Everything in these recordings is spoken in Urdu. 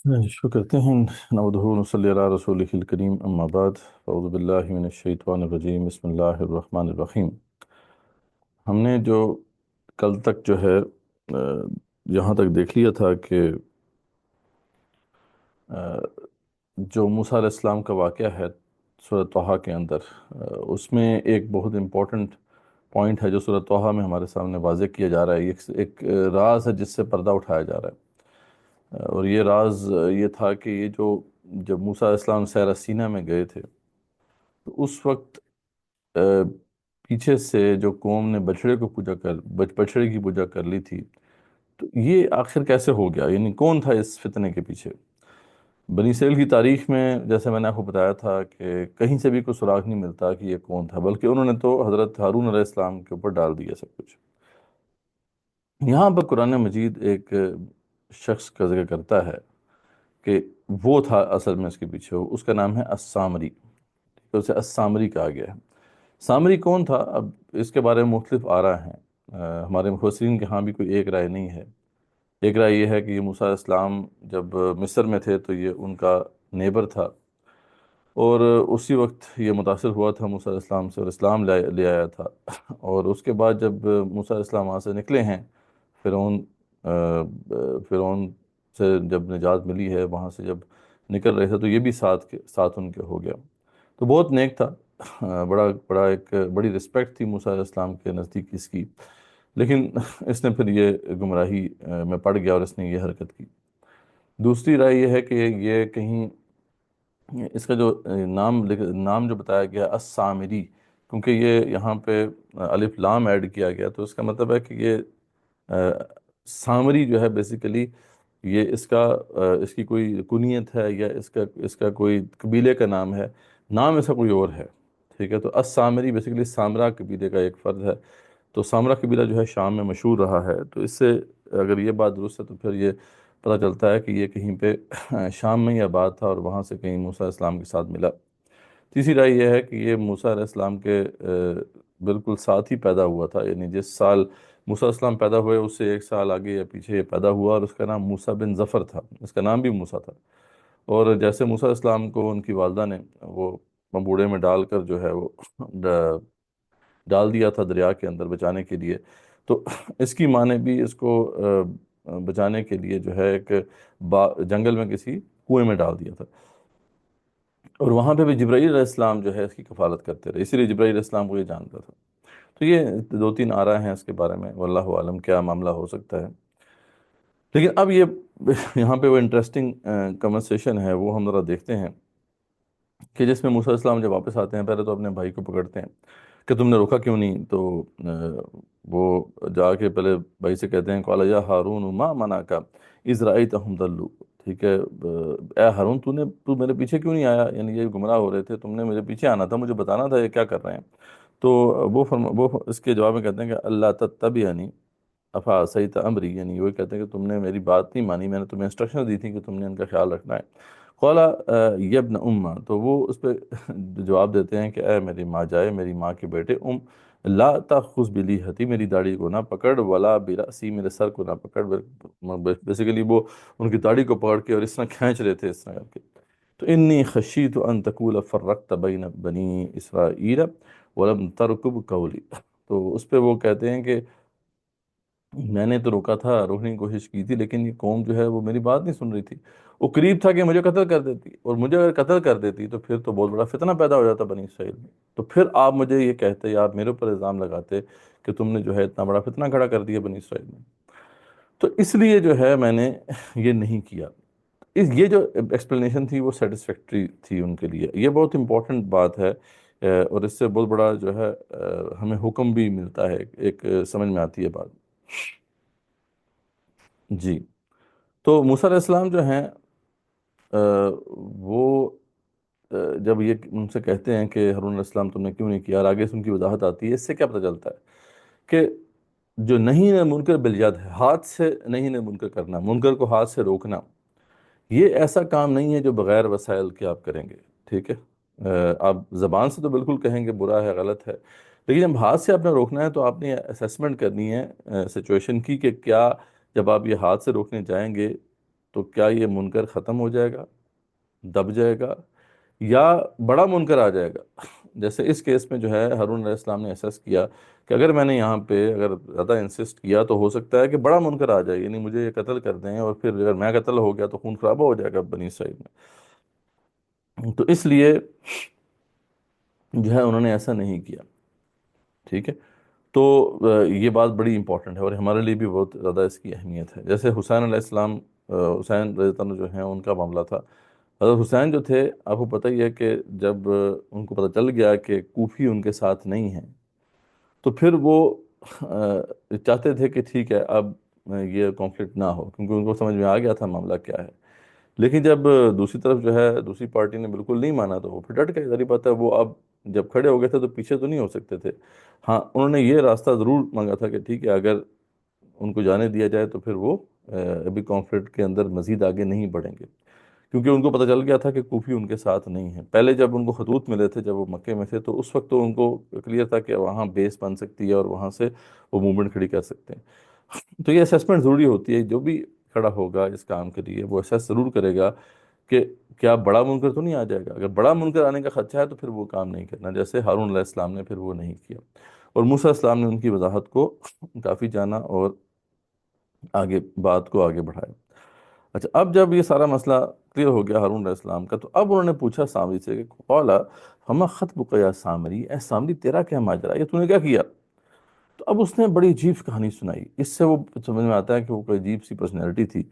شکر کرتے ہیں نحمدہ و نصلی علی رسولہ الکریم اما بعد اعوذ باللہ من الشیطان الرجیم بسم اللہ الرحمن الرحیم۔ ہم نے جو کل تک جو ہے یہاں تک دیکھ لیا تھا کہ جو موسیٰ علیہ السلام کا واقعہ ہے سورۃ طٰہٰ کے اندر، اس میں ایک بہت امپورٹنٹ پوائنٹ ہے جو سورۃ طٰہٰ میں ہمارے سامنے واضح کیا جا رہا ہے۔ ایک راز ہے جس سے پردہ اٹھایا جا رہا ہے، اور یہ راز یہ تھا کہ یہ جب موسیٰ علیہ السلام سیرہ سینا میں گئے تھے تو اس وقت پیچھے سے جو قوم نے بچڑے کی پوجا کر لی تھی، تو یہ آخر کیسے ہو گیا؟ یعنی کون تھا اس فتنے کے پیچھے؟ بنی اسرائیل کی تاریخ میں جیسے میں نے آپ کو بتایا تھا کہ کہیں سے بھی کوئی سراغ نہیں ملتا کہ یہ کون تھا، بلکہ انہوں نے تو حضرت ہارون علیہ السلام کے اوپر ڈال دیا سب کچھ۔ یہاں پر قرآن مجید ایک شخص کا ذکر کرتا ہے کہ وہ تھا اصل میں اس کے پیچھے، اس کا نام ہے السامری، تو اسے السامری کہا گیا ہے۔ سامری کون تھا؟ اب اس کے بارے میں مختلف آراء ہیں، ہمارے مفسرین کے ہاں بھی کوئی ایک رائے نہیں ہے۔ ایک رائے یہ ہے کہ یہ موسیٰ علیہ السلام جب مصر میں تھے تو یہ ان کا نیبر تھا، اور اسی وقت یہ متاثر ہوا تھا موسیٰ علیہ السلام سے اور اسلام لے آیا تھا، اور اس کے بعد جب موسیٰ علیہ السلام وہاں سے نکلے ہیں، فرعون فرعون سے جب نجات ملی ہے، وہاں سے جب نکل رہے تھے تو یہ بھی ساتھ ان کے ہو گیا۔ تو بہت نیک تھا، بڑا بڑا ایک بڑی رسپیکٹ تھی موسیٰ علیہ السلام کے نزدیک اس کی، لیکن اس نے پھر یہ گمراہی میں پڑ گیا اور اس نے یہ حرکت کی۔ دوسری رائے یہ ہے کہ یہ کہیں اس کا جو نام جو بتایا گیا السامری، کیونکہ یہ یہاں پہ الف لام ایڈ کیا گیا، تو اس کا مطلب ہے کہ یہ سامری جو ہے بیسیکلی یہ اس کی کوئی کنیت ہے، یا اس کا کوئی قبیلے کا نام ہے، نام اس کا کوئی اور ہے، ٹھیک ہے۔ تو السامری بیسیکلی سامرا قبیلے کا ایک فرد ہے، تو سامرا قبیلہ جو ہے شام میں مشہور رہا ہے، تو اس سے اگر یہ بات درست ہے تو پھر یہ پتہ چلتا ہے کہ یہ کہیں پہ شام میں ہی آباد تھا اور وہاں سے کہیں موسیٰ علیہ السلام کے ساتھ ملا۔ تیسری رائے یہ ہے کہ یہ موسیٰ علیہ السلام کے بالکل ساتھ ہی پیدا ہوا تھا، یعنی جس سال موسیٰ علیہ السلام پیدا ہوئے اس سے ایک سال آگے یا پیچھے یہ پیدا ہوا، اور اس کا نام موسیٰ بن ظفر تھا، اس کا نام بھی موسیٰ تھا۔ اور جیسے موسیٰ علیہ السلام کو ان کی والدہ نے وہ بوڑے میں ڈال کر جو ہے وہ ڈال دیا تھا دریا کے اندر بچانے کے لیے، تو اس کی ماں نے بھی اس کو بچانے کے لیے جو ہے ایک جنگل میں کسی کنویں میں ڈال دیا تھا، اور وہاں پہ بھی جبرائیل علیہ السلام جو ہے اس کی کفالت کرتے رہے، اسی لیے جبرائیل علیہ السلام کو یہ جانتا تھا۔ تو یہ دو تین آراء ہیں اس کے بارے میں، واللہ عالم کیا معاملہ ہو سکتا ہے۔ لیکن اب یہ یہاں پہ وہ انٹرسٹنگ کنورسیشن ہے، وہ ہم ذرا دیکھتے ہیں کہ جس میں موسیٰ علیہ السلام جب واپس آتے ہیں پہلے تو اپنے بھائی کو پکڑتے ہیں کہ تم نے روکا کیوں نہیں، تو وہ جا کے پہلے بھائی سے کہتے ہیں قال یا ہارون ما منعک اذ رأیتہم ضلوا، ٹھیک ہے، اے ہارون تو میرے پیچھے کیوں نہیں آیا؟ یعنی یہ گمراہ ہو رہے تھے، تم نے میرے پیچھے آنا تھا، مجھے بتانا تھا یہ کیا کر رہے ہیں۔ تو وہ اس کے جواب میں کہتے ہیں کہ اللہ تتبعنی افعصیت امری، یعنی وہ کہتے ہیں کہ تم نے میری بات نہیں مانی، میں نے تمہیں انسٹرکشن دی تھی کہ تم نے ان کا خیال رکھنا ہے۔ قال یا ابن امہ، تو وہ اس پہ جواب دیتے ہیں کہ اے میری ماں جائے، میری ماں کے بیٹے، لا تاخذ بلیہتی، میری داڑھی کو نہ پکڑ، ولا برأسی، میرے سر کو نہ پکڑ۔ بیسیکلی وہ ان کی داڑھی کو پکڑ کے اور اس طرح کھینچ رہے تھے، اس طرح کر کے۔ تو انی خشیت ان تقول فرقت بین بنی اسرائیل ولم ترقب قولی، تو اس پہ وہ کہتے ہیں کہ میں نے تو روکا تھا، روکنے کی کوشش کی تھی، لیکن یہ قوم جو ہے وہ میری بات نہیں سن رہی تھی، وہ قریب تھا کہ مجھے قتل کر دیتی، اور مجھے اگر قتل کر دیتی تو پھر تو بہت بڑا فتنہ پیدا ہو جاتا بنی اسرائیل میں، تو پھر آپ مجھے یہ کہتے، آپ میرے اوپر الزام لگاتے کہ تم نے جو ہے اتنا بڑا فتنہ کھڑا کر دیا بنی اسرائیل میں، تو اس لیے جو ہے میں نے یہ نہیں کیا۔ یہ جو ایکسپلینیشن تھی وہ سیٹسفیکٹری تھی ان کے لیے، یہ بہت امپورٹنٹ بات ہے، اور اس سے بہت بڑا جو ہے ہمیں حکم بھی ملتا ہے، ایک سمجھ میں آتی ہے بات۔ جی، تو موسیٰ علیہ السلام جو ہیں وہ جب یہ ان سے کہتے ہیں کہ ہارون علیہ السلام تم نے کیوں نہیں کیا، اور آگے سے ان کی وضاحت آتی ہے، اس سے کیا پتہ چلتا ہے کہ جو نہیں ہے منکر بالید ہے، ہاتھ سے نہیں ہے منکر کرنا، منکر کو ہاتھ سے روکنا، یہ ایسا کام نہیں ہے جو بغیر وسائل کے آپ کریں گے، ٹھیک ہے۔ آپ زبان سے تو بالکل کہیں گے برا ہے، غلط ہے، لیکن جب ہاتھ سے آپ نے روکنا ہے تو آپ نے اسیسمنٹ کرنی ہے سچویشن کی کہ کیا جب آپ یہ ہاتھ سے روکنے جائیں گے تو کیا یہ منکر ختم ہو جائے گا، دب جائے گا، یا بڑا منکر آ جائے گا؟ جیسے اس کیس میں جو ہے ہارون علیہ السلام نے احساس کیا کہ اگر میں نے یہاں پہ اگر زیادہ انسسٹ کیا تو ہو سکتا ہے کہ بڑا منکر آ جائے، یعنی مجھے یہ قتل کر دیں، اور پھر اگر میں قتل ہو گیا تو خون خرابہ ہو جائے گا بنی اسرائیل میں۔ تو اس لیے جو ہے انہوں نے ایسا نہیں کیا، ٹھیک ہے۔ تو یہ بات بڑی امپورٹنٹ ہے اور ہمارے لیے بھی بہت زیادہ اس کی اہمیت ہے۔ جیسے حسین علیہ السلام، حسین رضی اللہ عنہ جو ہیں ان کا معاملہ تھا۔ حضرت حسین جو تھے، آپ کو پتہ ہی ہے کہ جب ان کو پتہ چل گیا کہ کوفی ان کے ساتھ نہیں ہیں، تو پھر وہ چاہتے تھے کہ ٹھیک ہے اب یہ کانفلکٹ نہ ہو، کیونکہ ان کو سمجھ میں آ گیا تھا معاملہ کیا ہے۔ لیکن جب دوسری طرف جو ہے دوسری پارٹی نے بالکل نہیں مانا تو وہ پھر ڈٹ گئے، ظاہر بات ہے وہ اب جب کھڑے ہو گئے تھے تو پیچھے تو نہیں ہو سکتے تھے۔ ہاں انہوں نے یہ راستہ ضرور مانگا تھا کہ ٹھیک ہے اگر ان کو جانے دیا جائے تو پھر وہ ابھی کانفلکٹ کے اندر مزید آگے نہیں بڑھیں گے، کیونکہ ان کو پتہ چل گیا تھا کہ کوفی ان کے ساتھ نہیں ہیں۔ پہلے جب ان کو خطوط ملے تھے جب وہ مکے میں تھے تو اس وقت تو ان کو کلیئر تھا کہ وہاں بیس بن سکتی ہے اور وہاں سے وہ موومنٹ کھڑی کر سکتے ہیں۔ تو یہ اسیسمنٹ ضروری ہوتی ہے، جو بھی کھڑا ہوگا اس کام کے لیے وہ اسیس ضرور کرے گا کہ کیا بڑا منکر تو نہیں آ جائے گا۔ اگر بڑا منکر آنے کا خدشہ ہے تو پھر وہ کام نہیں کرنا، جیسے ہارون علیہ السلام نے پھر وہ نہیں کیا، اور موسیٰ علیہ السلام نے ان کی وضاحت کو کافی جانا اور آگے بات کو آگے بڑھایا۔ اچھا، اب جب یہ سارا مسئلہ کلیئر ہو گیا ہارون علیہ السلام کا، تو اب انہوں نے پوچھا سامری سے کہ قولا ہما خطبک یا سامری، اے سامری تیرا کیا ماجرا، یہ تو نے کیا کیا؟ تو اب اس نے بڑی عجیب کہانی سنائی، اس سے وہ سمجھ میں آتا ہے کہ وہ کوئی عجیب سی پرسنالٹی تھی۔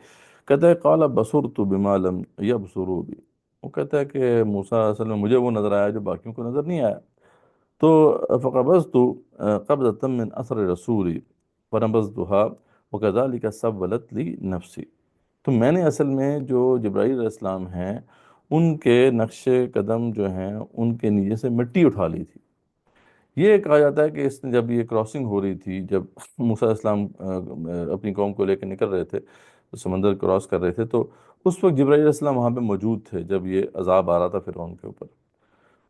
کہتا ہے قال بصرت بما لم یبصروا بی، وہ کہتا ہے کہ موسیٰ اصل میں مجھے وہ نظر آیا جو باقیوں کو نظر نہیں آیا۔ تو فقبضت قبضة من اثر رسولی فنبذتها وكذلك سولت لی نفسی، تو میں نے اصل میں جو جبرائیل علیہ السلام ہیں ان کے نقش قدم جو ہیں ان کے نیچے سے مٹی اٹھا لی تھی۔ یہ کہا جاتا ہے کہ اس نے جب یہ کراسنگ ہو رہی تھی، جب موسیٰ علیہ السلام اپنی قوم کو لے کے نکل رہے تھے، سمندر کراس کر رہے تھے، تو اس وقت جبرائیل علیہ السلام وہاں پہ موجود تھے جب یہ عذاب آ رہا تھا فرعون کے اوپر۔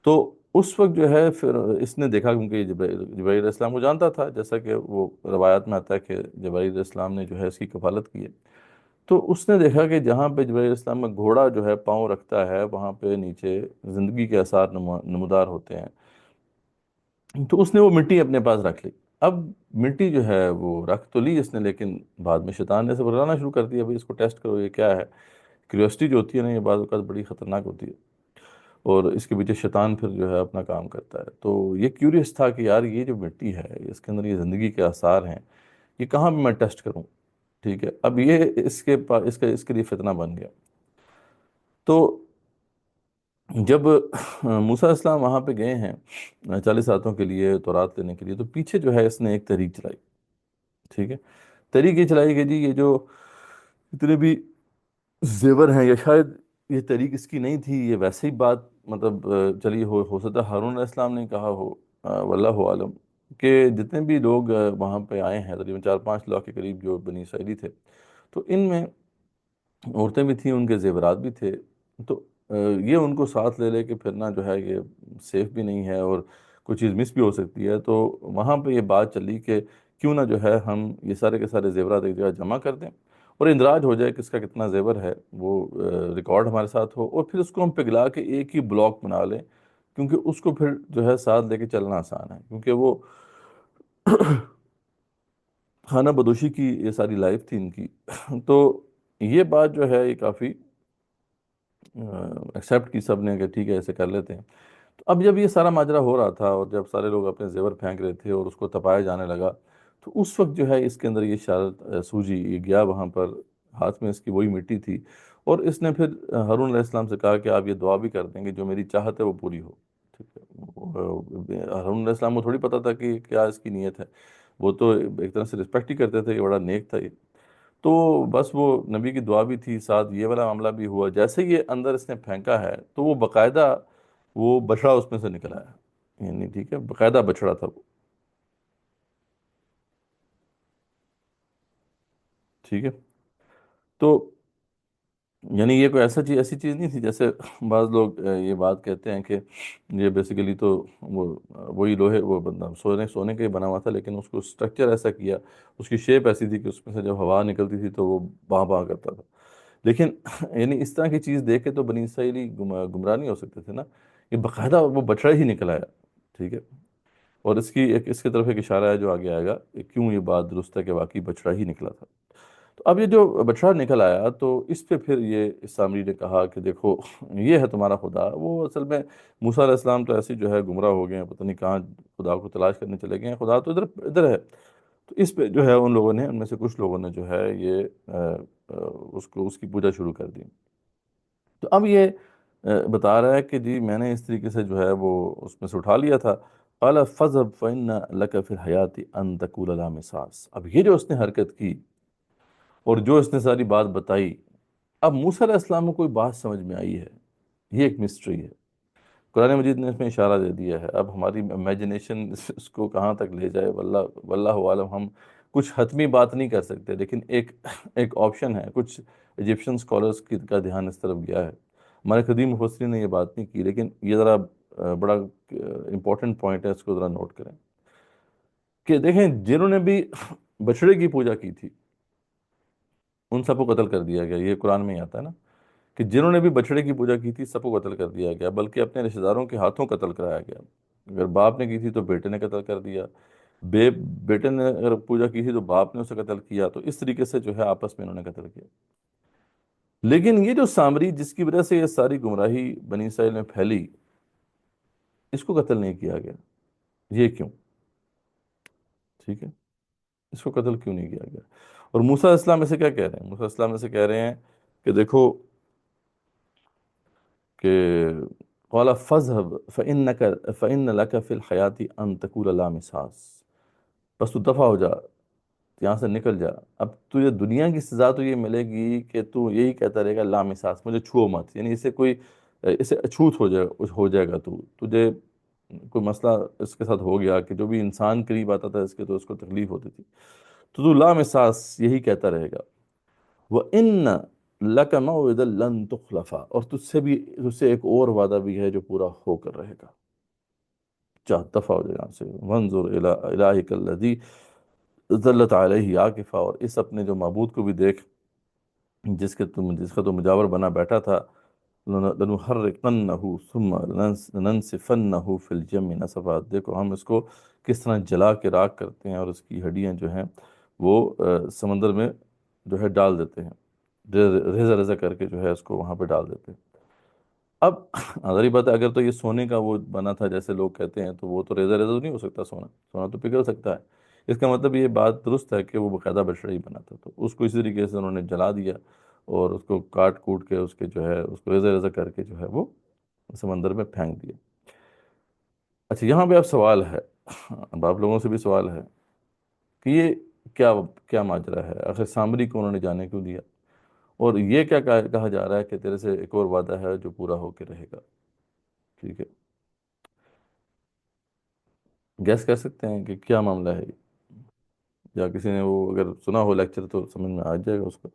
تو اس وقت جو ہے پھر اس نے دیکھا، کیونکہ یہ جبرائیل علیہ السلام کو جانتا تھا، جیسا کہ وہ روایات میں آتا ہے کہ جبرائیل علیہ السلام نے جو ہے اس کی کفالت کی ہے، تو اس نے دیکھا کہ جہاں پہ جبرائیل علیہ السلام کا گھوڑا جو ہے پاؤں رکھتا ہے وہاں پہ نیچے زندگی کے آثار نمودار ہوتے ہیں۔ تو اس نے وہ مٹی اپنے پاس رکھ لی۔ اب مٹی جو ہے وہ رکھ تو لی اس نے، لیکن بعد میں شیطان نے اسے بلانا شروع کر دیا، بھائی اس کو ٹیسٹ کرو یہ کیا ہے۔ کیوریوسٹی جو ہوتی ہے نا یہ بعض اوقات بڑی خطرناک ہوتی ہے، اور اس کے پیچھے شیطان پھر جو ہے اپنا کام کرتا ہے۔ تو یہ کیوریس تھا کہ یار یہ جو مٹی ہے اس کے اندر یہ زندگی کے آثار ہیں، یہ کہاں پہ میں ٹیسٹ کروں، ٹھیک ہے۔ اب یہ اس کے لیے فتنہ بن گیا۔ تو جب موسیٰ علیہ السلام وہاں پہ گئے ہیں 40 راتوں کے لیے تورات لینے کے لیے، تو پیچھے جو ہے اس نے ایک تحریک چلائی، ٹھیک ہے۔ تحریک یہ چلائی کہ جی یہ جو اتنے بھی زیور ہیں، یا شاید یہ تحریک اس کی نہیں تھی، یہ ویسے ہی بات مطلب چلی ہو سکتا ہے ہارون علیہ السلام نے کہا ہو، واللہ عالم، کہ جتنے بھی لوگ وہاں پہ آئے ہیں تقریباً 4-5 لاکھ کے قریب جو بنی اسرائیلی تھے، تو ان میں عورتیں بھی تھیں، ان کے زیورات بھی تھے، تو یہ ان کو ساتھ لے لے کے پھرنا جو ہے یہ سیف بھی نہیں ہے، اور کوئی چیز مس بھی ہو سکتی ہے۔ تو وہاں پہ یہ بات چلی کہ کیوں نہ جو ہے ہم یہ سارے کے سارے زیورات ایک جگہ جمع کر دیں اور اندراج ہو جائے کس کا کتنا زیور ہے، وہ ریکارڈ ہمارے ساتھ ہو، اور پھر اس کو ہم پگھلا کے ایک ہی بلاک بنا لیں، کیونکہ اس کو پھر جو ہے ساتھ لے کے چلنا آسان ہے، کیونکہ وہ خانہ بدوشی کی یہ ساری لائف تھی ان کی۔ تو یہ بات جو ہے یہ کافی ایکسیپٹ کی سب نے کہ ٹھیک ہے ایسے کر لیتے ہیں۔ تو اب جب یہ سارا ماجرا ہو رہا تھا اور جب سارے لوگ اپنے زیور پھینک رہے تھے اور اس کو تپایا جانے لگا، تو اس وقت جو ہے اس کے اندر یہ اشارت سوجی، یہ گیا وہاں پر، ہاتھ میں اس کی وہی مٹی تھی، اور اس نے پھر ہارون علیہ السلام سے کہا کہ آپ یہ دعا بھی کر دیں کہ جو میری چاہت ہے وہ پوری ہو، ٹھیک ہے۔ ہارون علیہ السلام کو تھوڑی پتہ تھا کہ کیا اس کی نیت ہے، وہ تو ایک طرح سے رسپیکٹ ہی کرتے تھے کہ بڑا نیک تھا یہ۔ تو بس وہ نبی کی دعا بھی تھی، ساتھ یہ والا معاملہ بھی ہوا، جیسے یہ اندر اس نے پھینکا ہے تو وہ باقاعدہ وہ بچڑا اس میں سے نکل آیا، یعنی ٹھیک ہے باقاعدہ بچڑا تھا وہ، ٹھیک ہے۔ تو یعنی یہ کوئی ایسی چیز نہیں تھی جیسے بعض لوگ یہ بات کہتے ہیں کہ یہ بیسیکلی تو وہی لوہے، وہ بندہ سونے کا ہی بنا ہوا تھا، لیکن اس کو اسٹرکچر ایسا کیا، اس کی شیپ ایسی تھی کہ اس میں سے جب ہوا نکلتی تھی تو وہ باں باں کرتا تھا۔ لیکن یعنی اس طرح کی چیز دیکھ کے تو بنی اسرائیلی گمراہ نہیں ہو سکتے تھے نا، یہ باقاعدہ وہ بچڑا ہی نکل آیا، ٹھیک ہے۔ اور اس کی طرف ایک اشارہ ہے جو آگے آئے گا کہ کیوں یہ بات درست ہے کہ واقعی بچڑا ہی نکلا تھا۔ تو اب یہ جو بچڑا نکل آیا تو اس پہ پھر یہ سامری نے کہا کہ دیکھو یہ ہے تمہارا خدا، وہ اصل میں موسیٰ علیہ السلام تو ایسے جو ہے گمراہ ہو گئے ہیں، پتہ نہیں کہاں خدا کو تلاش کرنے چلے گئے ہیں، خدا تو ادھر ادھر ہے۔ تو اس پہ جو ہے ان لوگوں نے، ان میں سے کچھ لوگوں نے جو ہے یہ اس کی پوجا شروع کر دی۔ تو اب یہ بتا رہا ہے کہ جی میں نے اس طریقے سے جو ہے وہ اس میں سے اٹھا لیا تھا۔ قال فَاذْهَبْ فَإِنَّ لَكَ فِي الْحَيَاةِ أَن تَقُولَ لَا مِسَاس۔ اب یہ جو اس نے حرکت کی اور جو اس نے ساری بات بتائی، اب موسیٰ علیہ السلام کو کوئی بات سمجھ میں آئی ہے، یہ ایک مسٹری ہے۔ قرآن مجید نے اس میں اشارہ دے دیا ہے، اب ہماری امیجنیشن اس کو کہاں تک لے جائے واللہ واللہ عالم، ہم کچھ حتمی بات نہیں کر سکتے، لیکن ایک آپشن ہے۔ کچھ ایجپشن اسکالرس کا دھیان اس طرف گیا ہے، ہمارے قدیم مفسرین نے یہ بات نہیں کی، لیکن یہ ذرا بڑا امپورٹنٹ پوائنٹ ہے، اس کو ذرا نوٹ کریں کہ دیکھیں جنہوں نے بھی بچڑے کی پوجا کی تھی ان سب کو قتل کر دیا گیا، یہ قرآن میں ہی آتا ہے نا کہ جنہوں نے بھی بچڑے کی پوجا کی تھی سب کو قتل کر دیا گیا، بلکہ اپنے رشتہ داروں کے ہاتھوں قتل کرایا گیا۔ اگر باپ نے کی تھی تو بیٹے نے قتل کر دیا، بیٹے نے اگر پوجا کی تھی تو باپ نے اسے قتل کیا، تو اس طریقے سے جو ہے آپس میں انہوں نے قتل کیا۔ لیکن یہ جو سامری جس کی وجہ سے یہ ساری گمراہی بنی اسرائیل میں پھیلی، اس کو قتل نہیں کیا گیا، یہ کیوں؟ ٹھیک ہے، اس کو قتل کیوں نہیں کیا گیا؟ اور موسیٰ علیہ السلام اسے کیا کہہ رہے ہیں؟ موسیٰ علیہ السلام اسے کہہ رہے ہیں کہ دیکھو کہ قال فَاذْهَبْ فَإِنَّ لَكَ فِي الْحَيَاةِ أَن تَقُولَ لَا مِسَاس۔ بس تو دفع ہو جا، یہاں سے نکل جا، اب تجھے دنیا کی سزا تو یہ ملے گی کہ تو یہی کہتا رہے گا لا مساس، مجھے چھو مت، یعنی اسے اچھوت ہو جائے گا، تجھے کوئی مسئلہ اس کے ساتھ ہو گیا کہ جو بھی انسان قریب آتا تھا اس کے تو اس کو تکلیف ہوتی تھی، تو لا مساس یہی کہتا رہے گا۔ وَإِنَّ لَكَ مَوْعِدًا لَن تُخْلَفَ، اور تجھ سے ایک اور وعدہ بھی ہے جو پورا ہو کر رہے گا، چاہ دفع ہو جائے یہاں سے۔ وَانظُرْ إِلَىٰ إِلَٰهِكَ الَّذِي ظلت علیہ عاکفہ، اور اس اپنے جو معبود کو بھی دیکھ جس کا تو مجاور بنا بیٹھا تھا۔ لَنُحَرِّقَنَّهُ ثُمَّ لَنَنسِفَنَّهُ فِي الْجَمِّ نَسْفًا، دیکھو ہم اس کو کس طرح جلا کے راکھ کرتے ہیں اور اس کی ہڈیاں جو ہیں وہ سمندر میں جو ہے ڈال دیتے ہیں، ریزہ ریزہ کر کے جو ہے اس کو وہاں پہ ڈال دیتے ہیں۔ اب ظاہری بات ہے اگر تو یہ سونے کا وہ بنا تھا جیسے لوگ کہتے ہیں تو وہ تو ریزہ ریزہ تو نہیں ہو سکتا، سونا تو پگھل سکتا ہے، اس کا مطلب یہ بات درست ہے کہ وہ باقاعدہ بچڑا ہی بنا تھا، تو اس کو اسی طریقے سے انہوں نے جلا دیا اور اس کو کاٹ کوٹ کے اس کے جو ہے اس کو ریزہ ریزہ کر کے جو ہے وہ سمندر میں پھینک دیا۔ اچھا یہاں پہ اب سوال ہے، اب آپ لوگوں سے بھی سوال ہے کہ یہ کیا کیا ماجرا ہے، آخر سامری کو انہوں نے جانے کیوں دیا، اور یہ کیا کہا جا رہا ہے کہ تیرے سے ایک اور وعدہ ہے جو پورا ہو کے رہے گا؟ ٹھیک ہے، گیس کر سکتے ہیں کہ کیا معاملہ ہے یہ؟ یا کسی نے وہ اگر سنا ہو لیکچر تو سمجھ میں آ جائے گا اس کو۔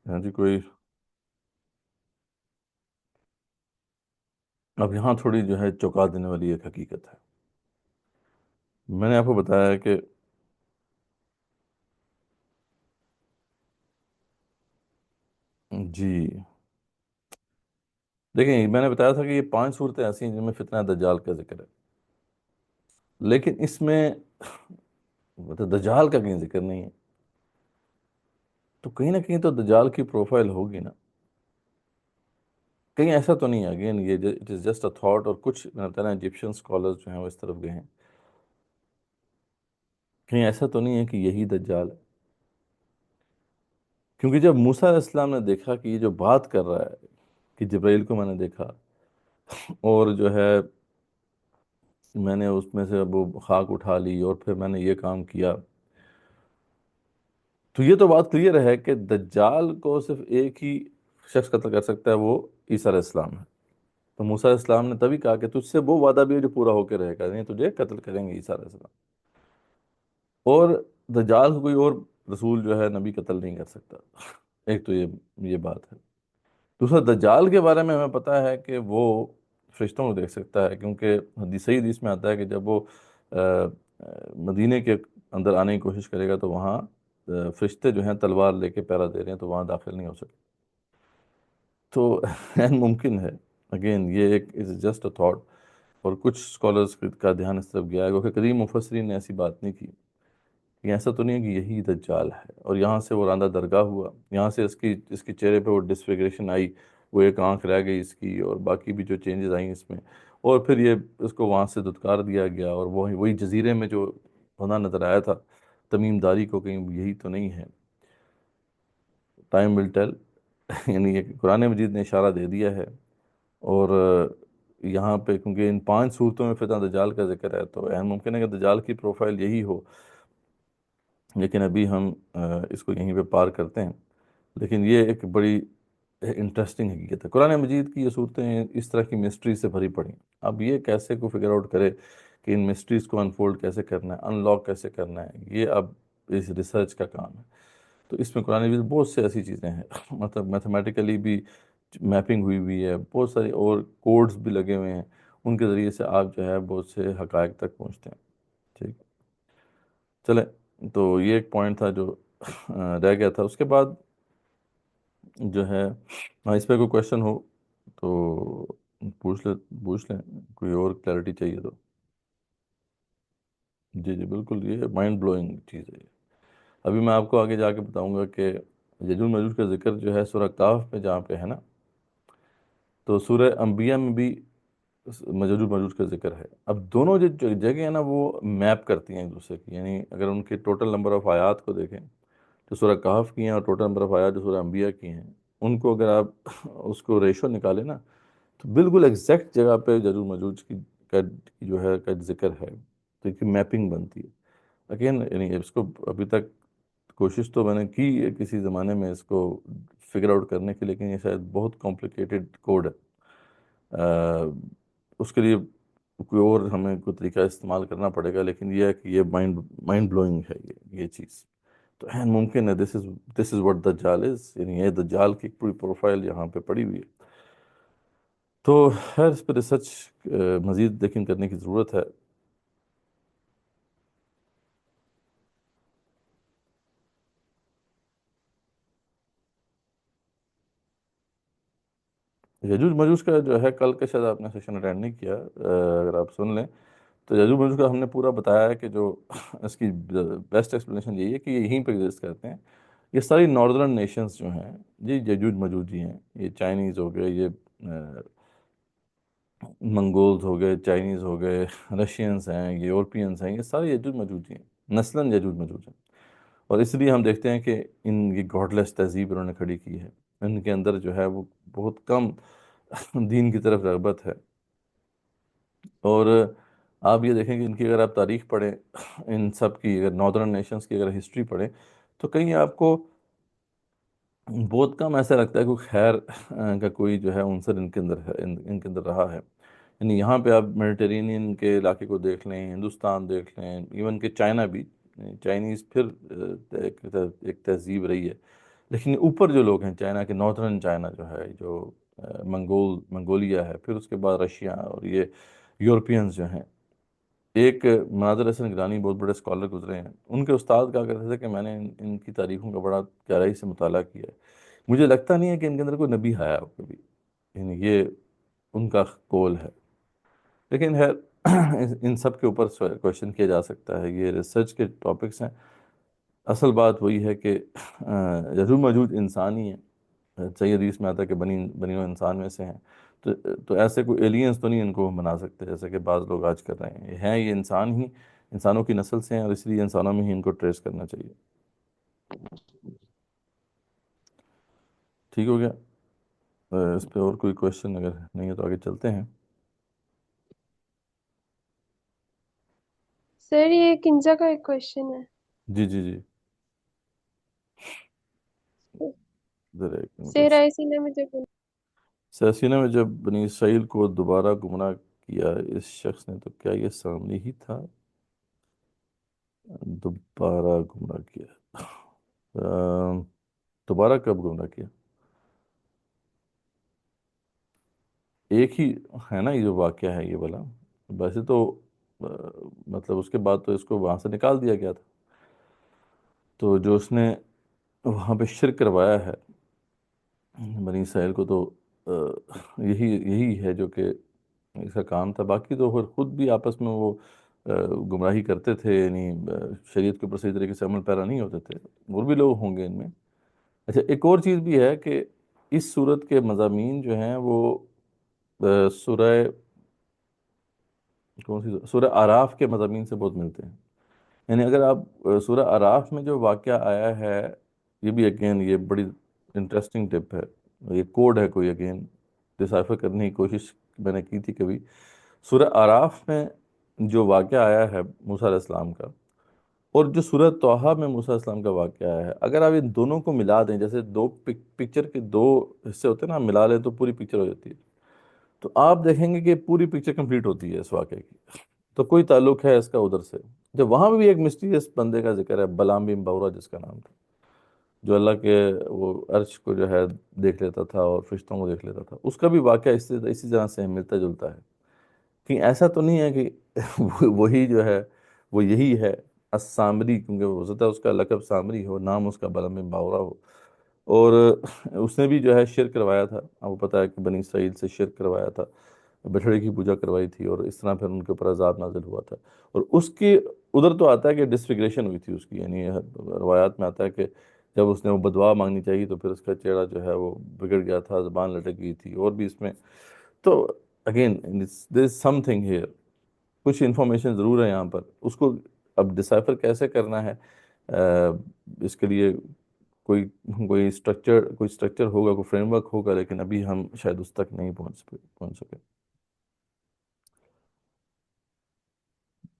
ہاں جی کوئی؟ اب یہاں تھوڑی جو ہے چونکا دینے والی ایک حقیقت ہے، میں نے آپ کو بتایا ہے کہ جی دیکھیں میں نے بتایا تھا کہ یہ 5 صورتیں ایسی ہیں جن میں فتنہ دجال کا ذکر ہے، لیکن اس میں مطلب دجال کا کہیں ذکر نہیں ہے، تو کہیں نہ کہیں تو دجال کی پروفائل ہوگی نا، کہیں ایسا تو نہیں ہے؟ اگین یہ it is just a thought, اور کچھ میں نے بتایا ایجپشن اسکالرز جو ہیں وہ اس طرف گئے ہیں، کہیں ایسا تو نہیں ہے کہ یہی دجال ہے؟ کیونکہ جب موسیٰ علیہ السلام نے دیکھا کہ یہ جو بات کر رہا ہے کہ جبرائیل کو میں نے دیکھا اور جو ہے میں نے اس میں سے وہ خاک اٹھا لی اور پھر میں نے یہ کام کیا، تو یہ تو بات کلیئر ہے کہ دجال کو صرف ایک ہی شخص قتل کر سکتا ہے، وہ عیسیٰ علیہ السلام ہے۔ تو موسیٰ علیہ السلام نے تبھی کہا کہ تجھ سے وہ وعدہ بھی ہے جو پورا ہو کے رہے گا، نہیں تجھے قتل کریں گے عیسیٰ علیہ السلام، اور دجال کو کوئی اور رسول جو ہے نبی قتل نہیں کر سکتا۔ ایک تو یہ بات ہے۔ دوسرا دجال کے بارے میں ہمیں پتہ ہے کہ وہ فرشتوں کو دیکھ سکتا ہے، کیونکہ صحیح حدیث میں آتا ہے کہ جب وہ آ، مدینے کے اندر آنے کی کوشش کرے گا تو وہاں فرشتے جو ہیں تلوار لے کے پہرا دے رہے ہیں، تو وہاں داخل نہیں ہو سکے. تو عین ممکن ہے. اگین یہ ایک از جسٹ اے تھاٹ. اور کچھ اسکالرس کا دھیان اس طرف گیا ہے کیونکہ قدیم مفسرین نے ایسی بات نہیں کی کہ ایسا تو نہیں ہے کہ یہی دجال ہے اور یہاں سے وہ راندہ درگاہ ہوا، یہاں سے اس کی چہرے پہ وہ ڈسفیگریشن آئی، وہ ایک آنکھ رہ گئی اس کی، اور باقی بھی جو چینجز آئیں اس میں، اور پھر یہ اس کو وہاں سے دھتکار دیا گیا، اور وہی جزیرے میں جو ہونا نظر آیا تھا تمیم داری کو، کہیں یہی تو نہیں ہے. Time will tell. یعنی یہ قرآن مجید نے اشارہ دے دیا ہے. اور یہاں پہ کیونکہ ان 5 صورتوں میں فتنہ دجال کا ذکر ہے، تو اہم ممکن ہے کہ دجال کی پروفائل یہی ہو، لیکن ابھی ہم اس کو یہیں پہ پار کرتے ہیں. لیکن یہ ایک بڑی انٹرسٹنگ حقیقت ہے. قرآن مجید کی یہ صورتیں اس طرح کی مسٹری سے بھری پڑی ہیں. اب یہ کیسے کو فگر آؤٹ کرے کہ ان مسٹریز کو انفولڈ کیسے کرنا ہے، ان لاک کیسے کرنا ہے، یہ اب اس ریسرچ کا کام ہے. تو اس میں قرآن مجید بہت سے ایسی چیزیں ہیں مطلب میتھمیٹیکلی بھی میپنگ ہوئی ہوئی ہے، بہت ساری اور کوڈز بھی لگے ہوئے ہیں، ان کے ذریعے سے آپ جو ہے بہت سے حقائق تک پہنچتے ہیں. ٹھیک. چلیں. تو یہ ایک پوائنٹ تھا جو رہ گیا تھا. اس کے بعد جو ہے اس پہ کوئی کویشچن ہو تو پوچھ لیں. کوئی اور کلیئرٹی چاہیے تو. جی جی بالکل، یہ مائنڈ بلوئنگ چیز ہے. ابھی میں آپ کو آگے جا کے بتاؤں گا کہ یجوج ماجوج کا ذکر جو ہے سورہ کہف میں جہاں پہ ہے نا، تو سورہ انبیاء میں بھی یجوج ماجوج کا ذکر ہے. اب دونوں جو جگہ ہیں نا وہ میپ کرتی ہیں ایک دوسرے کی. یعنی اگر ان کے ٹوٹل نمبر آف آیات کو دیکھیں جو سورہ کہف کی ہیں اور ٹوٹل نمبر آف آیات جو سورہ انبیاء کی ہیں، ان کو اگر آپ اس کو ریشو نکالیں نا، تو بالکل ایگزیکٹ جگہ پہ یجوج ماجوج کی جو ہے کا ذکر ہے. تو ایک میپنگ بنتی ہے. اگین یعنی اس کو ابھی تک کوشش تو میں نے کی ہے کسی زمانے میں اس کو فگر آؤٹ کرنے کی، لیکن یہ شاید بہت کمپلیکیٹڈ کوڈ ہے. اس کے لیے کوئی اور ہمیں کوئی طریقہ استعمال کرنا پڑے گا، لیکن یہ ہے کہ یہ مائنڈ بلوئنگ ہے یہ چیز. تو ہے ممکن ہے دس از واٹ دجال از، یعنی یہ دجال کی پوری پروفائل یہاں پہ پڑی ہوئی ہے. تو خیر اس پہ ریسرچ مزید لیکن کرنے کی ضرورت ہے. یجوج ماجوج کا جو ہے کل کے شاید آپ نے سیشن اٹینڈ نہیں کیا، اگر آپ سن لیں تو یجوج ماجوج کا ہم نے پورا بتایا ہے کہ جو اس کی بیسٹ ایکسپلینیشن یہی ہے کہ یہ یہیں پہ ایگزسٹ کرتے ہیں. یہ ساری ناردرن نیشنز جو ہیں یہ یجوج ماجوج ہی ہیں. یہ چائنیز ہو گئے، یہ منگولز ہو گئے، چائنیز ہو گئے، رشینز ہیں، یہ یورپینز ہیں، یہ سارے یجوج ماجوج ہی ہیں، نسلاً یجوج ماجوج ہیں. اور اس لیے ہم دیکھتے ہیں کہ یہ گاڈ لیس تہذیب انہوں نے کھڑی کی ہے. ان کے اندر جو ہے وہ بہت کم دین کی طرف رغبت ہے. اور آپ یہ دیکھیں کہ ان کی اگر آپ تاریخ پڑھیں، ان سب کی اگر ناردرن نیشنز کی اگر ہسٹری پڑھیں، تو کہیں آپ کو بہت کم ایسا لگتا ہے کہ خیر کا کوئی جو ہے عنصر ان کے اندر ہے، ان کے اندر رہا ہے. یعنی یہاں پہ آپ میڈیٹرینین کے علاقے کو دیکھ لیں، ہندوستان دیکھ لیں، ایون کہ چائنا بھی، چائنیز پھر ایک تہذیب رہی ہے. لیکن اوپر جو لوگ ہیں چائنا کے، نارتھرن چائنا جو ہے، جو منگولیا ہے، پھر اس کے بعد رشیا اور یہ یورپینز جو ہیں. ایک مناظر حسن گیلانی بہت بڑے اسکالر گزرے ہیں، ان کے استاد کہا کرتے تھے کہ میں نے ان کی تاریخوں کا بڑا گہرائی سے مطالعہ کیا ہے، مجھے لگتا نہیں ہے کہ ان کے اندر کوئی نبی آیا ہو کبھی. یعنی یہ ان کا قول ہے. لیکن ہے ان سب کے اوپر کویشچن کیا جا سکتا ہے، یہ ریسرچ کے ٹاپکس ہیں. اصل بات وہی ہے کہ یجوج ماجوج انسان ہی ہیں. صحیح حدیث میں آتا ہے کہ بنی و انسان میں سے ہیں. تو ایسے کوئی ایلینز تو نہیں ان کو ہم بنا سکتے جیسے کہ بعض لوگ آج کر رہے ہیں یہ انسان ہی، انسانوں کی نسل سے ہیں، اور اس لیے انسانوں میں ہی ان کو ٹریس کرنا چاہیے. ٹھیک ہو گیا. اس پہ اور کوئی کویشچن اگر نہیں ہے تو آگے چلتے ہیں. سر یہ کنزا کا ایک کوشچن ہے. جی جی جی. ذرا ایک منٹ. سیرا سینا میں جب سیسینہ میں جب بنی اسرائیل کو دوبارہ گمراہ کیا اس شخص نے، تو کیا یہ سامنے ہی تھا؟ دوبارہ گمراہ کیا دوبارہ کب گمراہ کیا؟ ایک ہی ہے نا یہ جو واقعہ ہے یہ والا. ویسے تو آ، مطلب اس کے بعد تو اس کو وہاں سے نکال دیا گیا تھا. تو جو اس نے وہاں پہ شرک کروایا ہے بنی اسرائیل کو، تو یہی یہی ہے جو کہ اس کا کام تھا. باقی تو پھر خود بھی آپس میں وہ گمراہی کرتے تھے، یعنی شریعت کے اوپر صحیح طریقے سے عمل پیرا نہیں ہوتے تھے. اور بھی لوگ ہوں گے ان میں. اچھا، ایک اور چیز بھی ہے کہ اس صورت کے مضامین جو ہیں وہ سورہ کون سی سورہ آراف کے مضامین سے بہت ملتے ہیں. یعنی اگر آپ سورہ آراف میں جو واقعہ آیا ہے، یہ بھی اگین یہ بڑی انٹرسٹنگ ٹپ ہے. یہ کوڈ ہے کوئی، اگین ڈسائفر کرنے کی کوشش میں نے کی تھی کبھی. سورہ آراف میں جو واقعہ آیا ہے موسیٰ علیہ السلام کا، اور جو سورہ طٰہٰ میں موسیٰ علیہ السلام کا واقعہ آیا ہے، اگر آپ ان دونوں کو ملا دیں، جیسے دو پکچر کے دو حصے ہوتے ہیں نا، آپ ملا لیں تو پوری پکچر ہو جاتی ہے. تو آپ دیکھیں گے کہ پوری پکچر کمپلیٹ ہوتی ہے اس واقعے کی. تو کوئی تعلق ہے اس کا ادھر سے. جب وہاں بھی ایک مسٹیریس بندے کا ذکر ہے، بلعام بن باورا جس کا نام تھا، جو اللہ کے وہ عرش کو جو ہے دیکھ لیتا تھا اور فرشتوں کو دیکھ لیتا تھا. اس کا بھی واقعہ اسی طرح سے ملتا جلتا ہے. کہ ایسا تو نہیں ہے کہ وہی جو ہے وہ یہی ہے السامری، کیونکہ وہ ہو سکتا ہے اس کا لقب سامری ہو، نام اس کا بلعام بن باورا ہو. اور اس نے بھی جو ہے شرک کروایا تھا. آپ کو پتہ ہے کہ بنی اسرائیل سے شرک کروایا تھا، بچھڑے کی پوجا کروائی تھی، اور اس طرح پھر ان کے اوپر عذاب نازل ہوا تھا. اور اس کی ادھر تو آتا ہے کہ ڈسفگریشن ہوئی تھی اس کی، یعنی روایات میں آتا ہے کہ جب اس نے وہ بدعا مانگنی چاہیے تو پھر اس کا چہرہ جو ہے وہ بگڑ گیا تھا، زبان لٹک گئی تھی، اور بھی اس میں. تو again there is some thing here. کچھ انفارمیشن ضرور ہے یہاں پر. اس کو اب ڈسائفر کیسے کرنا ہے، اس کے لیے کوئی کوئی اسٹرکچر ہوگا، کوئی فریم ورک ہوگا، لیکن ابھی ہم شاید اس تک نہیں پہنچ سکے.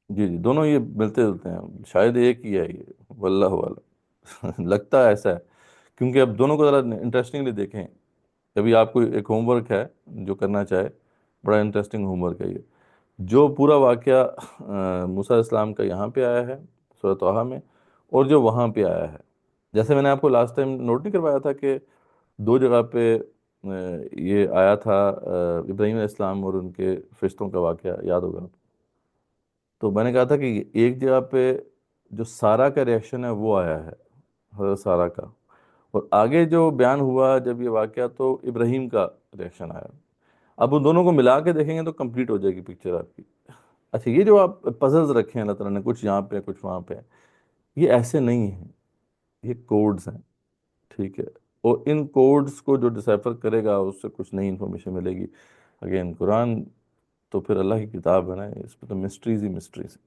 جی جی، دونوں یہ ملتے جلتے ہیں. شاید ایک ہی ہے یہ، واللہ والا لگتا ہے ایسا ہے. کیونکہ اب دونوں کو ذرا انٹرسٹنگلی دیکھیں. ابھی آپ کو ایک ہوم ورک ہے جو کرنا چاہے، بڑا انٹرسٹنگ ہوم ورک ہے یہ. جو پورا واقعہ موسیٰ علیہ السلام کا یہاں پہ آیا ہے سورہ طٰہٰ میں، اور جو وہاں پہ آیا ہے. جیسے میں نے آپ کو لاسٹ ٹائم نوٹ نہیں کروایا تھا کہ دو جگہ پہ یہ آیا تھا، ابراہیم علیہ السلام اور ان کے فرشتوں کا واقعہ یاد ہوگا. تو میں نے کہا تھا کہ ایک جگہ پہ جو سارا کا ریئیکشن ہے وہ آیا ہے، حضرت سارا کا. اور آگے جو بیان ہوا جب یہ واقعہ تو ابراہیم کا ریئیکشن آیا. اب ان دونوں کو ملا کے دیکھیں گے تو کمپلیٹ ہو جائے گی پکچر آپ کی. اچھا، یہ جو آپ پزلز رکھے ہیں اللہ تعالیٰ نے، کچھ یہاں پہ کچھ وہاں پہ، یہ ایسے نہیں ہیں، یہ کوڈز ہیں. ٹھیک ہے. اور ان کوڈز کو جو ڈسائفر کرے گا اس سے کچھ نئی انفارمیشن ملے گی. اگین قرآن تو پھر اللہ کی کتاب ہے نا، اس پہ تو مسٹریز ہی مسٹریز.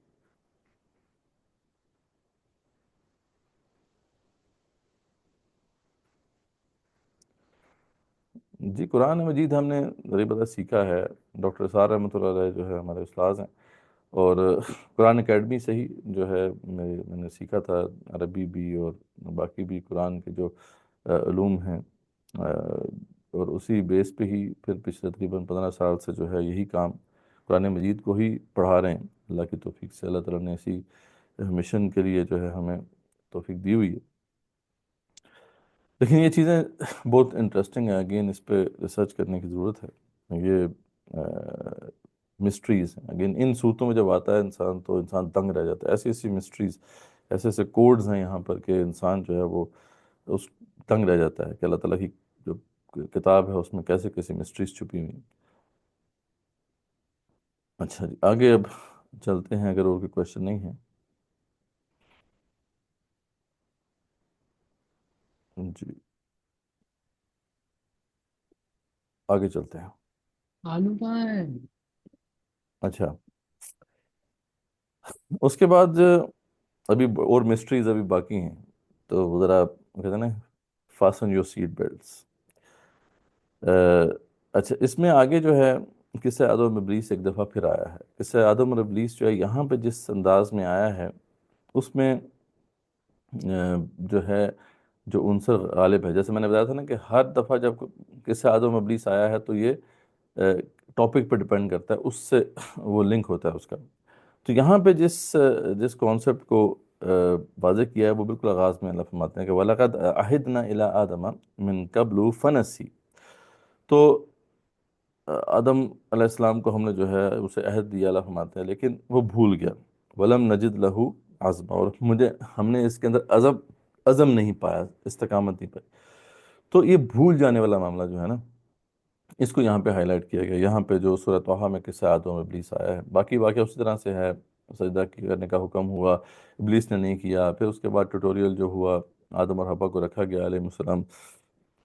جی، قرآن مجید ہم نے غریب سیکھا ہے. ڈاکٹر اسرار رحمۃ اللہ علیہ جو ہے ہمارے استاذ ہیں، اور قرآن اکیڈمی سے ہی جو ہے میں نے سیکھا تھا، عربی بھی اور باقی بھی قرآن کے جو علوم ہیں. اور اسی بیس پہ ہی پھر پچھلے تقریباً 15 سال سے جو ہے یہی کام قرآن مجید کو ہی پڑھا رہے ہیں. اللہ کی توفیق سے اللہ تعالیٰ نے اسی مشن کے لیے جو ہے ہمیں توفیق دی ہوئی ہے. لیکن یہ چیزیں بہت انٹرسٹنگ ہیں. اگین اس پہ ریسرچ کرنے کی ضرورت ہے. یہ مسٹریز ہیں. اگین ان صورتوں میں جب آتا ہے انسان تو انسان تنگ رہ جاتا ہے. ایسی ایسی مسٹریز، ایسے ایسے کوڈز ہیں یہاں پر کہ انسان جو ہے وہ اس تنگ رہ جاتا ہے کہ اللہ تعالیٰ کی جو کتاب ہے اس میں کیسے کیسی مسٹریز چھپی ہوئی ہیں. اچھا جی، آگے اب چلتے ہیں اگر اور کوئی کوشچن نہیں ہے. جی، آگے چلتے ہیں. آلو کہاں ہے؟ اچھا، اس کے بعد ابھی اور مسٹریز ابھی باقی ہیں. تو ذرا کہتے ہیں نا، فاسن یور سیٹ بیلٹس. اچھا، اس میں آگے جو ہے قصہ آدم و ابلیس ایک دفعہ پھر آیا ہے. قصہ آدم اور ابلیس جو ہے یہاں پہ جس انداز میں آیا ہے اس میں جو ہے جو عنصر غالب ہے، جیسے میں نے بتایا تھا نا کہ ہر دفعہ جب قصہ آدم و ابلیس آیا ہے تو یہ ٹاپک پہ ڈیپینڈ کرتا ہے، اس سے وہ لنک ہوتا ہے اس کا. تو یہاں پہ جس کانسیپٹ کو واضح کیا ہے وہ بالکل آغاز میں اللہ فرماتے ہیں کہ وَلَقَدْ عَهِدْنَا إِلَىٰ آدَمَ مِن قَبْلُ فَنَسِي. تو آدم علیہ السلام کو ہم نے جو ہے اسے عہد دیا، اللہ فرماتے ہیں، لیکن وہ بھول گیا. ولم نجد لہو عزما، اور ہم نے اس کے اندر عزم نہیں پایا، استقامت نہیں پائی. تو یہ بھول جانے والا معاملہ جو ہے نا، اس کو یہاں پہ ہائی لائٹ کیا گیا. یہاں پہ جو سورہ طٰہٰ میں قصہ آدم اور ابلیس آیا ہے، باقی واقعہ اسی طرح سے ہے. سجدہ کرنے کا حکم ہوا، ابلیس نے نہیں کیا. پھر اس کے بعد ٹیوٹوریل جو ہوا، آدم اور حوا کو رکھا گیا علیہ السلام،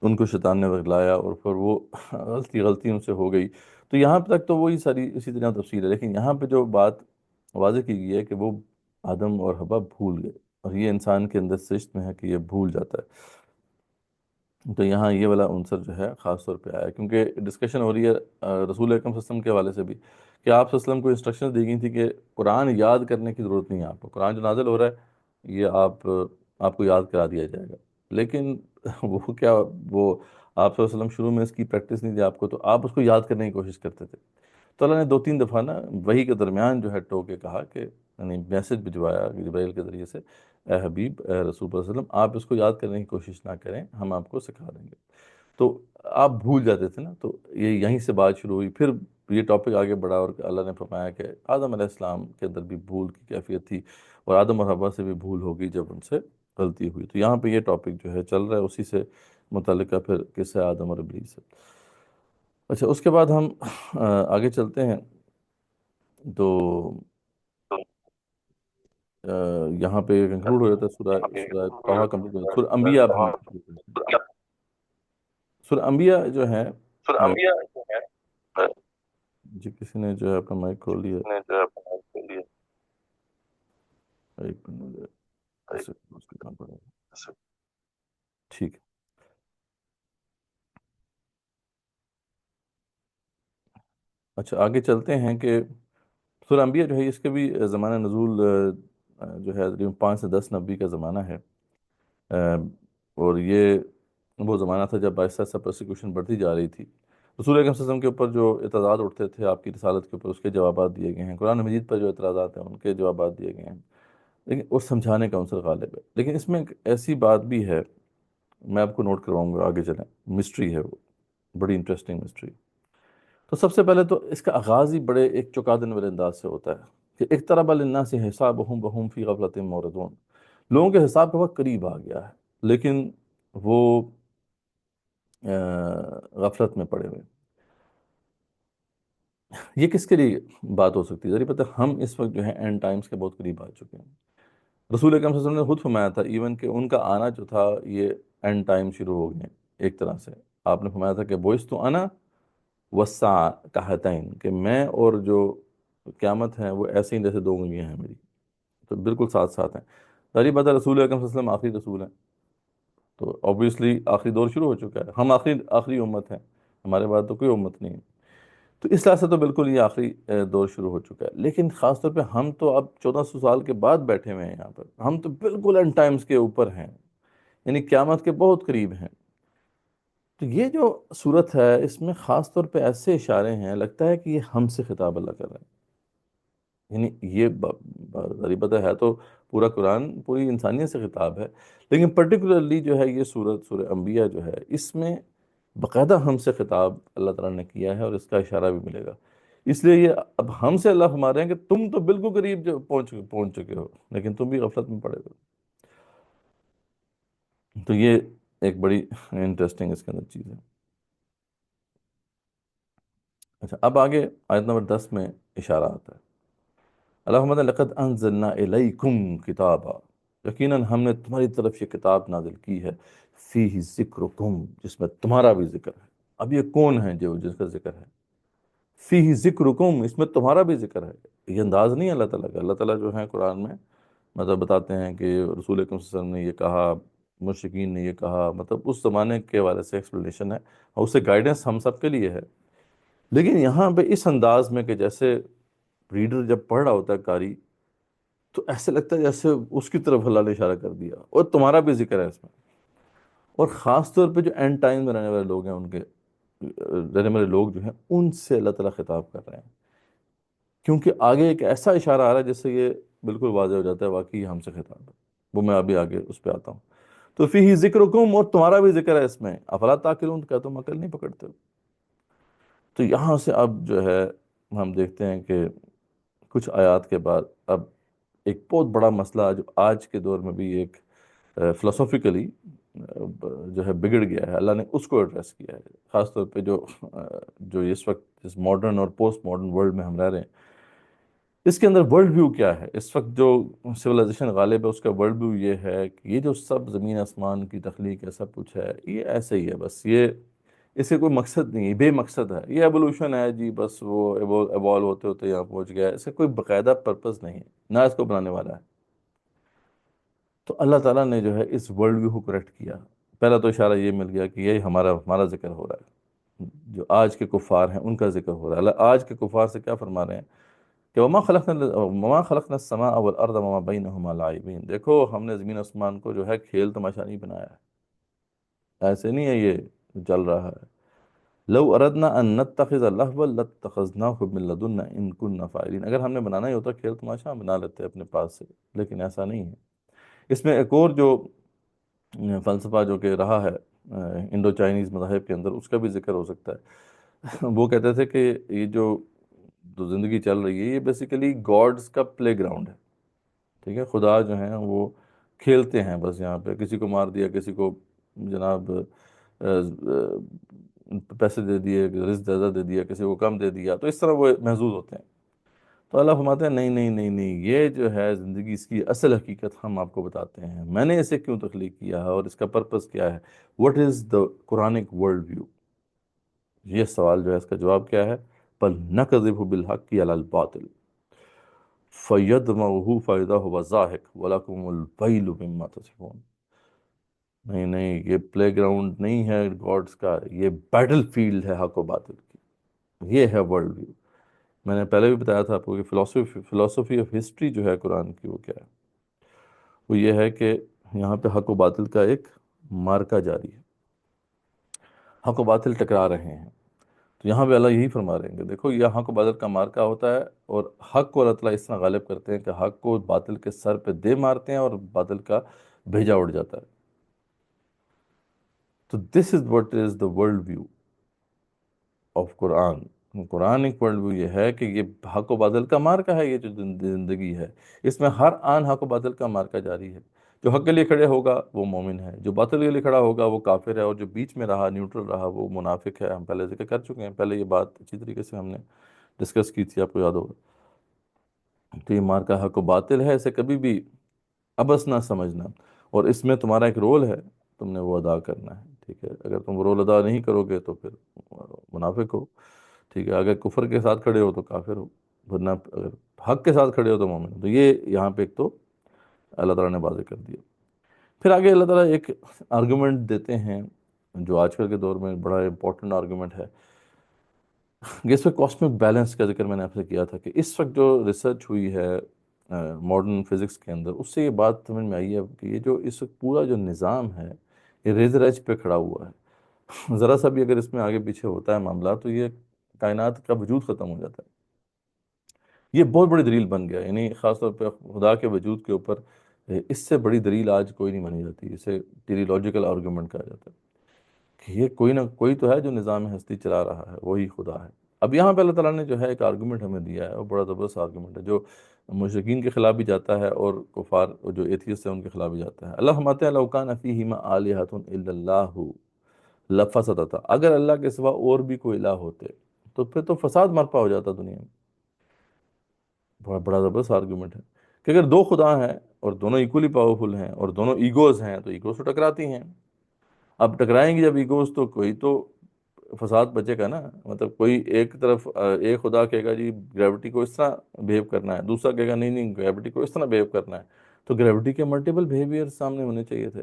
ان کو شیطان نے لایا اور پھر وہ غلطی ان سے ہو گئی. تو یہاں تک تو وہی ساری اسی طرح تفصیل ہے، لیکن یہاں پہ جو بات واضح کی گئی ہے کہ وہ آدم اور حوا بھول گئے، اور یہ انسان کے اندر سجت میں ہے کہ یہ بھول جاتا ہے. تو یہاں یہ والا عنصر جو ہے خاص طور پہ آیا، کیونکہ ڈسکشن ہو رہی ہے رسول اکرم صلی اللہ علیہ وسلم کے حوالے سے بھی، کہ آپ صلی اللہ علیہ وسلم کو انسٹرکشن دی گئی تھی کہ قرآن یاد کرنے کی ضرورت نہیں ہے آپ کو، قرآن جو نازل ہو رہا ہے یہ آپ کو یاد کرا دیا جائے گا. لیکن وہ کیا، وہ آپ صلی اللہ علیہ وسلم شروع میں اس کی پریکٹس نہیں دی آپ کو، تو آپ اس کو یاد کرنے کی کوشش کرتے تھے. تو اللہ نے 2-3 دفعہ نا وحی کے درمیان جو ہے ٹوکے کہا کہ، یعنی میسج بھجوایا جبرائیل کے ذریعے سے، اے حبیب، اے رسول صلی اللہ علیہ وسلم، آپ اس کو یاد کرنے کی کوشش نہ کریں، ہم آپ کو سکھا دیں گے. تو آپ بھول جاتے تھے نا، تو یہ یہیں سے بات شروع ہوئی. پھر یہ ٹاپک آگے بڑھا اور اللہ نے فرمایا کہ آدم علیہ السلام کے اندر بھی بھول کی کیفیت تھی، اور آدم اور حوا سے بھی بھول ہوگی جب ان سے غلطی ہوئی. تو یہاں پہ یہ ٹاپک جو ہے چل رہا ہے، اسی سے متعلقہ پھر قصہ آدم اور ابلیس ہے. اچھا، اس کے بعد ہم آگے چلتے ہیں. تو یہاں پہ کنکلوڈ ہو جاتا ہے سورہ طٰہٰ کمپلیٹ ہو جاتا ہے. سورہ انبیاء اب ہم شروع کرتے ہیں. سورہ انبیاء جو ہے، جی کسی نے جو ہے اپنا مائک کھول لیا. ایک منٹ مجھے اسے کلوز کرنا پڑے گا. ٹھیک ہے. اچھا، آگے چلتے ہیں کہ سورہ انبیاء جو ہے اس کے بھی زمانہ نزول جو ہے تقریباً 5 سے 10 نبی کا زمانہ ہے. اور یہ وہ زمانہ تھا جب آہستہ آہستہ پرسیکیوشن بڑھتی جا رہی تھی. رسول اکرم صلی اللہ علیہ وسلم کے اوپر جو اعتراضات اٹھتے تھے آپ کی رسالت کے اوپر، اس کے جوابات دیے گئے ہیں. قرآن مجید پر جو اعتراضات ہیں ان کے جوابات دیے گئے ہیں، لیکن اور سمجھانے کا عنصر غالب ہے. لیکن اس میں ایک ایسی بات بھی ہے، میں آپ کو نوٹ کرواؤں گا، آگے چلیں. مسٹری ہے وہ، بڑی انٹرسٹنگ مسٹری. تو سب سے پہلے تو اس کا آغاز ہی بڑے ایک چونکا دینے والے انداز سے ہوتا ہے کہ اقترب للناس حسابهم وهم فی غفلۃ معرضون. لوگوں کے حساب کا وقت قریب آ گیا ہے، لیکن وہ غفلت میں پڑے ہوئے. یہ کس کے لیے بات ہو سکتی ہے؟ ذرا پتہ، ہم اس وقت جو ہے اینڈ ٹائمز کے بہت قریب آ چکے ہیں. رسول اکرم صلی اللہ علیہ وسلم نے خود فرمایا تھا ایون کہ ان کا آنا جو تھا یہ اینڈ ٹائم شروع ہو گئے. ایک طرح سے آپ نے فرمایا تھا کہ بعثت انا والساعة کہتین، کہ میں اور جو قیامت ہے وہ ایسے ہی جیسے 2 انگلیاں ہیں میری، تو بالکل ساتھ ساتھ ہیں. ظاہر بات ہے رسول اکرم صلی اللہ علیہ وسلم آخری رسول ہیں، تو obviously آخری دور شروع ہو چکا ہے. ہم آخری امت ہیں، ہمارے بعد تو کوئی امت نہیں ہے. تو اس طرح سے تو بالکل یہ آخری دور شروع ہو چکا ہے. لیکن خاص طور پہ ہم تو اب 1400 سال کے بعد بیٹھے ہوئے ہیں یہاں پر، ہم تو بالکل اینڈ ٹائمز کے اوپر ہیں، یعنی قیامت کے بہت قریب ہیں. تو یہ جو صورت ہے اس میں خاص طور پہ ایسے اشارے ہیں، لگتا ہے کہ یہ ہم سے خطاب اللہ کر رہے ہیں. یعنی یہ ظاہر بات ہے تو پورا قرآن پوری انسانیت سے خطاب ہے، لیکن پرٹیکولرلی جو ہے یہ سورہ انبیاء جو ہے اس میں باقاعدہ ہم سے خطاب اللہ تعالیٰ نے کیا ہے، اور اس کا اشارہ بھی ملے گا. اس لیے یہ اب ہم سے اللہ فرما رہے ہیں کہ تم تو بالکل قریب جو پہنچ چکے ہو، لیکن تم بھی غفلت میں پڑے ہو. تو یہ ایک بڑی انٹرسٹنگ اس کے اندر چیز ہے. اچھا، اب آگے آیت نمبر 10 میں اشارہ آتا ہے. اللہم لقد انزلنا الیکم کتابا، یقیناً ہم نے تمہاری طرف یہ کتاب نازل کی ہے، فیہ ذکرکم، جس میں تمہارا بھی ذکر ہے. اب یہ کون ہے جس کا ذکر ہے؟ فیہ ذکرکم، اس میں تمہارا بھی ذکر ہے. یہ انداز نہیں ہے اللہ تعالیٰ کا. اللہ تعالیٰ جو ہے قرآن میں مطلب بتاتے ہیں کہ رسول اکرم صلی اللہ علیہ وسلم نے یہ کہا، مشرکین نے یہ کہا، مطلب اس زمانے کے حوالے سے ایکسپلینیشن ہے، اور اس سے گائیڈنس ہم سب کے لیے ہے. لیکن یہاں پہ اس انداز میں کہ جیسے ریڈر جب پڑھ رہا ہوتا ہے قاری، تو ایسے لگتا ہے جیسے اس کی طرف اللہ نے اشارہ کر دیا، اور تمہارا بھی ذکر ہے اس میں. اور خاص طور پہ جو اینڈ ٹائم میں رہنے والے لوگ ہیں، ان کے رہنے والے لوگ جو ہیں، ان سے اللہ تعالیٰ خطاب کر رہے ہیں، کیونکہ آگے ایک ایسا اشارہ آ رہا ہے جس سے یہ بالکل واضح ہو جاتا ہے واقعی ہم سے خطاب ہے. وہ میں ابھی آگے اس پہ آتا ہوں. تو فیہ ذکرکم، اور تمہارا بھی ذکر ہے اس میں، افلا تعقلون، کیا تم عقل نہیں پکڑتے ہو؟ تو یہاں سے اب جو ہے ہم دیکھتے ہیں کہ کچھ آیات کے بعد اب ایک بہت بڑا مسئلہ جو آج کے دور میں بھی ایک فلسفیکلی جو ہے بگڑ گیا ہے، اللہ نے اس کو ایڈریس کیا ہے، خاص طور پہ جو اس وقت اس ماڈرن اور پوسٹ ماڈرن ورلڈ میں ہم رہ رہے ہیں، اس کے اندر ورلڈ ویو کیا ہے اس وقت جو سویلائزیشن غالب ہے، اس کا ورلڈ ویو یہ ہے کہ یہ جو سب زمین آسمان کی تخلیق ہے، سب کچھ ہے، یہ ایسے ہی ہے، بس یہ اس سے کوئی مقصد نہیں ہے، بے مقصد ہے، یہ ایوولوشن ہے جی، بس وہ ایوالو ہوتے ہوتے یہاں پہنچ گیا ہے، اس کا کوئی باقاعدہ پرپز نہیں ہے، نہ اس کو بنانے والا ہے۔ تو اللہ تعالیٰ نے جو ہے اس ورلڈ ویو کو کریکٹ کیا۔ پہلا تو اشارہ یہ مل گیا کہ یہ ہمارا ذکر ہو رہا ہے، جو آج کے کفار ہیں ان کا ذکر ہو رہا ہے۔ اللہ آج کے کفار سے کیا فرما رہے ہیں کہ وما خلقنا السماء والارض وما بینہما لاعبین، دیکھو ہم نے زمین آسمان کو جو ہے کھیل تماشا نہیں بنایا ہے، ایسے نہیں ہے یہ چل رہا ہے۔ لو اردنا ان نتخذ لہوا لاتخذناہ من لدنا ان كنا فاعلین، اگر ہم نے بنانا ہی ہوتا کھیل تماشا ہم بنا لیتے اپنے پاس سے، لیکن ایسا نہیں ہے۔ اس میں ایک اور جو فلسفہ جو کہ رہا ہے انڈو چائنیز مذاہب کے اندر، اس کا بھی ذکر ہو سکتا ہے۔ وہ کہتے تھے کہ یہ جو زندگی چل رہی ہے یہ بیسیکلی گاڈز کا پلے گراؤنڈ ہے، ٹھیک ہے، خدا جو ہیں وہ کھیلتے ہیں بس یہاں پہ، کسی کو مار دیا، کسی کو جناب پیسے دے دیے، رزق زیادہ دے دیا، کسی کو کم دے دیا، تو اس طرح وہ محظوظ ہوتے ہیں۔ تو اللہ فرماتے ہیں نہیں نہیں نہیں نہیں، یہ جو ہے زندگی، اس کی اصل حقیقت ہم آپ کو بتاتے ہیں، میں نے اسے کیوں تخلیق کیا ہے اور اس کا پرپس کیا ہے۔ What is the Quranic world view, یہ سوال جو ہے اس کا جواب کیا ہے؟ بل نکذب بالحق علی الباطل فیدمغہ فاذا هو زاہق ولکم الویل مما تصفون، نہیں نہیں، یہ پلے گراؤنڈ نہیں ہے گاڈز کا، یہ بیٹل فیلڈ ہے حق و باطل کی، یہ ہے ورلڈ ویو۔ میں نے پہلے بھی بتایا تھا آپ کو کہ فلسفی آف ہسٹری جو ہے قرآن کی، وہ کیا ہے؟ وہ یہ ہے کہ یہاں پہ حق و باطل کا ایک مارکا جاری ہے، حق و باطل ٹکرا رہے ہیں۔ تو یہاں پہ اللہ یہی فرما رہے ہیں کہ دیکھو یہ حق و باطل کا مارکا ہوتا ہے، اور حق کو اللہ تعالیٰ اس طرح غالب کرتے ہیں کہ حق کو باطل کے سر پہ دے مارتے ہیں اور باطل کا بھیجا اڑ جاتا ہے۔ تو this is what is the world view of Quran. Quran ایک ورلڈ ویو یہ ہے کہ یہ حق و باطل کا مارکا ہے، یہ جو زندگی ہے اس میں ہر آن حق و باطل کا مارکا جاری ہے۔ جو حق کے لیے کھڑے ہوگا وہ مومن ہے، جو باطل کے لیے کھڑا ہوگا وہ کافر ہے، اور جو بیچ میں رہا، نیوٹرل رہا، وہ منافق ہے۔ ہم پہلے ذکر کر چکے ہیں، پہلے یہ بات اچھی طریقے سے ہم نے ڈسکس کی تھی، آپ کو یاد ہوگا۔ تو یہ مارکا حق و باطل ہے، اسے کبھی بھی ابس نہ سمجھنا، اور اس میں تمہارا ایک رول ہے، تم نے وہ ادا کرنا ہے، ٹھیک ہے۔ اگر تم رول ادا نہیں کرو گے تو پھر منافق ہو، ٹھیک ہے۔ اگر کفر کے ساتھ کھڑے ہو تو کافر ہو، ورنہ اگر حق کے ساتھ کھڑے ہو تو مومن ہو۔ تو یہ یہاں پہ ایک تو اللہ تعالیٰ نے واضح کر دیا۔ پھر آگے اللہ تعالیٰ ایک آرگومنٹ دیتے ہیں جو آج کل کے دور میں بڑا امپورٹنٹ آرگومنٹ ہے، کہ اس وقت کاسمک بیلنس کا ذکر میں نے آپ سے کیا تھا کہ اس وقت جو ریسرچ ہوئی ہے ماڈرن فزکس کے اندر، اس سے یہ بات سمجھ میں آئی ہے کہ یہ جو اس وقت پورا جو نظام ہے یہ ریزر ایج پہ کھڑا ہوا ہے، ذرا سا بھی اگر اس میں آگے پیچھے ہوتا ہے معاملہ تو یہ کائنات کا وجود ختم ہو جاتا ہے۔ یہ بہت بڑی دلیل بن گیا، یعنی خاص طور پہ خدا کے وجود کے اوپر اس سے بڑی دلیل آج کوئی نہیں بنی جاتی، اسے ٹیلیولوجیکل آرگومنٹ کہا جاتا ہے کہ یہ کوئی نہ کوئی تو ہے جو نظام ہستی چلا رہا ہے، وہی خدا ہے۔ اب یہاں پہ اللہ تعالیٰ نے جو ہے ایک آرگومنٹ ہمیں دیا ہے، وہ بڑا زبردست آرگومنٹ ہے جو مشرکین کے خلاف بھی جاتا ہے اور کفار جو ایتھیسٹ ہیں ان کے خلاف بھی جاتا ہے۔ اللہ فرماتے ہیں لو کان فیہما آلہۃ الا اللہ لفسدتا، اگر اللہ کے سوا اور بھی کوئی الہ ہوتے تو پھر تو فساد مرپا ہو جاتا دنیا میں۔ بڑا بڑا زبردست آرگومنٹ ہے کہ اگر دو خدا ہیں اور دونوں ایکولی پاورفل ہیں اور دونوں ایگوز ہیں تو ایگوز تو ٹکراتی ہیں، اب ٹکرائیں گی جب ایگوز تو کوئی تو فساد بچے گا نا۔ مطلب کوئی ایک طرف ایک خدا کہے گا جی گریوٹی کو اس طرح بیہیو کرنا ہے، دوسرا کہے گا نہیں نہیں گریوٹی کو اس طرح بیہیو کرنا ہے، تو گریوٹی کے ملٹیپل بیہیویئر سامنے ہونے چاہیے تھے۔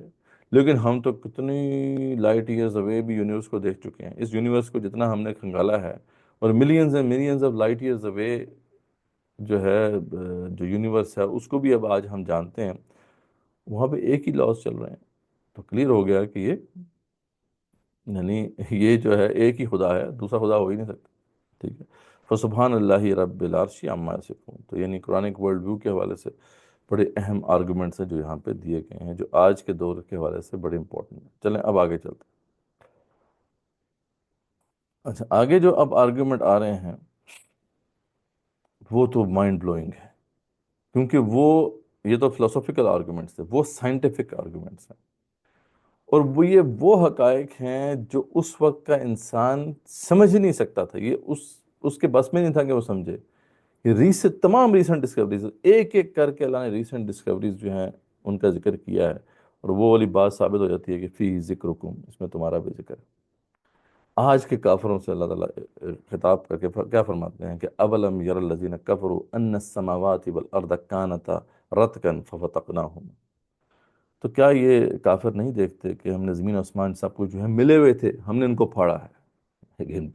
لیکن ہم تو کتنی لائٹ ایئرز اوے بھی یونیورس کو دیکھ چکے ہیں، اس یونیورس کو جتنا ہم نے کھنگالا ہے، اور millions and millions of light years away جو ہے جو یونیورس ہے اس کو بھی اب آج ہم جانتے ہیں، وہاں پہ ایک ہی لاس چل رہے ہیں۔ تو کلیئر ہو گیا کہ یعنی یہ جو ہے ایک ہی خدا ہے، دوسرا خدا ہو ہی نہیں سکتا، ٹھیک ہے۔ فسبحان اللہ رب العرش عما یصفون، تو یعنی قرآن ورلڈ ویو کے حوالے سے بڑے اہم آرگومنٹس ہیں جو یہاں پہ دیے گئے ہیں، جو آج کے دور کے حوالے سے بڑے امپورٹنٹ ہیں۔ چلیں اب آگے چلتے ہیں۔ اچھا، آگے جو اب آرگیومنٹ آ رہے ہیں وہ تو مائنڈ بلوئنگ ہے، کیونکہ یہ تو فلسفیکل آرگومنٹس ہیں، وہ سائنٹیفک آرگومنٹس ہیں، اور وہ حقائق ہیں جو اس وقت کا انسان سمجھ ہی نہیں سکتا تھا، یہ اس کے بس میں نہیں تھا کہ وہ سمجھے۔ یہ تمام ریسنٹ ڈسکوریز، ایک ایک کر کے اللہ نے ریسنٹ ڈسکوریز جو ہیں ان کا ذکر کیا ہے، اور وہ والی بات ثابت ہو جاتی ہے کہ فی ذکرکم، اس میں تمہارا بھی ذکر ہے۔ آج کے کافروں سے اللہ تعالیٰ خطاب کر کے کیا فرماتے ہیں کہ اولم یر الذین کفروا ان السماوات والارض کانتا رتقا ففتقناہم، تو کیا یہ کافر نہیں دیکھتے کہ ہم نے زمین و آسمان سب کچھ جو ہے ملے ہوئے تھے، ہم نے ان کو پھاڑا ہے۔ اگین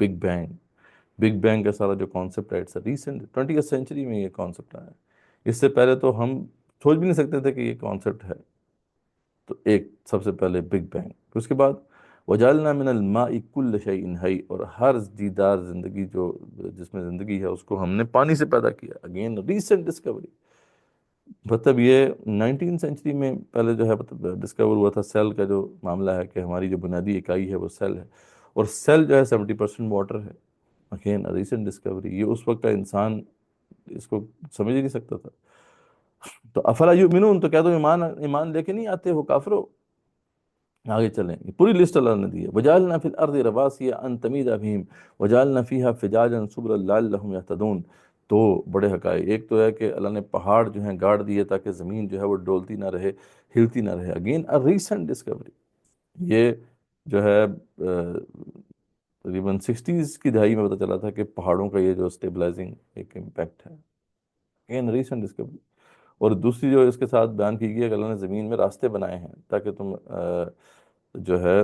بگ بینگ کا سارا جو کانسیپٹ ہے، اٹس ریسنٹ 20th سینچری میں یہ کانسیپٹ آیا ہے، اس سے پہلے تو ہم سوچ بھی نہیں سکتے تھے کہ یہ کانسیپٹ ہے۔ تو ایک سب سے پہلے بگ بینگ، پھر اس کے بعد وجعلنا من الماء کل شیء حی، اور ہر جیدار زندگی جس میں زندگی ہے اس کو ہم نے پانی سے پیدا کیا۔ اگین ریسنٹ ڈسکوری، مطلب یہ 19 سینچری میں پہلے جو ہے ڈسکور ہوا تھا سیل کا جو معاملہ ہے، کہ ہماری جو بنیادی اکائی ہے وہ سیل ہے، اور سیل جو ہے 70% واٹر ہے۔ اگین ریسنٹ ڈسکوری، یہ اس وقت کا انسان اس کو سمجھ ہی نہیں سکتا تھا۔ تو افلا یؤمنون، تو کیا تم ایمان لے کے نہیں آتے ہو کافرو؟ آگے چلیں، یہ پوری لسٹ اللہ نے دی ہے۔ وجعلنا فی الارض رواسیا ان تمید بہم وجعلنا فیہا فجاجا سبلا لعلہم یہتدون۔ تو بڑے حقائق، ایک تو ہے کہ اللہ نے پہاڑ جو ہیں گاڑ دیے تاکہ زمین جو ہے وہ ڈولتی نہ رہے، ہلتی نہ رہے۔ اگین ریسنٹ ڈسکوری، یہ جو ہے تقریباً 60s کی دہائی میں پتہ چلا تھا کہ پہاڑوں کا یہ جو اسٹیبلائزنگ ایک امپیکٹ ہے۔ اگین ریسنٹ ڈسکوری، اور دوسری جو اس کے ساتھ بیان کی گئی ہے کہ اللہ نے زمین میں راستے بنائے ہیں تاکہ تم جو ہے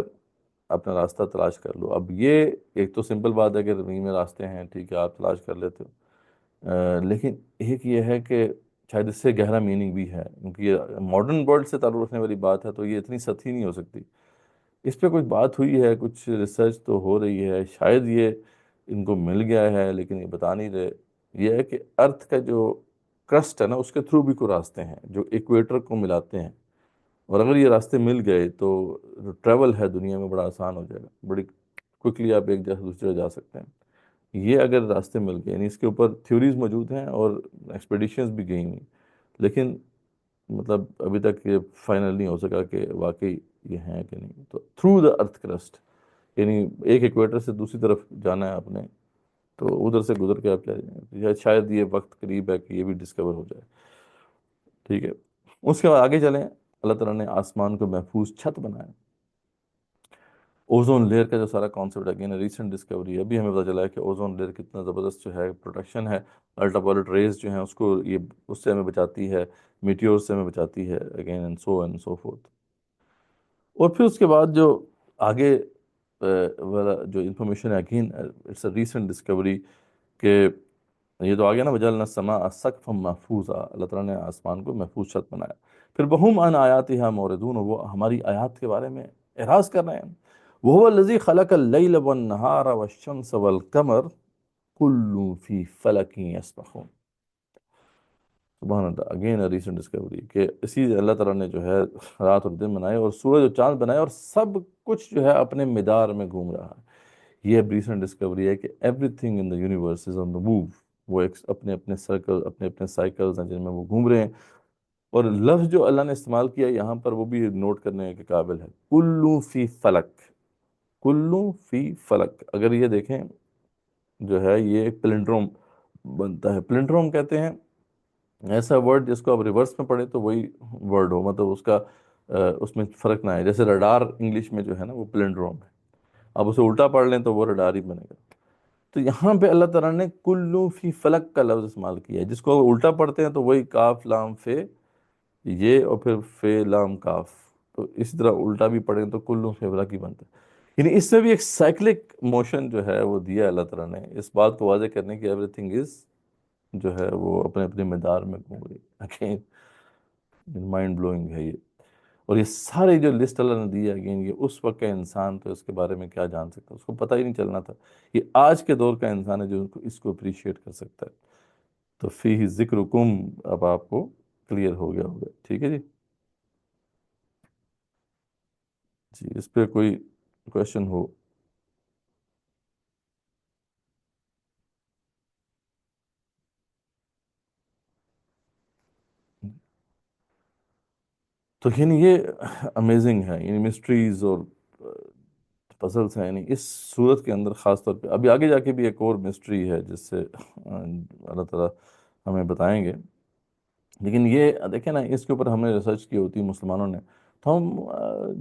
اپنا راستہ تلاش کر لو۔ اب یہ ایک تو سمپل بات ہے کہ زمین میں راستے ہیں، ٹھیک ہے آپ تلاش کر لیتے ہو، لیکن ایک یہ ہے کہ شاید اس سے گہرا میننگ بھی ہے، کیونکہ یہ ماڈرن ورلڈ سے تعلق رکھنے والی بات ہے، تو یہ اتنی سطحی نہیں ہو سکتی۔ اس پہ کچھ بات ہوئی ہے، کچھ ریسرچ تو ہو رہی ہے، شاید یہ ان کو مل گیا ہے لیکن یہ بتا نہیں رہے۔ یہ ہے کہ ارتھ کا جو کرسٹ ہے نا، اس کے تھرو بھی کوئی راستے ہیں جو ایکویٹر کو ملاتے ہیں، اور اگر یہ راستے مل گئے تو جو ٹریول ہے دنیا میں بڑا آسان ہو جائے گا، بڑی کوئکلی آپ ایک جگہ سے دوسری جگہ جا سکتے ہیں۔ یہ اگر راستے مل گئے، یعنی اس کے اوپر تھیوریز موجود ہیں اور ایکسپیڈیشنز بھی گئی ہوئی، لیکن مطلب ابھی تک یہ فائنل نہیں ہو سکا کہ واقعی یہ ہیں کہ نہیں۔ تو تھرو دا ارتھ کرسٹ، یعنی ایک ایکویٹر سے دوسری طرف جانا ہے آپ نے، تو ادھر سے گزر کے آپ چلے جائیں، شاید یہ وقت قریب ہے کہ یہ بھی ڈسکور ہو جائے۔ ٹھیک ہے، اس کے بعد آگے چلیں، اللہ تعالیٰ نے آسمان کو محفوظ چھت بنایا۔ اوزون لیئر کا جو سارا کانسیپٹ ہے، اگین ریسنٹ ڈسکوری، ابھی ہمیں پتہ چلا ہے کہ اوزون لیئر کتنا زبردست جو ہے پروٹیکشن ہے، الٹرا وائلٹ ریز جو ہیں اس کو یہ اس سے ہمیں بچاتی ہے، میٹیور سے ہمیں بچاتی ہے، اگین اینڈ سو فورتھ۔ اور پھر اس کے بعد جو آگے والا جو انفارمیشن ہے، again it's a recent discovery, کہ یہ تو آ گیا نا، وجعلنا السماء سقفا محفوظا، اللہ تعالیٰ نے آسمان کو محفوظ چھت بنایا۔ پھر وہم عن آیاتہا موردون، وہ ہماری آیات کے بارے میں اعراض کر رہے ہیں۔ وہو الذی خلق اللیل والنہار والشمس والقمر کل فی فلک یسبحون۔ سبحان اللہ، اگین ریسنٹ ڈسکوری، کہ اسی اللہ تعالیٰ نے جو ہے رات اور دن بنائے اور سورج اور چاند بنائے، اور سب کچھ جو ہے اپنے مدار میں گھوم رہا ہے۔ یہ ریسنٹ ڈسکوری ہے کہ every thing in the universe is on the move, وہ ایک اپنے اپنے سرکل، اپنے اپنے سائیکلز ہیں جن میں وہ گھوم رہے ہیں۔ اور لفظ جو اللہ نے استعمال کیا یہاں پر وہ بھی نوٹ کرنے کے قابل ہے، کلو فی فلک، کلو فی فلک۔ اگر یہ دیکھیں جو ہے یہ ایک پلنڈروم بنتا ہے، پلنڈروم کہتے ہیں ایسا ورڈ جس کو آپ ریورس میں پڑھیں تو وہی ورڈ ہو، مطلب اس کا اس میں فرق نہ ہے، جیسے رڈار انگلش میں جو ہے نا وہ پلنڈروم ہے، آپ اسے الٹا پڑھ لیں تو وہ رڈار ہی بنے گا۔ تو یہاں پہ اللہ تعالیٰ نے کلو فی فلک کا لفظ استعمال کیا ہے، جس کو الٹا پڑھتے ہیں تو وہی کاف لام فے یہ، اور پھر فے لام کاف، تو اسی طرح الٹا بھی پڑھیں تو کلو فی فلک ہی بنتا ہے۔ یعنی اس میں بھی ایک سائیکلک موشن جو ہے وہ دیا اللہ تعالیٰ نے، اس بات کو واضح کرنے کی ایوری تھنگ از جو ہے وہ اپنے اپنے مدار میں گھوم رہی ہے۔ اگین مائنڈ بلوئنگ ہے یہ، اور یہ سارے جو لسٹ اللہ نے دی ہے، اگین یہ اس وقت کا انسان تو اس کے بارے میں کیا جان سکتا ہے، اس کو پتہ ہی نہیں چلنا تھا۔ یہ آج کے دور کا انسان ہے جو اس کو اپریشیٹ کر سکتا ہے۔ تو فی ذکرکم اب آپ کو کلیئر ہو گیا ہوگا، ٹھیک ہے جی۔ جی اس پہ کوئی کویشچن ہو؟ تو یعنی یہ امیزنگ ہے، یعنی مسٹریز اور پزلس ہیں، یعنی اس صورت کے اندر خاص طور پہ ابھی آگے جا کے بھی ایک اور مسٹری ہے جس سے اللہ تعالیٰ ہمیں بتائیں گے. لیکن یہ دیکھیں نا، اس کے اوپر ہم نے ریسرچ کی ہوتی مسلمانوں نے، تو ہم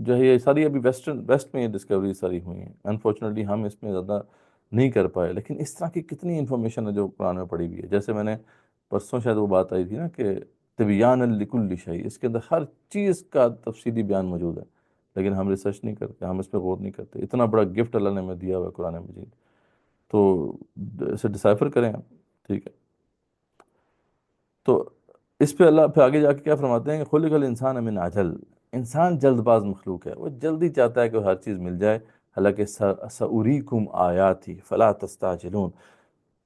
جو ہے یہ ساری ابھی ویسٹ میں یہ ڈسکوری ساری ہوئی ہیں. انفارچونیٹلی ہم اس میں زیادہ نہیں کر پائے، لیکن اس طرح کی کتنی انفارمیشن ہے جو قرآن میں پڑھی ہوئی ہے. جیسے میں نے پرسوں شاید وہ بات آئی تھی نا کہ طبیان لکل شیء، اس کے اندر ہر چیز کا تفصیلی بیان موجود ہے، لیکن ہم ریسرچ نہیں کرتے، ہم اس پہ غور نہیں کرتے. اتنا بڑا گفٹ اللہ نے ہمیں دیا ہوا ہے قرآن مجید، تو اسے ڈسائفر کریں آپ. ٹھیک ہے، تو اس پہ اللہ پھر آگے جا کے کیا فرماتے ہیں کہ خلق الانسان من عجل، انسان جلد باز مخلوق ہے، وہ جلدی چاہتا ہے کہ ہر چیز مل جائے. حالانکہ سأریکم آیاتی فلا تستعجلون،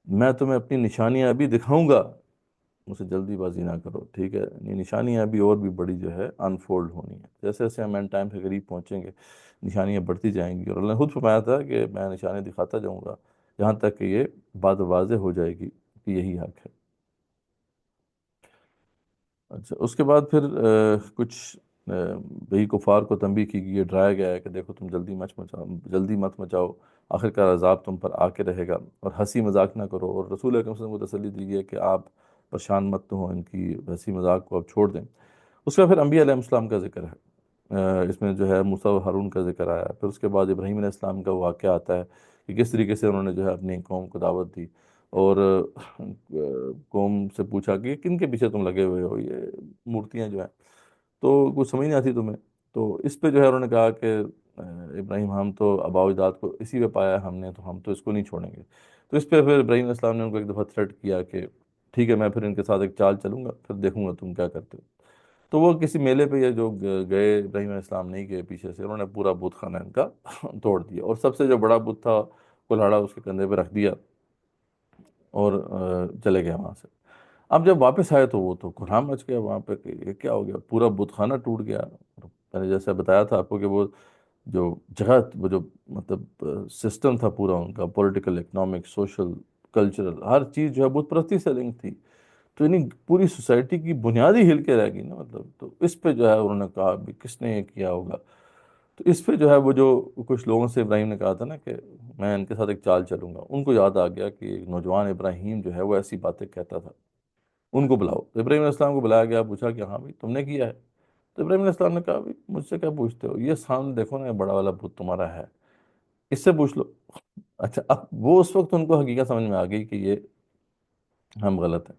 میں تمہیں اپنی نشانیاں ابھی دکھاؤں گا، مجھ سے جلدی بازی نہ کرو. ٹھیک ہے، یہ نشانیاں ابھی اور بھی بڑی جو ہے انفولڈ ہونی ہے. جیسے جیسے ہم اینڈ ٹائم کے قریب پہنچیں گے نشانیاں بڑھتی جائیں گی، اور اللہ نے خود فرمایا تھا کہ میں نشانیاں دکھاتا جاؤں گا یہاں تک کہ یہ بات واضح ہو جائے گی کہ یہی حق ہے. اچھا، اس کے بعد پھر کچھ بھئی کفار کو تنبیہ کی گئی ہے، ڈرایا گیا ہے کہ دیکھو تم جلدی مت مچاؤ، آخر کار عذاب تم پر آ کے رہے گا، اور ہنسی مذاق نہ کرو. اور رسول اکرم صلی اللہ علیہ وسلم کو تسلی دی گئی ہے کہ آپ پریشان مت ہوں، ان کی ہنسی مذاق کو آپ چھوڑ دیں. اس کا پھر انبیاء علیہ السلام کا ذکر ہے. اس میں جو ہے موسیٰ و ہارون کا ذکر آیا. پھر اس کے بعد ابراہیم علیہ السلام کا واقعہ آتا ہے کہ کس طریقے سے انہوں نے جو ہے اپنی قوم کو دعوت دی، اور قوم سے پوچھا کہ کن کے پیچھے تم لگے ہوئے ہو، یہ مورتیاں جو ہیں تو کچھ سمجھ نہیں آتی تمہیں. تو اس پہ جو ہے انہوں نے کہا کہ ابراہیم ہم تو آباء و اجداد کو اسی پہ پایا ہم نے، تو ہم تو اس کو نہیں چھوڑیں گے. تو اس پہ پھر ابراہیم علیہ السلام نے ان کو ایک دفعہ تھریٹ کیا کہ ٹھیک ہے میں پھر ان کے ساتھ ایک چال چلوں گا، پھر دیکھوں گا تم کیا کرتے ہو. تو وہ کسی میلے پہ یہ جو گئے، ابراہیم علیہ السلام نہیں گئے پیچھے سے، انہوں نے پورا بت خانہ ان کا توڑ دیا، اور سب سے جو بڑا بت تھا کلہاڑا اس کے کندھے پہ رکھ دیا اور چلے گئے وہاں سے. اب جب واپس آئے تو وہ تو کوہرام مچ گیا وہاں پہ کہ یہ کیا ہو گیا، پورا بت خانہ ٹوٹ گیا. میں نے جیسے بتایا تھا آپ کو کہ وہ جو جگہ، وہ جو مطلب سسٹم تھا پورا ان کا، پولیٹیکل، اکنامک، سوشل، کلچرل، ہر چیز جو ہے بت پرستی سے لنک تھی. تو یعنی پوری سوسائٹی کی بنیاد ہی ہل کے رہ گئی نا، مطلب. تو اس پہ جو ہے انہوں نے کہا بھی کس نے یہ کیا ہوگا. تو اس پہ جو ہے وہ جو کچھ لوگوں سے ابراہیم نے کہا تھا نا کہ میں ان کے ساتھ ایک چال چلوں گا، ان کو یاد آ گیا کہ ایک نوجوان ابراہیم جو ہے وہ ایسی باتیں کہتا تھا، ان کو بلاؤ. تو ابراہیم علیہ السلام کو بلایا گیا، پوچھا کہ ہاں بھائی تم نے کیا ہے. تو ابراہیم علیہ السلام نے کہا بھائی مجھ سے کیا پوچھتے ہو، یہ سامنے دیکھو نا، یہ بڑا والا بت تمہارا ہے، اس سے پوچھ لو. اچھا، اب وہ اس وقت ان کو حقیقت سمجھ میں آ گئی کہ یہ ہم غلط ہیں.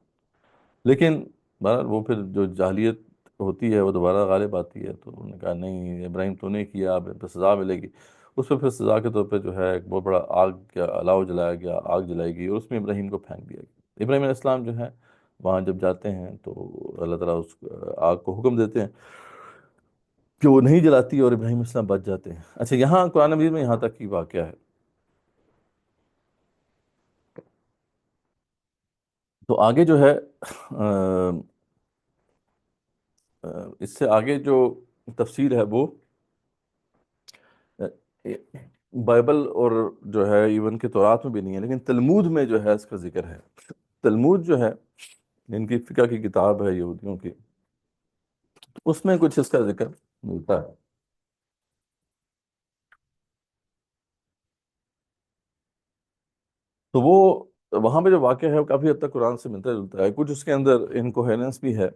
لیکن بہرحال وہ پھر جو جاہلیت ہوتی ہے وہ دوبارہ غالب آتی ہے. تو انہوں نے کہا نہیں ابراہیم تو نے کیا، اب ان پہ سزا ملے گی. اس پہ پھر سزا کے طور پہ جو ہے ایک بہت بڑا آگ کا الاؤ جلایا گیا، آگ جلائی گئی، اور اس میں ابراہیم کو پھینک دیا گیا. ابراہیم علیہ السلام جو ہے وہاں جب جاتے ہیں تو اللہ تعالیٰ اس آگ کو حکم دیتے ہیں کہ وہ نہیں جلاتی، اور ابراہیم علیہ السلام بچ جاتے ہیں. اچھا، یہاں قرآن مجید میں یہاں تک کی واقعہ ہے. تو آگے جو ہے اس سے آگے جو تفسیر ہے وہ بائبل اور جو ہے ایون کے تورات میں بھی نہیں ہے، لیکن تلمود میں جو ہے اس کا ذکر ہے. تلمود جو ہے ان کی فقہ کی کتاب ہے یہودیوں کی، اس میں کچھ اس کا ذکر ملتا ہے. تو وہ وہاں پہ جو واقعہ ہے وہ کافی حد تک قرآن سے ملتا جلتا ہے، کچھ اس کے اندر انکوہیرنس بھی ہے،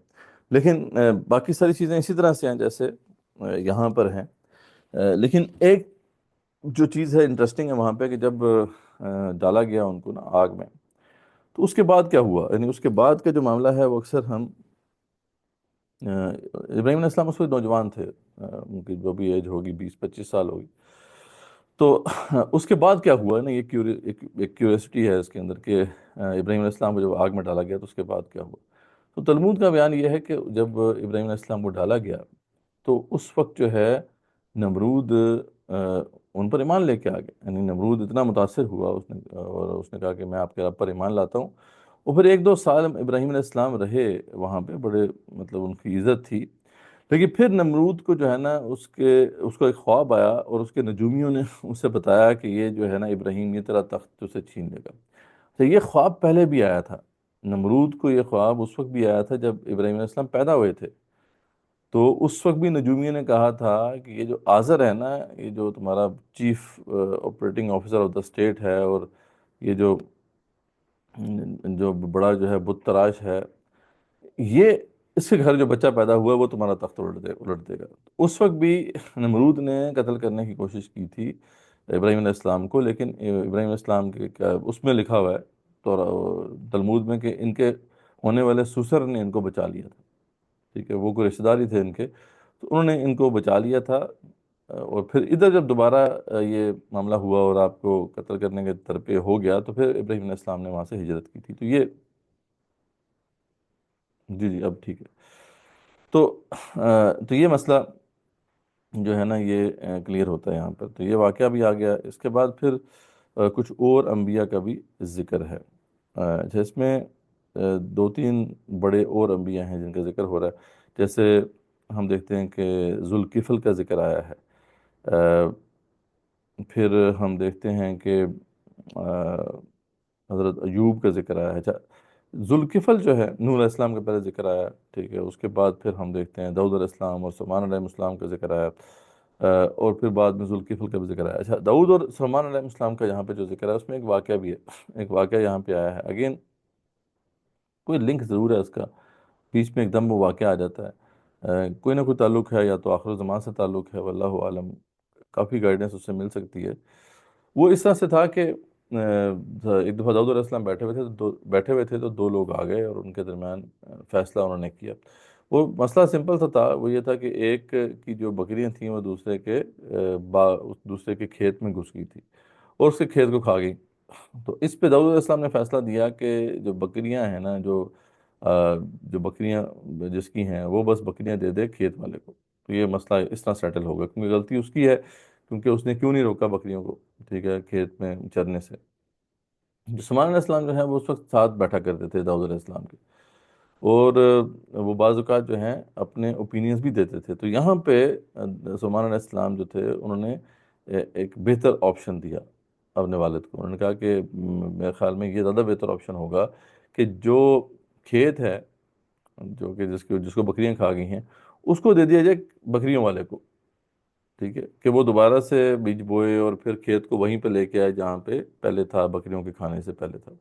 لیکن باقی ساری چیزیں اسی طرح سے ہیں جیسے یہاں پر ہیں. لیکن ایک جو چیز ہے انٹرسٹنگ ہے وہاں پہ کہ جب ڈالا گیا ان کو نا آگ میں، تو اس کے بعد کیا ہوا، یعنی اس کے بعد کا جو معاملہ ہے وہ اکثر ہم ابراہیم علیہ السلام اس وقت نوجوان تھے، ان کی جو بھی ایج ہوگی 20-25 سال ہوگی. تو اس کے بعد کیا ہوا ہے نا، یہ ایک کیوریسٹی ہے اس کے اندر کہ ابراہیم علیہ السلام کو جب آگ میں ڈالا گیا تو اس کے بعد کیا ہوا. تو تلمود کا بیان یہ ہے کہ جب ابراہیم علیہ السلام کو ڈالا گیا تو اس وقت جو ہے نمرود ان پر ایمان لے کے آ گیا. یعنی نمرود اتنا متاثر ہوا اور اس نے کہا کہ میں آپ کے رب پر ایمان لاتا ہوں. اور پھر 1-2 سال ابراہیم علیہ السلام رہے وہاں پہ، بڑے مطلب ان کی عزت تھی. لیکن پھر نمرود کو جو ہے نا اس کو ایک خواب آیا، اور اس کے نجومیوں نے اسے بتایا کہ یہ جو ہے نا ابراہیم یہ تیرا تخت اسے چھین لے گا. تو یہ خواب پہلے بھی آیا تھا، نمرود کو یہ خواب اس وقت بھی آیا تھا جب ابراہیم علیہ السلام پیدا ہوئے تھے. تو اس وقت بھی نجومی نے کہا تھا کہ یہ جو آذر ہے نا، یہ جو تمہارا chief operating officer of the state ہے، اور یہ جو بڑا جو ہے بت تراش ہے، یہ اس کے گھر جو بچہ پیدا ہوا ہے وہ تمہارا تخت الٹ دے گا۔ اس وقت بھی نمرود نے قتل کرنے کی کوشش کی تھی ابراہیم علیہ السلام کو، لیکن ابراہیم علیہ السلام کے اس میں لکھا ہوا ہے تو تلمود میں کہ ان کے ہونے والے سسر نے ان کو بچا لیا تھا، ٹھیک ہے، وہ کوئی رشتہ دار ہی تھے ان کے، تو انہوں نے ان کو بچا لیا تھا۔ اور پھر ادھر جب دوبارہ یہ معاملہ ہوا اور آپ کو قتل کرنے کے طرفے ہو گیا، تو پھر ابراہیم علیہ السلام نے وہاں سے ہجرت کی تھی۔ تو یہ جی جی اب ٹھیک ہے۔ تو یہ مسئلہ جو ہے نا یہ کلیئر ہوتا ہے یہاں پر۔ تو یہ واقعہ بھی آ گیا۔ اس کے بعد پھر کچھ اور انبیاء کا بھی ذکر ہے، جس میں دو تین بڑے اور انبیاء ہیں جن کا ذکر ہو رہا ہے۔ جیسے ہم دیکھتے ہیں کہ ذوالکفل کا ذکر آیا ہے، پھر ہم دیکھتے ہیں کہ حضرت ایوب کا ذکر آیا ہے۔ اچھا، ذوالکفل جو ہے نوح علیہ السلام کا پہلے ذکر آیا، ٹھیک ہے، اس کے بعد پھر ہم دیکھتے ہیں داؤد علیہ السلام اور سلیمان علیہ السلام کا ذکر آیا، اور پھر بعد میں ذوالکفل کا بھی ذکر آیا۔ اچھا، داؤد اور سلیمان علیہ السلام کا یہاں پہ جو ذکر ہے اس میں ایک واقعہ بھی ہے، ایک واقعہ یہاں پہ آیا ہے، اگین کوئی لنک ضرور ہے اس کا، بیچ میں ایک دم وہ واقعہ آ جاتا ہے، کوئی نہ کوئی تعلق ہے، یا تو آخر زمان سے تعلق ہے، واللہ عالم، کافی گائیڈنس اس سے مل سکتی ہے۔ وہ اس طرح سے تھا کہ ایک دفعہ داؤد علیہ السلام بیٹھے ہوئے تھے تو دو لوگ آ گئے اور ان کے درمیان فیصلہ انہوں نے کیا۔ وہ مسئلہ سمپل سا تھا، وہ یہ تھا کہ ایک کی جو بکریاں تھیں وہ دوسرے کے کھیت میں گھس گئی تھی اور اس کے کھیت کو کھا گئی۔ تو اس پہ داؤد علیہ السلام نے فیصلہ دیا کہ جو بکریاں ہیں نا، جو بکریاں جس کی ہیں وہ بس بکریاں دے دے کھیت والے کو۔ تو یہ مسئلہ اس طرح سیٹل ہوگا، کیونکہ غلطی اس کی ہے، کیونکہ اس نے کیوں نہیں روکا بکریوں کو، ٹھیک ہے، کھیت میں چرنے سے۔ جو سلیمان علیہ السلام جو ہے وہ اس وقت ساتھ بیٹھا کرتے تھے داؤد علیہ السلام کے، اور وہ بعض اوقات جو ہیں اپنے اوپینینز بھی دیتے تھے۔ تو یہاں پہ سلیمان علیہ السلام جو تھے انہوں نے ایک بہتر آپشن دیا اپنے والد کو۔ انہوں نے کہا کہ میرے خیال میں یہ زیادہ بہتر آپشن ہوگا کہ جو کھیت ہے جو کہ جس کو بکریاں کھا گئی ہیں اس کو دے دیا جائے بکریوں والے کو، ٹھیک ہے، کہ وہ دوبارہ سے بیج بوئے اور پھر کھیت کو وہیں پہ لے کے آئے جہاں پہ پہلے تھا، بکریوں کے کھانے سے پہلے تھا،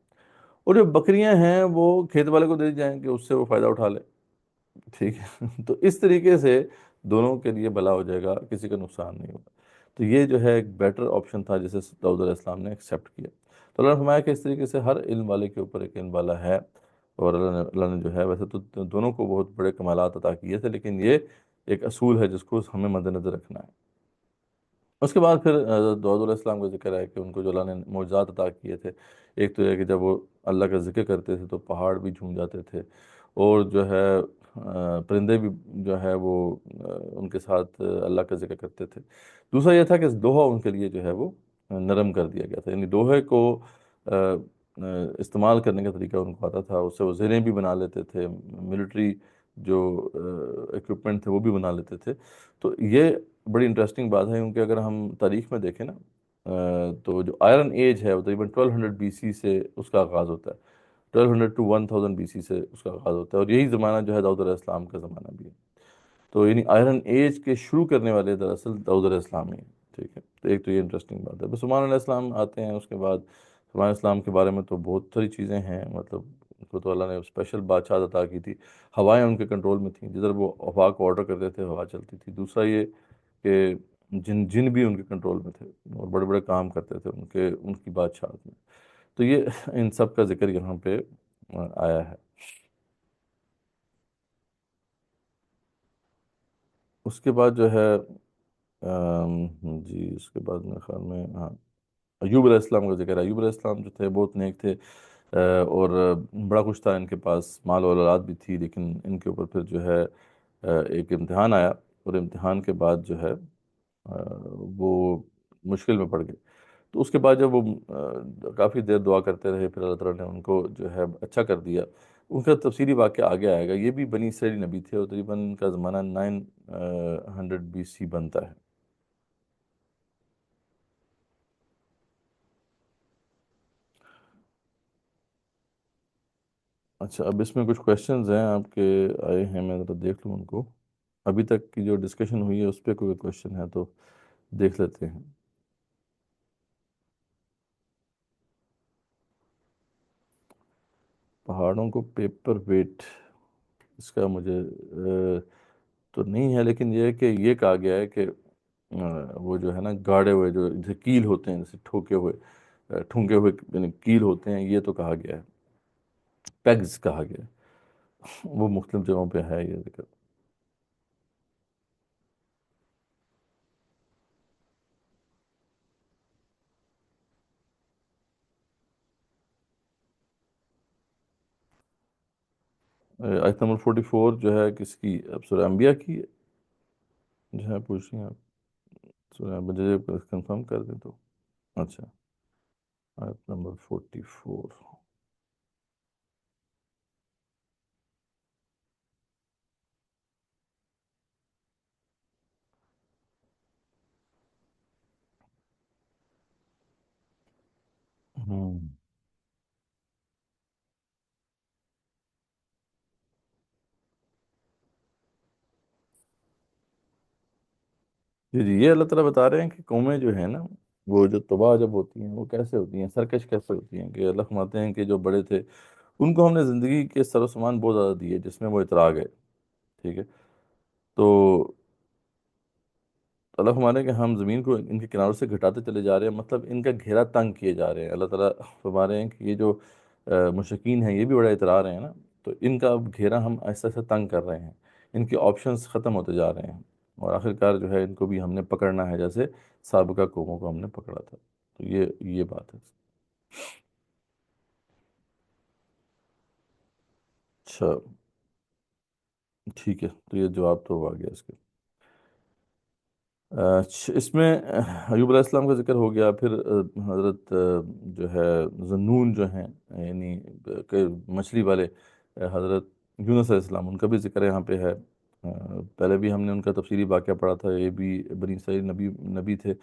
اور جو بکریاں ہیں وہ کھیت والے کو دے دی جائیں کہ اس سے وہ فائدہ اٹھا لے، ٹھیک ہے۔ تو اس طریقے سے دونوں کے لیے بھلا ہو جائے گا، کسی کا نقصان نہیں ہوگا۔ تو یہ جو ہے ایک بیٹر آپشن تھا جسے داؤد علیہ السلام نے ایکسیپٹ کیا۔ تو اللہ نے فرمایا کہ اس طریقے سے ہر علم والے کے اوپر ایک علم والا ہے، اور اللہ نے جو ہے ویسے تو دونوں کو بہت بڑے کمالات عطا کیے تھے، لیکن یہ ایک اصول ہے جس کو ہمیں مد نظر رکھنا ہے۔ اس کے بعد پھر داؤد علیہ السلام کا ذکر ہے کہ ان کو جو اللہ نے معجزات عطا کیے تھے، ایک تو یہ کہ جب وہ اللہ کا ذکر کرتے تھے تو پہاڑ بھی جھوم جاتے تھے، اور جو ہے پرندے بھی جو ہے وہ ان کے ساتھ اللہ کا ذکر کرتے تھے۔ دوسرا یہ تھا کہ دوحہ ان کے لیے جو ہے وہ نرم کر دیا گیا تھا، یعنی دوحے کو آ، آ، استعمال کرنے کا طریقہ ان کو آتا تھا، اس سے وہ زرہیں بھی بنا لیتے تھے، ملٹری جو ایکوپمنٹ تھے وہ بھی بنا لیتے تھے۔ تو یہ بڑی انٹرسٹنگ بات ہے، کیونکہ اگر ہم تاریخ میں دیکھیں نا، تو جو آئرن ایج ہے وہ تقریباً 1200 بی سی سے اس کا آغاز ہوتا ہے، 1200 ٹو 1000 بی سی سے اس کا آغاز ہوتا ہے، اور یہی زمانہ جو ہے داؤد علیہ السلام کا زمانہ بھی ہے۔ تو یعنی آئرن ایج کے شروع کرنے والے دراصل داؤد علیہ السلام ہی ہیں، ٹھیک ہے۔ تو ایک تو یہ انٹرسٹنگ بات ہے۔ بس سلیمان علیہ السلام آتے ہیں، اس کے بعد سلیمان علیہ السلام کے بارے میں تو بہت ساری چیزیں ہیں، مطلب ان کو تو اللہ نے اسپیشل بادشاہ عطا کی تھی، ہوائیں ان کے کنٹرول میں تھیں، جدھر وہ ہوا کو آرڈر کرتے تھے ہوا چلتی تھی۔ دوسرا یہ کہ جن بھی ان کے کنٹرول میں تھے اور بڑے بڑے کام کرتے تھے ان کی بادشاہت میں۔ تو یہ ان سب کا ذکر یہاں پہ آیا ہے۔ اس کے بعد جو ہے جی اس کے بعد میرے خیال میں ہاں ایوب علیہ السلام کا ذکر ہے۔ ایوب علیہ السلام جو تھے بہت نیک تھے، اور بڑا کچھ تھا ان کے پاس، مال و اولاد بھی تھی، لیکن ان کے اوپر پھر جو ہے ایک امتحان آیا، اور امتحان کے بعد جو ہے وہ مشکل میں پڑ گئے۔ تو اس کے بعد جب وہ کافی دیر دعا کرتے رہے، پھر اللہ تعالیٰ نے ان کو جو ہے اچھا کر دیا۔ ان کا تفصیلی واقعہ آگے آئے گا۔ یہ بھی بنی اسرائیلی نبی تھے، اور تقریباً ان کا زمانہ 900 بی سی بنتا ہے۔ اچھا، اب اس میں کچھ کوشچنز ہیں آپ کے آئے ہیں، میں ذرا دیکھ لوں ان کو۔ ابھی تک کی جو ڈسکشن ہوئی ہے اس پہ کوئی کوشچن ہے تو دیکھ لیتے ہیں. پہاڑوں کو پیپر ویٹ، اس کا مجھے تو نہیں ہے، لیکن یہ ہے کہ یہ کہا گیا ہے کہ وہ جو ہے نا گاڑے ہوئے جو جیسے کیل ہوتے ہیں، جیسے ٹھوکے ہوئے ٹھونکے ہوئے یعنی کیل ہوتے ہیں، یہ تو کہا گیا ہے، پیگز کہا گیا ہے. وہ مختلف جگہوں پہ ہے یہ ذکر. آیت نمبر 44 جو ہے کس کی؟ اب سورہ انبیاء کی جو ہے پوچھ رہی ہیں آپ؟ سورہ مجھے کنفرم کر دیں تو اچھا. آیت نمبر 44. ہوں جی جی، یہ اللہ تعالیٰ بتا رہے ہیں کہ قومیں جو ہیں نا، وہ جو تباہ جب ہوتی ہیں وہ کیسے ہوتی ہیں، سرکش کیسے ہوتی ہیں. کہ اللہ فرماتے ہیں کہ جو بڑے تھے ان کو ہم نے زندگی کے سر و سامان بہت زیادہ دیے جس میں وہ اترا گئے. ٹھیک ہے. تو اللہ فرما رہے ہیں کہ ہم زمین کو ان کے کناروں سے گھٹاتے چلے جا رہے ہیں، مطلب ان کا گھیرا تنگ کیے جا رہے ہیں. اللہ تعالیٰ فرما رہے ہیں کہ یہ جو مشرکین ہیں یہ بھی بڑا اترا رہے ہیں نا، تو ان کا اب گھیرا ہم ایسا ایسا تنگ کر رہے ہیں، ان کے آپشنس ختم ہوتے جا رہے ہیں، اور آخر کار جو ہے ان کو بھی ہم نے پکڑنا ہے جیسے سابقہ قوموں کو ہم نے پکڑا تھا. تو یہ بات ہے. اچھا ٹھیک ہے، تو یہ جواب تو آ گیا اس کے. اس میں ایوب علیہ السلام کا ذکر ہو گیا، پھر حضرت جو ہے ذنون جو ہیں، یعنی کہ مچھلی والے حضرت یونس علیہ السلام، ان کا بھی ذکر یہاں پہ ہے. پہلے بھی ہم نے ان کا تفصیلی واقعہ پڑھا تھا. یہ بھی بنی اسرائیل نبی تھے،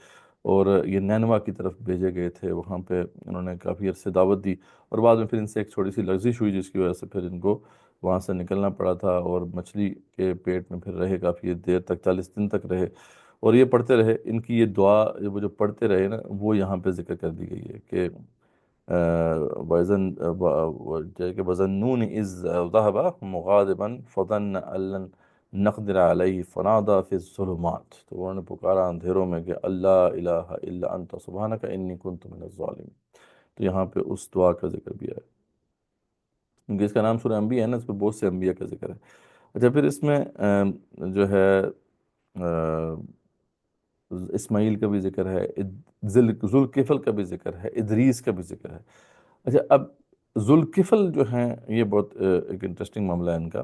اور یہ نینوا کی طرف بھیجے گئے تھے. وہاں پہ انہوں نے کافی عرصے دعوت دی، اور بعد میں پھر ان سے ایک چھوٹی سی لغزش ہوئی جس کی وجہ سے پھر ان کو وہاں سے نکلنا پڑا تھا، اور مچھلی کے پیٹ میں پھر رہے کافی دیر تک، 40 دن تک رہے، اور یہ پڑھتے رہے. ان کی یہ دعا وہ جو پڑھتے رہے نا، وہ یہاں پہ ذکر کر دی گئی ہے کہ جیسے کہ وَظَنُّونِ إِذْ ذَهَبَ مُغَاضِبًا فَظَنَّ أَن لَّن نَقْدِرَ عَلَيْهِ فَنَادَىٰ فِي الظُّلُمَاتِ. تو انہوں نے پکارا اندھیروں میں کہ اللہ الہ الا انت سبحانک انی کنت من الظالمین. تو یہاں پہ اس دعا کا ذکر بھی ہے، کیونکہ اس کا نام سورہ انبیاء ہے نا، اس پہ بہت سے انبیاء کا ذکر ہے. اچھا، پھر اس میں جو ہے اسماعیل کا بھی ذکر ہے، ذوالکفل کا بھی ذکر ہے، ادریس کا بھی ذکر ہے. اچھا، اب ذوالکفل جو ہیں یہ بہت ایک انٹرسٹنگ معاملہ ہے ان کا.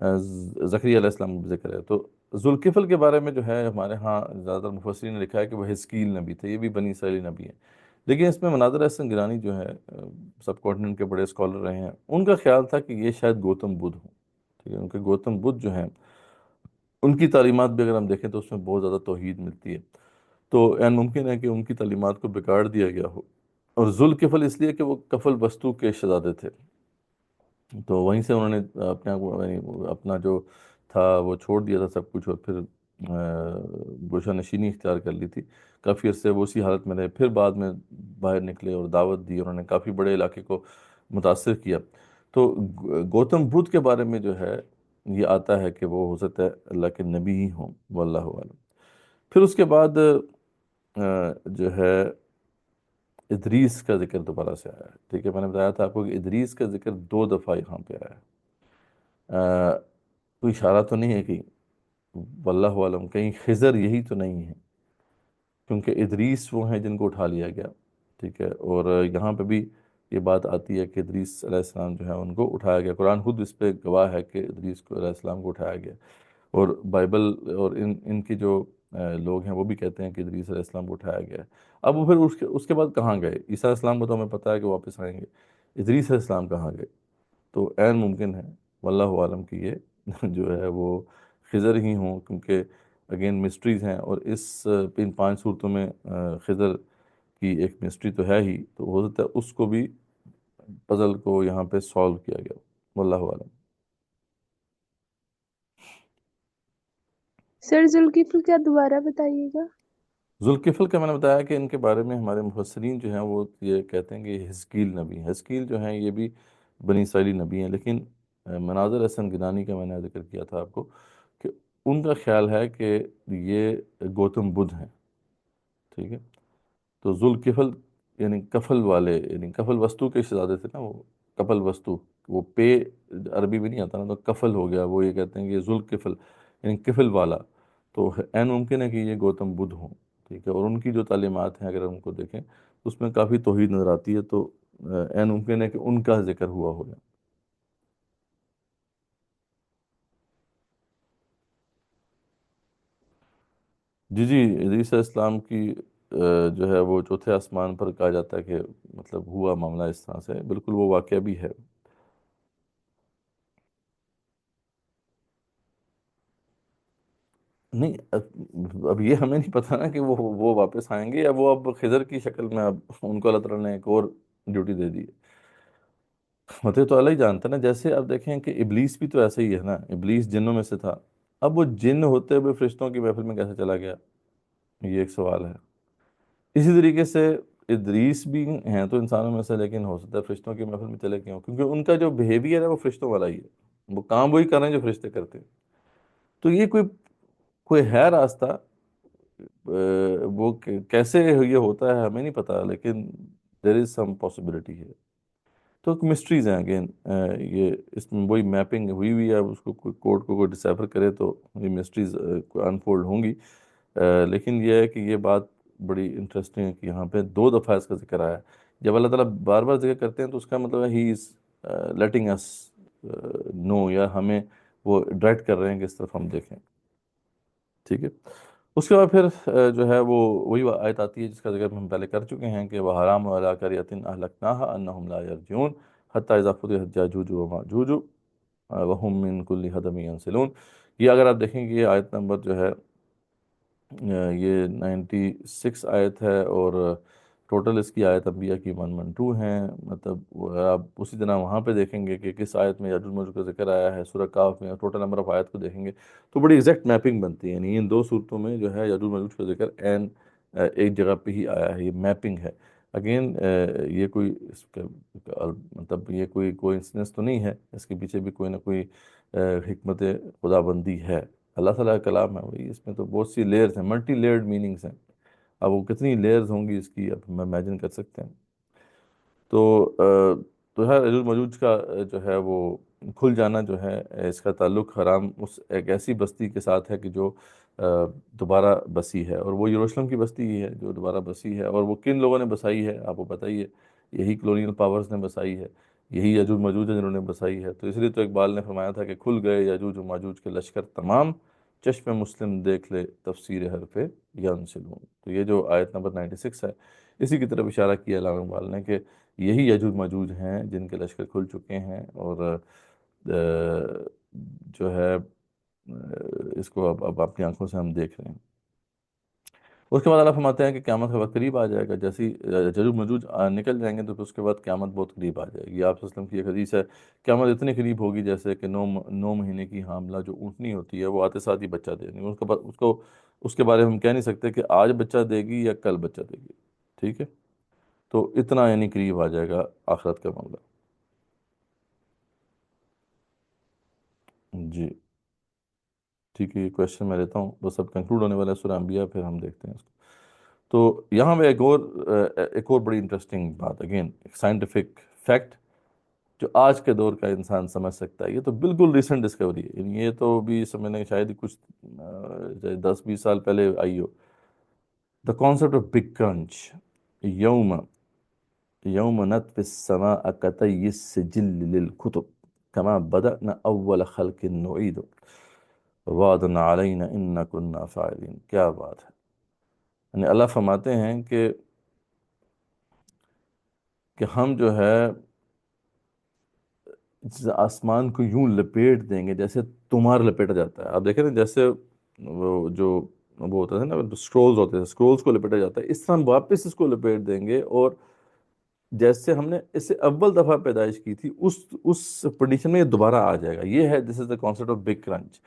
زکریا علیہ السلام کا بھی ذکر ہے. تو ذوالکفل کے بارے میں جو ہے ہمارے ہاں زیادہ تر مفسرین نے لکھا ہے کہ وہ حزقیل نبی تھے، یہ بھی بنی اسرائیلی نبی ہیں. لیکن اس میں مناظر احسن گیلانی جو ہے سب کانٹیننٹ کے بڑے اسکالر رہے ہیں، ان کا خیال تھا کہ یہ شاید گوتم بدھ ہوں. ٹھیک ہے، ان کے گوتم بدھ جو ہیں ان کی تعلیمات بھی اگر ہم دیکھیں تو اس میں بہت زیادہ توحید ملتی ہے. تو این ممکن ہے کہ ان کی تعلیمات کو بگاڑ دیا گیا ہو. اور ذوالکفل اس لیے کہ وہ کفل وستو کے شہزادے تھے، تو وہیں سے انہوں نے اپنے آپ کو یعنی اپنا جو تھا وہ چھوڑ دیا تھا سب کچھ، اور پھر گوشہ نشینی اختیار کر لی تھی. کافی عرصے وہ اسی حالت میں رہے، پھر بعد میں باہر نکلے اور دعوت دی، انہوں نے کافی بڑے علاقے کو متاثر کیا. تو گوتم بدھ کے بارے میں جو ہے یہ آتا ہے کہ وہ ہو سکتا ہے اللہ کے نبی ہی ہوں، واللہ عالم. پھر اس کے بعد جو ہے ادریس کا ذکر دوبارہ سے آیا ہے. ٹھیک ہے، میں نے بتایا تھا آپ کو کہ ادریس کا ذکر 2 دفعہ یہاں پہ آیا ہے. کوئی اشارہ تو نہیں ہے کہ واللہ عالم کہیں خضر یہی تو نہیں ہے، کیونکہ ادریس وہ ہیں جن کو اٹھا لیا گیا. ٹھیک ہے، اور یہاں پہ بھی یہ بات آتی ہے کہ ادریس علیہ السلام جو ہے ان کو اٹھایا گیا. قرآن خود اس پہ گواہ ہے کہ ادریس کو علیہ السلام کو اٹھایا گیا، اور بائبل اور ان کی جو لوگ ہیں وہ بھی کہتے ہیں کہ ادریس علیہ السلام کو اٹھایا گیا ہے. اب وہ پھر اس کے بعد کہاں گئے؟ عیسیٰ علیہ السلام کو تو ہمیں پتہ ہے کہ واپس آئیں گے، ادریس علیہ السلام کہاں گئے؟ تو عین ممکن ہے واللہ عالم کی یہ جو ہے وہ خضر ہی ہوں، کیونکہ اگین مسٹریز ہیں، اور ان 5 صورتوں میں خضر کی ایک مسٹری تو ہے ہی، تو ہو سکتا ہے اس کو بھی پزل کو یہاں پہ سالو کیا گیا. واللہ عالم. سر ذوالکفل کیا دوبارہ بتائیے گا؟ ذوالکفل کا میں نے بتایا کہ ان کے بارے میں ہمارے مفسرین جو ہیں وہ یہ کہتے ہیں کہ یہ حزقیل نبی ہیں۔ حزقیل جو ہیں یہ بھی بنی اسرائیلی نبی ہیں، لیکن مناظر حسن گنانی کا میں نے ذکر کیا تھا آپ کو کہ ان کا خیال ہے کہ یہ گوتم بدھ ہیں، ٹھیک ہے۔ تو ذوالکفل یعنی کفل والے، یعنی کفل وستو کے شہزادے تھے نا وہ، کفل وستو، وہ پے عربی میں نہیں آتا نا، تو کفل ہو گیا، وہ یہ کہتے ہیں کہ ذوالکفل یعنی کفل والا، تو عین ممکن ہے کہ یہ گوتم بدھ ہوں، ٹھیک ہے۔ اور ان کی جو تعلیمات ہیں اگر ہم ان کو دیکھیں اس میں کافی توحید نظر آتی ہے، تو عین ممکن ہے کہ ان کا ذکر ہوا ہوگا۔ جی جی، ادریس علیہ السلام کی جو ہے وہ چوتھے آسمان پر کہا جاتا ہے کہ مطلب ہوا معاملہ اس طرح سے، بالکل وہ واقعہ بھی ہے۔ نہیں اب یہ ہمیں نہیں پتہ نا کہ وہ واپس آئیں گے یا وہ اب خضر کی شکل میں، اب ان کو اللہ تعالیٰ نے ایک اور ڈیوٹی دے دی ہے۔ ہوتے تو اللہ ہی جانتا ہے نا، جیسے اب دیکھیں کہ ابلیس بھی تو ایسے ہی ہے نا، ابلیس جنوں میں سے تھا، اب وہ جن ہوتے ہوئے فرشتوں کی محفل میں کیسے چلا گیا، یہ ایک سوال ہے۔ اسی طریقے سے ادریس بھی ہیں تو انسانوں میں سے، لیکن ہو سکتا ہے فرشتوں کی محفل میں چلے گئے ہوں، کیونکہ ان کا جو بیہیویئر ہے وہ فرشتوں والا ہی ہے، وہ کام وہی کر رہے ہیں جو فرشتے کرتے ہیں۔ تو یہ کوئی ہے راستہ، وہ کیسے یہ ہوتا ہے ہمیں نہیں پتا، لیکن دیر از سم پاسبلٹی ہے۔ تو مسٹریز ہیں اگین، یہ اس میں وہی میپنگ ہوئی ہوئی ہے، اس کو کوئی کوڈ کو کوئی ڈسیفر کرے تو یہ مسٹریز انفولڈ ہوں گی۔ لیکن یہ ہے کہ یہ بات بڑی انٹرسٹنگ ہے کہ یہاں پہ 2 دفعہ اس کا ذکر آیا ہے۔ جب اللہ تعالیٰ بار بار ذکر کرتے ہیں تو اس کا مطلب ہے ہی از لیٹنگ اس نو، یا ہمیں وہ ڈائریکٹ کر رہے ہیں کہ اس طرف ہم دیکھیں، ٹھیک ہے۔ اس کے بعد پھر جو ہے وہ وہی آیت آتی ہے جس کا ذکر ہم پہلے کر چکے ہیں کہ وَحَرَامٌ عَلَىٰ قَرْيَةٍ أَهْلَكْنَاهَا أَنَّهُمْ لَا يَرْجِعُونَ حَتَّىٰ إِذَا فُتِحَتْ يَأْجُوجُ وَمَأْجُوجُ وَهُم مِّن كُلِّ حَدَبٍ يَنسِلُونَ۔ یہ اگر آپ دیکھیں کہ یہ آیت نمبر جو ہے یہ 96 آیت ہے، اور ٹوٹل اس کی آیت انبیاء کی 112 ہیں، مطلب آپ اسی طرح وہاں پہ دیکھیں گے کہ کس آیت میں یاجوج ماجوج کا ذکر آیا ہے، سورہ کاف میں ٹوٹل نمبر آف آیت کو دیکھیں گے تو بڑی ایگزیکٹ میپنگ بنتی ہے، یعنی ان 2 صورتوں میں جو ہے یاجوج ماجوج کا ذکر این ایک جگہ پہ ہی آیا ہے، یہ میپنگ ہے۔ اگین یہ کوئی اس کا مطلب یہ کوئی کوئنسیڈنس تو نہیں ہے، اس کے پیچھے بھی کوئی نہ کوئی حکمت خدا بندی ہے۔ اللہ تعالیٰ کا کلام ہے وہی، اس میں تو بہت سی لیئرز ہیں، ملٹی لیئرڈ میننگز ہیں، اب وہ کتنی لیئرز ہوں گی اس کی اب ہم امیجن کر سکتے ہیں۔ تو تو ہے یاجوج ماجوج کا جو ہے وہ کھل جانا جو ہے، اس کا تعلق حرام اس ایک ایسی بستی کے ساتھ ہے کہ جو دوبارہ بسی ہے، اور وہ یروشلم کی بستی ہی ہے جو دوبارہ بسی ہے، اور وہ کن لوگوں نے بسائی ہے آپ کو پتہ ہی ہے، یہی کلونیل پاورز نے بسائی ہے، یہی یاجوج ماجوج ہیں جنہوں نے بسائی ہے۔ تو اس لیے تو اقبال نے فرمایا تھا کہ کھل گئے یاجوج و ماجوج کے لشکر تمام، چشم مسلم دیکھ لے تفسیر حرف ینسلون۔ تو یہ جو آیت نمبر 96 ہے اسی کی طرف اشارہ کیا علامہ اقبال نے کہ یہی یاجوج ماجوج ہیں جن کے لشکر کھل چکے ہیں، اور جو ہے اس کو اب اپنی آنکھوں سے ہم دیکھ رہے ہیں۔ اس کے بعد اللہ فرماتے ہیں کہ قیامت کا وقت قریب آ جائے گا، جیسے ہی یاجوج ماجوج نکل جائیں گے تو پھر اس کے بعد قیامت بہت قریب آ جائے گی۔ آپ صلی اللہ علیہ وسلم کی ایک حدیث ہے، قیامت اتنی قریب ہوگی جیسے کہ 9 مہینے کی حاملہ جو اونٹنی ہوتی ہے وہ آتے ساتھ ہی بچہ دے دیں گے، اس کے بارے میں ہم کہہ نہیں سکتے کہ آج بچہ دے گی یا کل بچہ دے گی، ٹھیک ہے۔ تو اتنا یعنی قریب آ جائے گا آخرت کا معاملہ۔ جی ٹھیک ہے، یہ کویشچن میں لیتا ہوں، بس اب کنکلوڈ ہونے والا ہے سورہ انبیاء، پھر ہم دیکھتے ہیں اس کو۔ تو یہاں پہ ایک اور بڑی انٹرسٹنگ بات، اگین سائنٹیفک فیکٹ جو آج کے دور کا انسان سمجھ سکتا ہے، یہ تو بالکل ریسنٹ ڈسکوری ہے، یعنی یہ تو بھی سمجھنے شاید ہی کچھ 10-20 سال پہلے آئی ہو۔ The concept of big crunch, یوم نطوی السماء کطی السجل للکتب کما بدأنا اول خلق نعید وعدا علینا انا کنا فاعلین۔ کیا بات ہے، یعنی اللہ فرماتے ہیں کہ ہم جو ہے آسمان کو یوں لپیٹ دیں گے جیسے تمہار لپیٹا جاتا ہے۔ آپ دیکھیں نا جیسے وہ ہوتا ہے نا سکرولز ہوتے ہیں، سکرولز کو لپیٹا جاتا ہے، اس طرح ہم واپس اس کو لپیٹ دیں گے، اور جیسے ہم نے اسے اول دفعہ پیدائش کی تھی اس کنڈیشن میں یہ دوبارہ آ جائے گا۔ یہ ہے this is the concept of big crunch,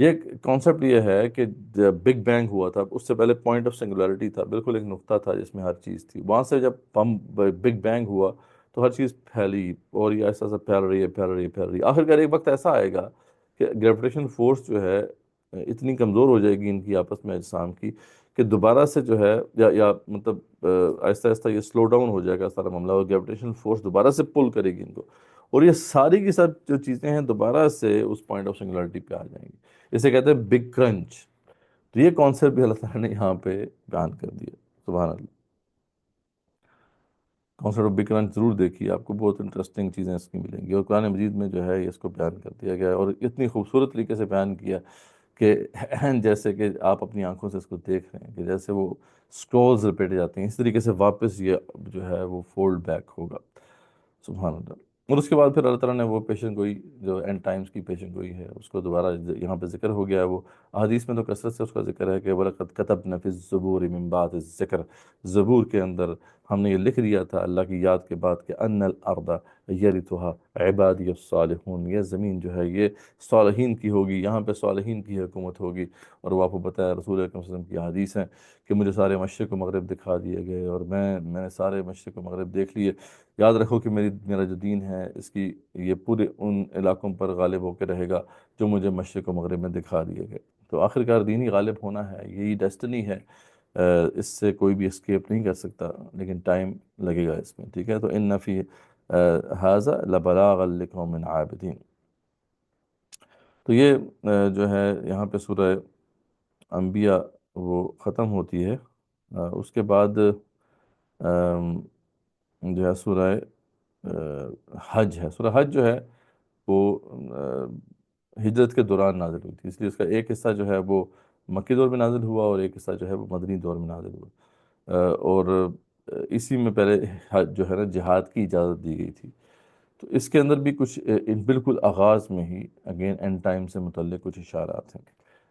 یہ کانسیپٹ یہ ہے کہ بگ بینگ ہوا تھا، اس سے پہلے پوائنٹ آف سنگولرٹی تھا، بالکل ایک نقطہ تھا جس میں ہر چیز تھی، وہاں سے جب ہم بگ بینگ ہوا تو ہر چیز پھیلی، اور یہ ایسا ایسا پھیل رہی ہے پھیل رہی ہے پھیل رہی ہے، آخر کار ایک وقت ایسا آئے گا کہ گریویٹیشن فورس جو ہے اتنی کمزور ہو جائے گی ان کی آپس میں اجسام کی، کہ دوبارہ سے جو ہے یا مطلب آہستہ آہستہ یہ سلو ڈاؤن ہو جائے گا سارا معاملہ، اور گریویٹیشن فورس دوبارہ سے پل کرے گی ان کو، اور یہ ساری کی سب جو چیزیں ہیں دوبارہ سے اس پوائنٹ آف سنگولرٹی پہ آ جائیں گی، اسے کہتے ہیں بگ کرنچ۔ تو یہ کانسیپٹ بھی اللہ تعالیٰ نے یہاں پہ بیان کر دیا، سبحان اللہ۔ کانسیپٹ آف بگ کرنچ ضرور دیکھیے، آپ کو بہت انٹرسٹنگ چیزیں اس کی ملیں گی، اور قرآن مجید میں جو ہے اس کو بیان کر دیا گیا ہے، اور اتنی خوبصورت طریقے سے بیان کیا کہ جیسے کہ آپ اپنی آنکھوں سے اس کو دیکھ رہے ہیں کہ جیسے وہ سکرولز رپیٹے جاتے ہیں، اس طریقے سے واپس یہ جو ہے وہ فولڈ بیک ہوگا، سبحان اللہ۔ اور اس کے بعد پھر اللہ تعالیٰ نے وہ پیشن گوئی جو اینڈ ٹائمز کی پیشن گوئی ہے اس کو دوبارہ یہاں پہ ذکر ہو گیا ہے، وہ احادیث میں تو کثرت سے اس کا ذکر ہے کہ وَلَقَدْ كَتَبْنَا فِي الزُّبُورِ مِن بَعْدِ الذِّكْرِ، زبور کے اندر ہم نے یہ لکھ دیا تھا اللہ کی یاد کے بعد کہ ان الارض یرثها عبادی الصالحون، یہ زمین جو ہے یہ صالحین کی ہوگی، یہاں پہ صالحین کی حکومت ہوگی۔ اور وہ آپ کو بتایا رسول اکرم صلی اللہ علیہ وسلم کی حدیث ہیں کہ مجھے سارے مشرق و مغرب دکھا دیے گئے، اور میں نے سارے مشرق و مغرب دیکھ لیے، یاد رکھو کہ میرا جو دین ہے اس کی یہ پورے ان علاقوں پر غالب ہو کے رہے گا جو مجھے مشرق و مغرب میں دکھا دیے گئے۔ تو آخرکار دین ہی غالب ہونا ہے، یہی ڈیسٹنی ہے، اس سے کوئی بھی اسکیپ نہیں کر سکتا، لیکن ٹائم لگے گا اس میں، ٹھیک ہے۔ تو ان فی ھذا لبلاغا لقوم عابدین۔ تو یہ جو ہے یہاں پہ سورہ انبیاء وہ ختم ہوتی ہے، اس کے بعد جو ہے سورہ حج ہے۔ سورہ حج جو ہے وہ ہجرت کے دوران نازل ہوئی تھی، اس لیے اس کا ایک حصہ جو ہے وہ مکی دور میں نازل ہوا، اور ایک حصہ جو ہے وہ مدنی دور میں نازل ہوا، اور اسی میں پہلے جو ہے نا جہاد کی اجازت دی گئی تھی۔ تو اس کے اندر بھی کچھ بالکل آغاز میں ہی اگین اینڈ ٹائم سے متعلق کچھ اشارات ہیں۔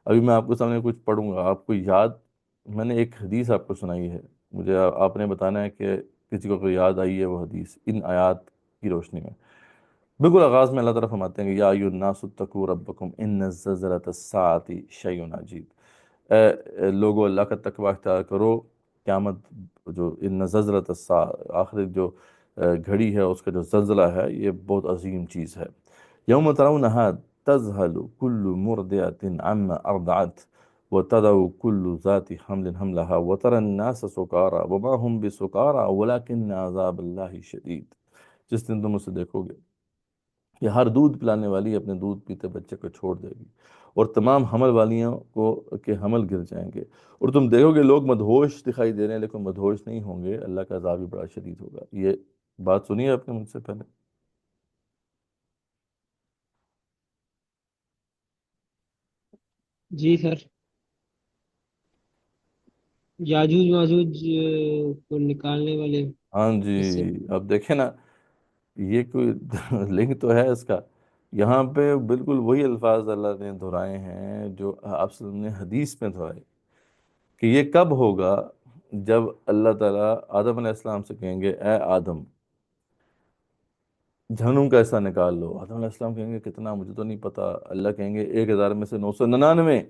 ابھی میں آپ کو سامنے کچھ پڑھوں گا، آپ کو یاد، میں نے ایک حدیث آپ کو سنائی ہے، مجھے آپ نے بتانا ہے کہ کسی کو کوئی یاد آئی ہے وہ حدیث ان آیات کی روشنی میں۔ بالکل آغاز میں اللہ تعالیٰ فرماتے ہیں کہ یا ایھا الناس اتقوا ربکم ان زلزلۃ الساعۃ شیء عجیب، اے لوگو اللہ کا تقوی اختیار کرو، قیامت جو ان زلزلۃ الساعۃ آخر جو گھڑی ہے اس کا جو زلزلہ ہے یہ بہت عظیم چیز ہے۔ یوم ترونہا تذہل کل مرضعۃ عما ارضعت وتضع كل ذات حمل حملها وترى الناس سکارى وما هم بسکارى ولكن عذاب اللہ شدید۔ جس دن تم اسے دیکھو گے کہ ہر دودھ پلانے والی اپنے دودھ پیتے بچے کو چھوڑ دے گی، اور تمام حمل والیوں کو کے حمل گر جائیں گے، اور تم دیکھو گے لوگ مدہوش دکھائی دے رہے ہیں لیکن مدہوش نہیں ہوں گے، اللہ کا عذاب بھی بڑا شدید ہوگا۔ یہ بات سنی ہے آپ نے مجھ سے پہلے؟ جی سر، یاجوج ماجوج کو نکالنے والے ہاں جی، قصے۔ اب دیکھیں نا، یہ کوئی لنک تو ہے اس کا، یہاں پہ بالکل وہی الفاظ اللہ نے دہرائے ہیں جو آپ صلی اللہ علیہ وسلم نے حدیث میں دہرائے، کہ یہ کب ہوگا؟ جب اللہ تعالیٰ آدم علیہ السلام سے کہیں گے اے آدم جہنم کا حصہ نکال لو، آدم علیہ السلام کہیں گے کتنا، مجھے تو نہیں پتا، اللہ کہیں گے 1000 میں سے 999۔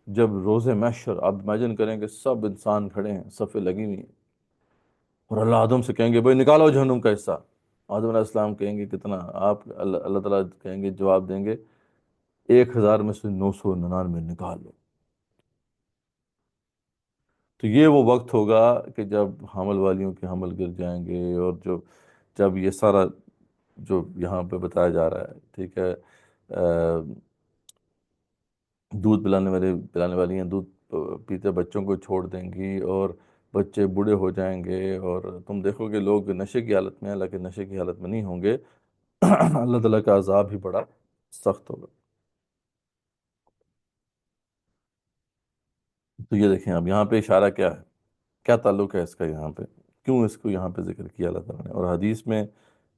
جب روز محشر آپ امیجن کریں کہ سب انسان کھڑے ہیں، صفیں لگی ہوئی ہیں، اور اللہ آدم سے کہیں گے بھائی نکالو جہنم کا حصہ، آدم علیہ السلام کہیں گے کتنا، آپ اللہ تعالیٰ کہیں گے، جواب دیں گے 1000 میں سے 999 نکال لو۔ تو یہ وہ وقت ہوگا کہ جب حمل والیوں کے حمل گر جائیں گے، اور جب یہ سارا جو یہاں پہ بتایا جا رہا ہے، ٹھیک ہے، دودھ پلانے والی ہیں دودھ پیتے بچوں کو چھوڑ دیں گی، اور بچے بوڑھے ہو جائیں گے، اور تم دیکھو گے لوگ نشے کی حالت میں ہیں لیکن نشے کی حالت میں نہیں ہوں گے، اللہ تعالیٰ کا عذاب بھی بڑا سخت ہوگا۔ تو یہ دیکھیں اب یہاں پہ اشارہ کیا ہے، کیا تعلق ہے اس کا یہاں پہ، کیوں اس کو یہاں پہ ذکر کیا اللہ تعالیٰ نے، اور حدیث میں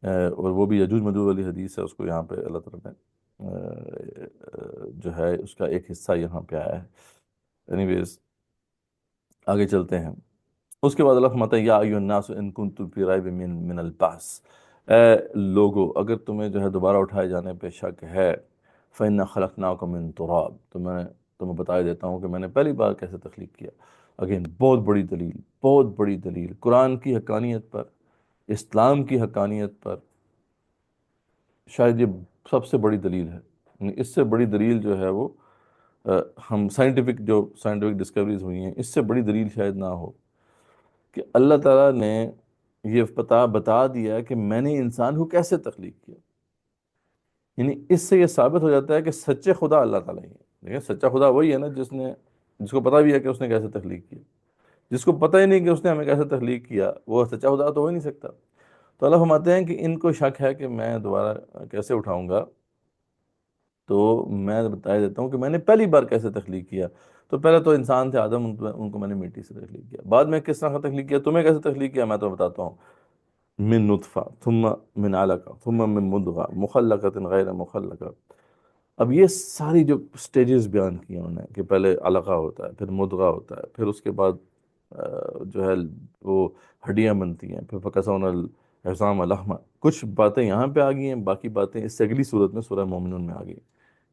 اور وہ بھی یجوج مجوج والی حدیث ہے، اس کو یہاں پہ اللہ تعالیٰ نے جو ہے اس کا ایک حصہ یہاں پہ آیا ہے۔ اینی ویز آگے چلتے ہیں، اس کے بعد اللہ فرماتا ہے یا ایھا الناس ان کنتم فی ریب من البعث، اے لوگو اگر تمہیں جو ہے دوبارہ اٹھائے جانے پہ شک ہے، فَإِنَّا خَلَقْنَاكُم مِّن تُرَاب، تو میں تمہیں بتا دیتا ہوں کہ میں نے پہلی بار کیسے تخلیق کیا۔ اگین بہت بڑی دلیل، بہت بڑی دلیل قرآن کی حقانیت پر، اسلام کی حقانیت پر، شاید یہ سب سے بڑی دلیل ہے۔ یعنی اس سے بڑی دلیل جو ہے وہ ہم سائنٹیفک ڈسکوریز ہوئی ہیں، اس سے بڑی دلیل شاید نہ ہو کہ اللہ تعالیٰ نے یہ بتا دیا کہ میں نے انسان کو کیسے تخلیق کیا۔ یعنی اس سے یہ ثابت ہو جاتا ہے کہ سچے خدا اللہ تعالیٰ ہی ہے۔ دیکھیں سچا خدا وہی ہے نا جس کو پتہ بھی ہے کہ اس نے کیسے تخلیق کیا۔ جس کو پتہ ہی نہیں کہ اس نے ہمیں کیسے تخلیق کیا، وہ سچا خدا تو ہو ہی نہیں سکتا۔ تو اللہ فرماتے ہیں کہ ان کو شک ہے کہ میں دوبارہ کیسے اٹھاؤں گا، تو میں بتا دیتا ہوں کہ میں نے پہلی بار کیسے تخلیق کیا۔ تو پہلے تو انسان تھے آدم، ان کو میں نے مٹی سے تخلیق کیا۔ بعد میں کس طرح تخلیق کیا، تمہیں کیسے تخلیق کیا میں تو بتاتا ہوں۔ من نطفہ ثم من علقہ ثم من مضغہ مخلقۃ غیر مخلقہ۔ اب یہ ساری جو سٹیجز بیان کی انہوں نے کہ پہلے علقہ ہوتا ہے، پھر مضغہ ہوتا ہے، پھر اس کے بعد جو ہے وہ ہڈیاں بنتی ہیں، پھر فکسونا العظام لحما۔ کچھ باتیں یہاں پہ آ گئی ہیں، باقی باتیں اس سے اگلی صورت میں سورہ مومنون میں آ گئی۔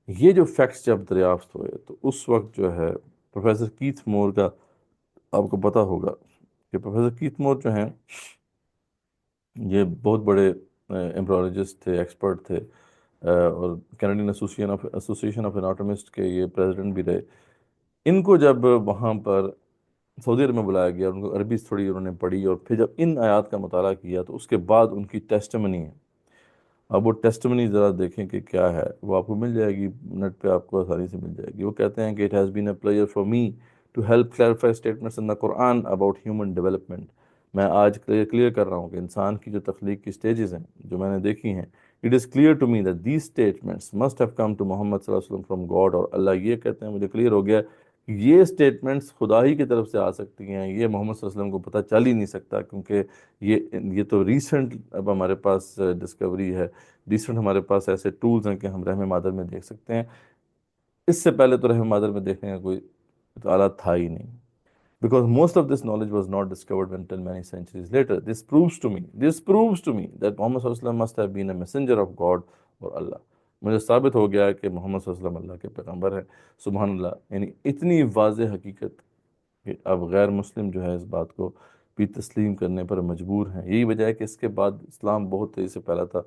یہ جو فیکٹس جب دریافت ہوئے تو اس وقت جو ہے پروفیسر کیتھ مور کا آپ کو پتہ ہوگا کہ پروفیسر کیتھ مور جو ہیں یہ بہت بڑے ایمبرولوجسٹ تھے، ایکسپرٹ تھے، اور کینیڈین ایسوسیشن آف اناٹومسٹ کے یہ پریزیڈنٹ بھی رہے۔ ان کو جب وہاں پر سعودی عرب میں بلایا گیا، ان کو عربی تھوڑی انہوں نے پڑھی، اور پھر جب ان آیات کا مطالعہ کیا تو اس کے بعد ان کی ٹیسٹمنی ہے۔ اب وہ ٹیسٹمنی ذرا دیکھیں کہ کیا ہے، وہ آپ کو مل جائے گی نیٹ پہ، آپ کو آسانی سے مل جائے گی۔ وہ کہتے ہیں کہ it has been a player for me to help clarify statements in the Quran about human development. میں آج کلیئر کر رہا ہوں کہ انسان کی جو تخلیق کی سٹیجز ہیں جو میں نے دیکھی ہیں، it is clear to me that these statements must have come to Muhammad صلی اللہ علیہ وسلم فرام گاڈ۔ اور اللہ یہ کہتے ہیں، مجھے کلیئر ہو گیا کہ یہ اسٹیٹمنٹس خدا ہی کی طرف سے آ سکتی ہیں، یہ محمد صلی اللہ علیہ وسلم کو پتہ چل ہی نہیں سکتا، کیونکہ یہ تو ریسنٹ اب ہمارے پاس ڈسکوری ہے، ریسنٹ ہمارے پاس ایسے ٹولز ہیں کہ ہم رحم مادر میں دیکھ سکتے ہیں۔ اس سے پہلے تو رحم مادر میں دیکھنے کا کوئی آلات تھا ہی نہیں، because most of this knowledge was not discovered until many centuries later. This proves to me that Muhammad صلی اللہ علیہ وسلم must have been a messenger of God or Allah. مجھے ثابت ہو گیا کہ محمد صلی اللہ علیہ وسلم اللہ کے پیغمبر ہیں۔ سبحان اللہ، یعنی اتنی واضح حقیقت کہ اب غیر مسلم جو ہے اس بات کو بھی تسلیم کرنے پر مجبور ہیں۔ یہی وجہ ہے کہ اس کے بعد اسلام بہت تیزی سے پھیلا تھا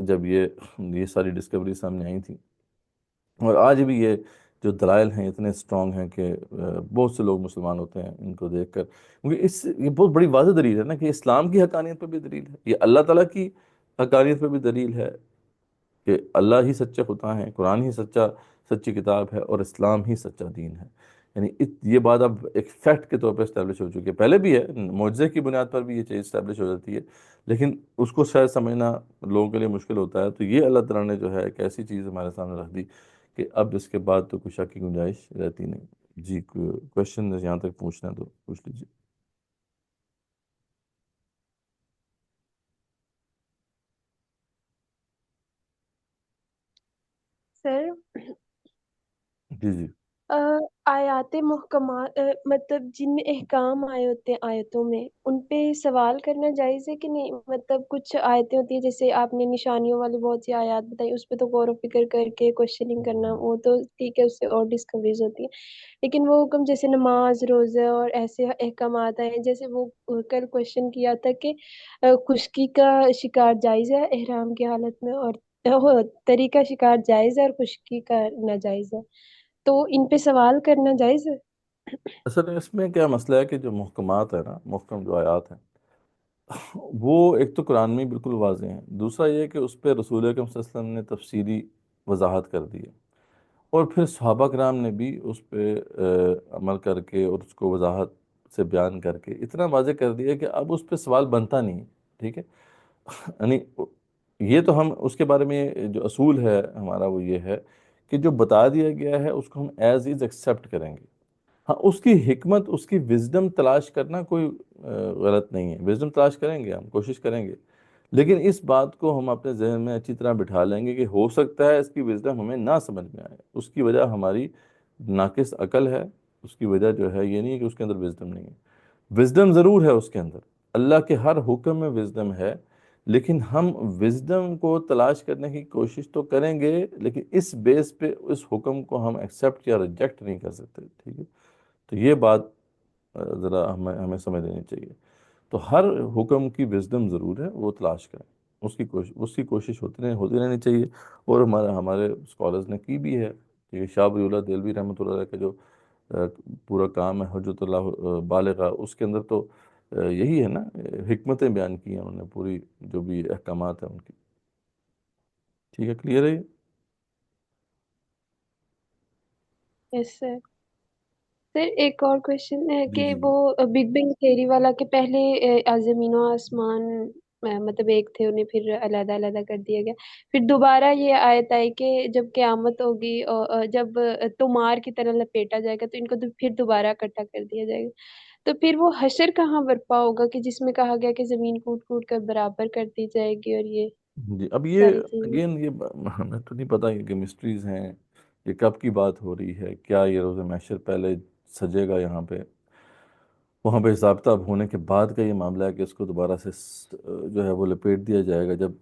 جب یہ ساری ڈسکوری سامنے آئی تھیں، اور آج بھی یہ جو دلائل ہیں اتنے اسٹرانگ ہیں کہ بہت سے لوگ مسلمان ہوتے ہیں ان کو دیکھ کر، کیونکہ یہ بہت بڑی واضح دلیل ہے نا کہ اسلام کی حقانیت پہ بھی دلیل ہے، یہ اللہ تعالیٰ کی حقانیت پہ بھی دلیل ہے کہ اللہ ہی سچے خدا ہیں، قرآن ہی سچی کتاب ہے، اور اسلام ہی سچا دین ہے۔ یعنی یہ بات اب ایک فیکٹ کے طور پہ اسٹیبلش ہو چکی ہے، پہلے بھی ہے، معجزے کی بنیاد پر بھی یہ چیز اسٹیبلش ہو جاتی ہے، لیکن اس کو شاید سمجھنا لوگوں کے لیے مشکل ہوتا ہے۔ تو یہ اللہ تعالیٰ نے جو ہے ایک ایسی چیز ہمارے سامنے رکھ دی کہ اب اس کے بعد تو کوئی شک کی گنجائش رہتی نہیں۔ جی کوشچن یہاں تک پوچھنا ہے تو پوچھ لیجیے۔ سر، جی جی آیات محکمات مطلب جن میں احکام آئے ہوتے ہیں آیتوں میں، ان پہ سوال کرنا جائز ہے کہ نہیں؟ مطلب کچھ آیتیں ہوتی ہیں جیسے آپ نے نشانیوں والی بہت سی آیات بتائی، اس پہ تو غور و فکر کر کے کوشچننگ کرنا وہ تو ٹھیک ہے، اس سے اور ڈسکوریز ہوتی ہے، لیکن وہ حکم جیسے نماز، روزہ اور ایسے احکامات آئے ہیں، جیسے وہ کل کوشچن کیا تھا کہ خشکی کا شکار جائز ہے احرام کی حالت میں، اور طریقہ شکار جائز ہے اور خشکی کا ناجائز ہے، تو ان پہ سوال کرنا جائز ہے؟ اصل میں اس میں کیا مسئلہ ہے کہ جو محکمات ہیں نا، محکم جو آیات ہیں، وہ ایک تو قرآن میں بالکل واضح ہیں، دوسرا یہ کہ اس پہ رسول اکرم صلی اللہ علیہ وسلم نے تفصیلی وضاحت کر دی ہے، اور پھر صحابہ کرام نے بھی اس پہ عمل کر کے اور اس کو وضاحت سے بیان کر کے اتنا واضح کر دیا کہ اب اس پہ سوال بنتا نہیں ہے۔ ٹھیک ہے، یعنی یہ تو ہم اس کے بارے میں جو اصول ہے ہمارا وہ یہ ہے کہ جو بتا دیا گیا ہے اس کو ہم ایز از ایکسیپٹ کریں گے۔ ہاں، اس کی حکمت، اس کی وزڈم تلاش کرنا کوئی غلط نہیں ہے، وزڈم تلاش کریں گے، ہم کوشش کریں گے، لیکن اس بات کو ہم اپنے ذہن میں اچھی طرح بٹھا لیں گے کہ ہو سکتا ہے اس کی وزڈم ہمیں نہ سمجھ میں آئے، اس کی وجہ ہماری ناقص عقل ہے، اس کی وجہ جو ہے یہ نہیں ہے کہ اس کے اندر وزڈم نہیں ہے، وزڈم ضرور ہے اس کے اندر، اللہ کے ہر حکم میں وزڈم ہے، لیکن ہم وزڈم کو تلاش کرنے کی کوشش تو کریں گے، لیکن اس بیس پہ اس حکم کو ہم ایکسیپٹ یا ریجیکٹ نہیں کر سکتے، ٹھیک ہے؟ تو یہ بات ذرا ہمیں سمجھ لینی چاہیے۔ تو ہر حکم کی وزڈم ضرور ہے، وہ تلاش کریں، اس کی کوشش ہوتی رہنی چاہیے۔ اور ہمارے اسکالرز نے کی بھی ہے، کہ شاہ ولی اللہ دہلوی رحمۃ اللہ علیہ کا جو پورا کام ہے حجت اللہ بالغہ، اس کے اندر تو یہی ہے نا، حکمتیں بیان کی ہیں انہوں نے، پوری جو بھی احکامات ہیں ان کی۔ ٹھیک ہے، کلیئر ہے یہ؟ یس سر۔ سر ایک اور کوشچن ہے جی کہ جی وہ جی بگ بینگ تھیوری والا کہ پہلے زمین و آسمان مطلب ایک تھے، انہیں پھر علیحدہ علیحدہ کر دیا گیا، پھر دوبارہ یہ آیت آئی کہ جب قیامت ہوگی اور جب تمار کی طرح لپیٹا جائے گا تو ان کو پھر دوبارہ اکٹھا کر دیا جائے گا، تو پھر وہ حشر کہاں برپا ہوگا کہ جس میں کہا گیا کہ زمین کوٹ کوٹ کر برابر کر دی جائے گی اور یہ جی۔ اب یہ ساری چیزیں؟ اگین یہ ہمیں تو نہیں پتا کہ مسٹریز ہیں، یہ کب کی بات ہو رہی ہے، کیا یہ روز محشر پہلے سجے گا یہاں پہ، وہاں پہ حساب کتاب ہونے کے بعد کا یہ معاملہ ہے، کہ اس کو دوبارہ سے جو ہے وہ لپیٹ دیا جائے گا، جب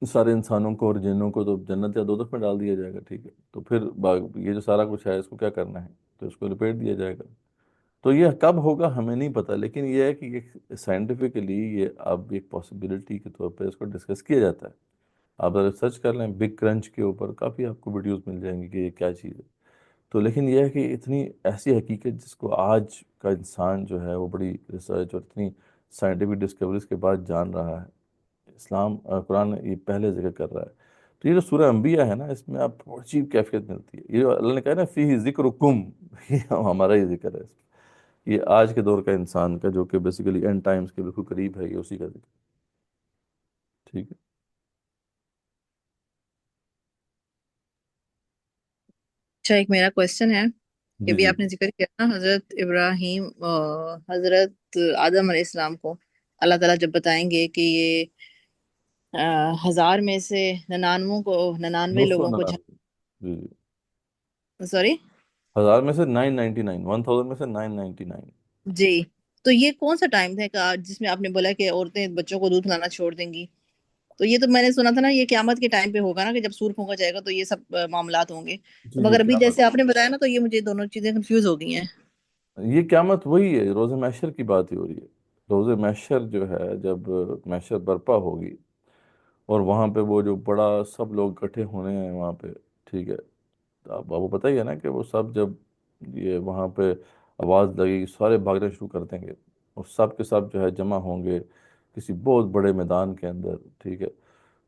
سارے انسانوں کو اور جنوں کو تو جنت یا دوزخ میں ڈال دیا جائے گا، ٹھیک ہے؟ تو پھر یہ جو سارا کچھ ہے اس کو کیا کرنا ہے، تو اس کو لپیٹ دیا جائے گا۔ تو یہ کب ہوگا ہمیں نہیں پتہ، لیکن یہ ہے کہ سائنٹیفکلی یہ اب ایک پاسبلٹی کے طور پہ اس کو ڈسکس کیا جاتا ہے۔ آپ اگر سرچ کر لیں بگ کرنچ کے اوپر، کافی آپ کو ویڈیوز مل جائیں گی کہ یہ کیا چیز ہے۔ تو لیکن یہ ہے کہ اتنی ایسی حقیقت جس کو آج کا انسان جو ہے وہ بڑی ریسرچ اور اتنی سائنٹیفک ڈسکوریز کے بعد جان رہا ہے، اسلام قرآن یہ پہلے ذکر کر رہا ہے۔ تو یہ جو سورہ انبیاء ہے نا، اس میں آپ کو عجیب کیفیت ملتی ہے۔ یہ جو اللہ نے کہا نا فیہ ذکرکم، یہ ہمارا ہی ذکر ہے اس میں۔ یہ آج کے دور کا انسان کا، جو کہ بیسیکلی اینڈ ٹائمز کے بالکل قریب ہے، یہ اسی کا ذکر، ٹھیک ہے؟ اچھا، ایک میرا کوشچن ہے کہ جی بھی جی آپ نے ذکر کیا نا حضرت ابراہیم حضرت آدم علیہ السلام کو اللہ تعالیٰ جب بتائیں گے کہ یہ 1000 میں سے 99 900 لوگوں کو جی جی، سوری 1000 میں سے 999، 1000 میں سے 999۔ جی، تو یہ کون سا ٹائم تھا کہ جس میں آپ نے بولا کہ عورتیں بچوں کو دودھ پلانا چھوڑ دیں گی؟ تو یہ تو میں نے سنا تھا نا، یہ قیامت کے ٹائم پہ ہوگا نا، کہ جب سور پھونکا جائے گا تو یہ سب معاملات ہوں گے، جی تو جی، مگر ابھی قیامت، جیسے آپ نے بتایا نا، تو یہ مجھے دونوں چیزیں کنفیوز ہو گئی ہیں۔ یہ قیامت وہی ہے، روز محشر کی بات ہی ہو رہی ہے۔ روز محشر جو ہے، جب محشر برپا ہوگی اور وہاں پہ وہ جو بڑا سب لوگ اکٹھے ہونے ہیں وہاں پہ، ٹھیک ہے؟ تو آپ کو پتہ ہی ہے نا کہ وہ سب جب یہ وہاں پہ آواز لگے گی، سارے بھاگنا شروع کر دیں گے، اور سب کے سب جو ہے جمع ہوں گے کسی بہت بڑے میدان کے اندر، ٹھیک ہے؟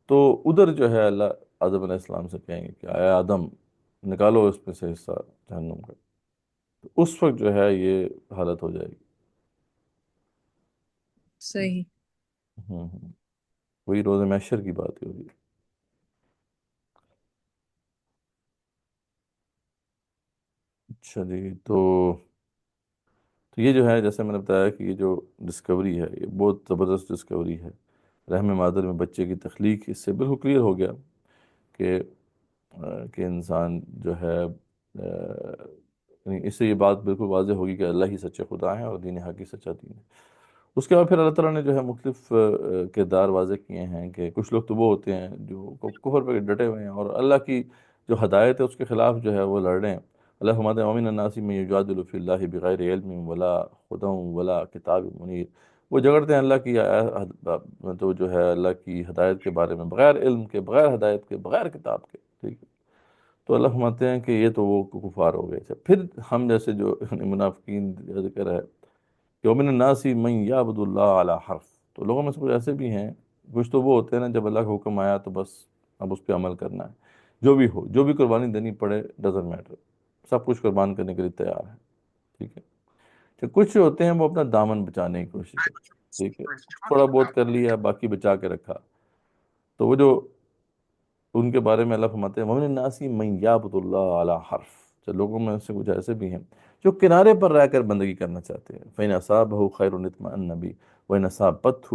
تو ادھر جو ہے اللہ آدم علیہ السلام سے کہیں گے کہ اے آدم، نکالو اس میں سے حصہ جہنم کا۔ تو اس وقت جو ہے یہ حالت ہو جائے گی۔ صحیح۔ ہوں، وہی روز محشر کی بات ہی ہوگی۔ اچھا جی، تو یہ جو ہے، جیسے میں نے بتایا کہ یہ جو ڈسکوری ہے، یہ بہت زبردست ڈسکوری ہے۔ رحم مادر میں بچے کی تخلیق، اس سے بالکل کلیئر ہو گیا کہ انسان جو ہے یعنی اس سے یہ بات بالکل واضح ہوگی کہ اللہ ہی سچے خدا ہیں اور دین حق ہی سچا دین ہے۔ اس کے بعد پھر اللہ تعالیٰ نے جو ہے مختلف کردار واضح کیے ہیں، کہ کچھ لوگ تو وہ ہوتے ہیں جو کفر پہ ڈٹے ہوئے ہیں اور اللہ کی جو ہدایت ہے اس کے خلاف جو ہے وہ لڑ رہے ہیں۔ اللہ فرماتے ہیں وَمِنَ النَّاسِ مَن يُجَادِلُ فِي اللَّهِ بِغَيْرِ عِلْمٍ وَلَا هُدًى وَلَا كِتَابٍ مُنِيرٍ۔ وہ جھگڑتے ہیں اللہ کی تو جو ہے اللہ کی ہدایت کے بارے میں، بغیر علم کے، بغیر ہدایت کے، بغیر کتاب کے، ٹھیک ہے؟ تو اللہ فرماتے ہیں کہ یہ تو وہ کفار ہو گئے تھے۔ پھر ہم جیسے جو منافقین کا ذکر ہے کہ وَمِنَ النَّاسِ مَن يَعْبُدُ اللَّهَ عَلَى حرف، تو لوگوں میں سے کچھ ایسے بھی ہیں، کچھ تو وہ ہوتے ہیں نا جب اللہ کا حکم آیا تو بس اب اس پہ عمل کرنا ہے، جو بھی ہو، جو بھی قربانی دینی پڑے، ڈزنٹ میٹر، سب کچھ قربان کرنے کے لیے تیار ہے، ٹھیک ہے؟ تو کچھ ہوتے ہیں وہ اپنا دامن بچانے کی کوشش کرتے ہیں، ٹھیک ہے؟ تھوڑا بہت کر لیا، باقی بچا کے رکھا۔ تو وہ جو ان کے بارے میں اللہ فرماتے ہیں وَمِنَ النَّاسِ مَن يَعْبُدُ اللَّهَ عَلَى حرف، تو لوگوں میں سے کچھ ایسے بھی ہیں جو کنارے پر رہ کر بندگی کرنا چاہتے ہیں۔ فَإِنْ أَصَابَهُ خَيْرٌ اطْمَأَنَّ بِهِ وَإِنْ أَصَابَتْهُ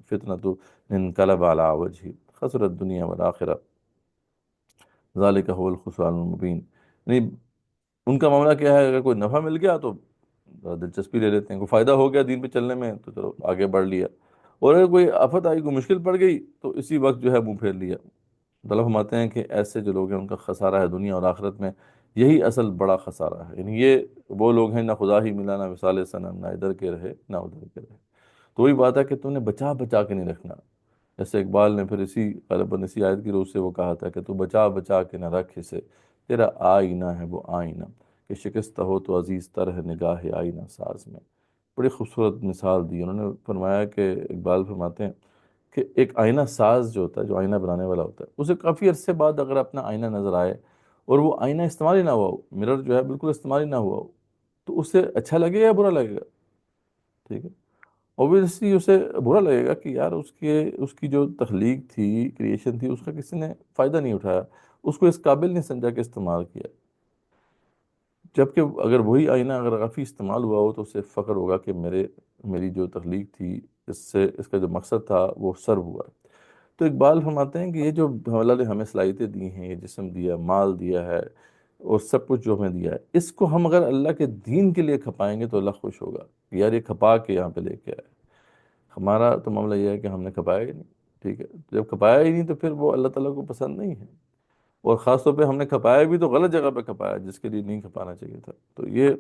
فِتْنَةٌ انقلب على وجهه خسر الدنيا والآخرة ذلك هو الخسران المبين۔ یعنی ان کا معاملہ کیا ہے، اگر کوئی نفع مل گیا تو دلچسپی لے لیتے ہیں، کوئی فائدہ ہو گیا دین پہ چلنے میں تو چلو آگے بڑھ لیا، اور اگر کوئی آفت آئی، کوئی مشکل پڑ گئی تو اسی وقت جو ہے منہ پھیر لیا۔ اللہ فرماتے ہیں کہ ایسے جو لوگ ہیں ان کا خسارہ ہے دنیا اور آخرت میں، یہی اصل بڑا خسارہ ہے۔ یعنی یہ وہ لوگ ہیں نہ خدا ہی ملا نہ وصال صنم، نہ ادھر کے رہے نہ ادھر کے رہے۔ تو وہی بات ہے کہ تم نے بچا بچا کے نہیں رکھنا۔ جیسے اقبال نے پھر اسی غالباً اسی آیت کی روح سے وہ کہا تھا کہ تو بچا بچا کے نہ رکھ اسے، تیرا آئینہ ہے وہ آئینہ، کہ شکستہ ہو تو عزیز تر ہے نگاہ آئینہ ساز میں۔ بڑی خوبصورت مثال دی انہوں نے، فرمایا کہ اقبال فرماتے ہیں کہ ایک آئینہ ساز جو ہوتا ہے، جو آئینہ بنانے والا ہوتا ہے، اسے کافی عرصے بعد اگر اپنا آئینہ نظر آئے اور وہ آئینہ استعمال ہی نہ ہوا ہو، مرر جو ہے بالکل استعمال ہی نہ ہوا ہو، تو اسے اچھا لگے گا یا برا لگے گا؟ ٹھیک ہے، اوبویسلی اسے برا لگے گا کہ یار اس کی جو تخلیق تھی، کریشن تھی، اس کا کسی نے فائدہ نہیں اٹھایا، اس کو اس قابل نہیں سمجھا کہ استعمال کیا۔ جبکہ اگر وہی آئینہ اگر کافی استعمال ہوا ہو تو اسے فخر ہوگا کہ میری جو تخلیق تھی، اس کا جو مقصد تھا وہ سرو ہوا۔ تو اقبال فرماتے ہیں کہ یہ جو اللہ نے ہمیں صلاحیتیں دی ہیں، یہ جسم دیا، مال دیا ہے اور سب کچھ جو ہمیں دیا ہے، اس کو ہم اگر اللہ کے دین کے لیے کھپائیں گے تو اللہ خوش ہوگا کہ یار یہ کھپا کے یہاں پہ لے کے آئے۔ ہمارا تو معاملہ یہ ہے کہ ہم نے کھپایا ہی نہیں، ٹھیک ہے، جب کھپایا ہی نہیں تو پھر وہ اللہ تعالیٰ کو پسند نہیں ہے، اور خاص طور پہ ہم نے کھپایا بھی تو غلط جگہ پہ کھپایا جس کے لیے نہیں کھپانا چاہیے تھا۔ تو یہ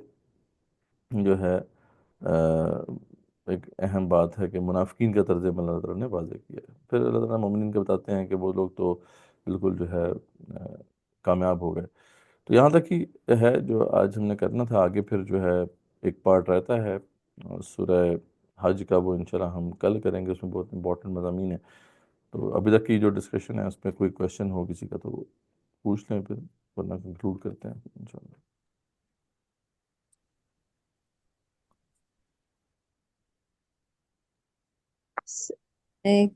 جو ہے ایک اہم بات ہے کہ منافقین کا طرز عمل اللہ تعالیٰ نے واضح کیا ہے۔ پھر اللہ تعالیٰ مومنین کے بتاتے ہیں کہ وہ لوگ تو بالکل جو ہے کامیاب ہو گئے۔ تو یہاں تک ہی ہے جو آج ہم نے کرنا تھا، آگے پھر جو ہے ایک پارٹ رہتا ہے سورہ حج کا، وہ انشاءاللہ ہم کل کریں گے، اس میں بہت امپورٹنٹ مضامین ہیں۔ تو ابھی تک کی جو ڈسکشن ہے اس میں کوئی کویشچن ہو کسی کا تو وہ پوچھ لیں، پھر ورنہ کنکلوڈ کرتے ہیں انشاءاللہ۔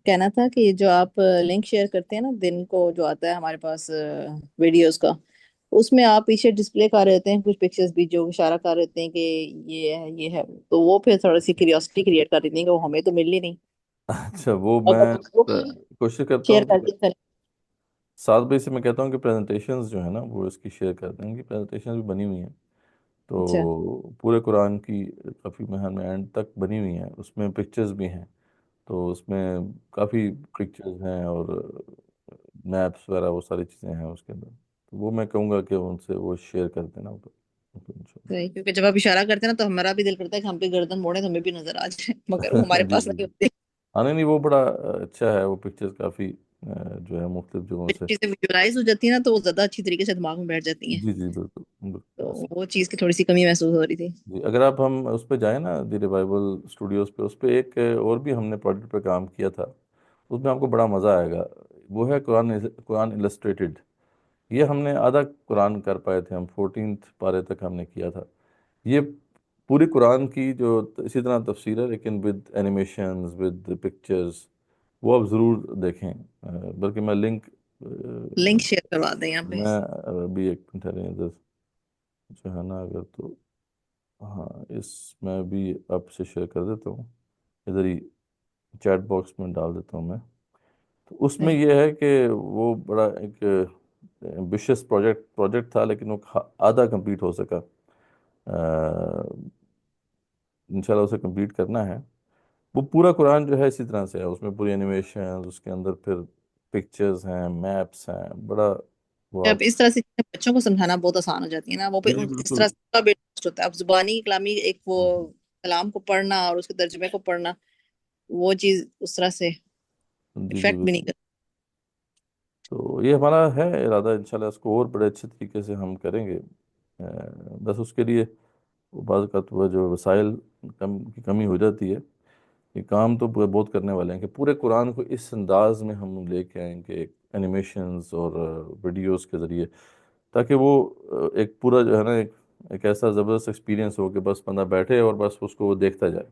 کہنا تھا کہ جو آپ لنک شیئر کرتے ہیں نا دن کو، جو آتا ہے ہمارے پاس ویڈیوز کا، اس میں آپ پیچھے ڈسپلے کر رہے ہوتے ہیں کچھ پکچرز بھی جو اشارہ کر رہے ہوتے ہیں کہ یہ ہے، تو وہ پھر تھوڑا سی کیوریوسٹی کریٹ کر دیتی ہیں کہ وہ ہمیں تو مل ہی نہیں، اچھا، وہ اگر میں وہ کوشش کرتا شیئر ہوں کر کہ دیا 7 بجے سے میں کہتا ہوں کہ پریزنٹیشنز جو ہے نا وہ اس کی شیئر کر دیں گی، پریزنٹیشنز بھی بنی ہوئی ہیں، اچھا تو پورے قرآن کی کافی میں اینڈ تک بنی ہوئی ہیں، اس میں پکچرز بھی ہیں، تو اس میں کافی پکچرز ہیں اور میپس وغیرہ وہ ساری چیزیں ہیں اس کے اندر، تو وہ میں کہوں گا کہ ان سے وہ شیئر کر دینا اوپر انشاءاللہ۔ صحیح، کیونکہ جب آپ اشارہ کرتے ہیں نا تو ہمارا بھی دل کرتا ہے کہ ہم پہ گردن موڑے تو ہمیں بھی نظر آ جائے، مگر وہ ہمارے جی پاس جی نہیں جی، ہوتے، ہاں نہیں وہ بڑا اچھا ہے، وہ پکچرز کافی جو ہے مختلف جگہوں سے، چیزیں ویژولاز ہو جاتی ہیں نا تو وہ زیادہ اچھی طریقے سے دماغ میں بیٹھ جاتی ہیں، جی جی بالکل تو بالکل۔ وہ چیز کی تھوڑی سی کمی محسوس ہو رہی تھی۔ جی اگر آپ ہم اس پہ جائیں نا دی ریوائول اسٹوڈیوز پہ، اس پہ ایک اور بھی ہم نے پروجیکٹ پہ کام کیا تھا، اس میں آپ کو بڑا مزہ آئے گا، وہ ہے قرآن السٹریٹڈ۔ یہ ہم نے آدھا قرآن کر پائے تھے، ہم 14 پارے تک ہم نے کیا تھا۔ یہ پوری قرآن کی جو اسی طرح تفسیر ہے لیکن ود اینیمیشنز ود پکچرز، وہ آپ ضرور دیکھیں، بلکہ میں لنک لنک شیئر کروا دیں یہاں پہ۔ میں ابھی ایک منٹ ٹھہریں ادھر جو ہے نا، اگر تو ہاں اس میں بھی آپ سے شیئر کر دیتا ہوں، ادھر ہی چیٹ باکس میں ڈال دیتا ہوں میں۔ تو اس میں یہ ہے کہ وہ بڑا ایک ایمبیشیس پروجیکٹ تھا لیکن وہ آدھا کمپلیٹ ہو سکا، انشاءاللہ اسے کمپلیٹ کرنا ہے۔ وہ پورا قرآن جو ہے اسی طرح سے ہے، اس میں پوری اینیمیشن، اس کے اندر پھر پکچرز ہیں، میپس ہیں، بڑا وہ جب آپ اس طرح سے بچوں کو سمجھانا بہت آسان ہو جاتی ہے نا، وہ جی پھر جی اس بالکل۔ طرح سے بھی انٹرسٹ ہوتا ہے، اب زبانی کلامی ایک وہ ہوں، کلام کو پڑھنا اور اس کے ترجمے کو پڑھنا، وہ چیز اس طرح سے جی جی افیکٹ بھی نہیں بالکل۔ کرتی۔ تو یہ ہمارا ہے ارادہ، انشاءاللہ اس کو اور بڑے اچھے طریقے سے ہم کریں گے، بس اس کے لیے بعض کا تو جو وسائل کی کمی ہو جاتی ہے۔ یہ کام تو بہت کرنے والے ہیں کہ پورے قرآن کو اس انداز میں ہم لے کے آئیں کہ اینیمیشنز اور ویڈیوز کے ذریعے، تاکہ وہ ایک پورا جو ہے نا ایک ایسا زبردست ایکسپیرینس ہو کہ بس بندہ بیٹھے اور بس اس کو وہ دیکھتا جائے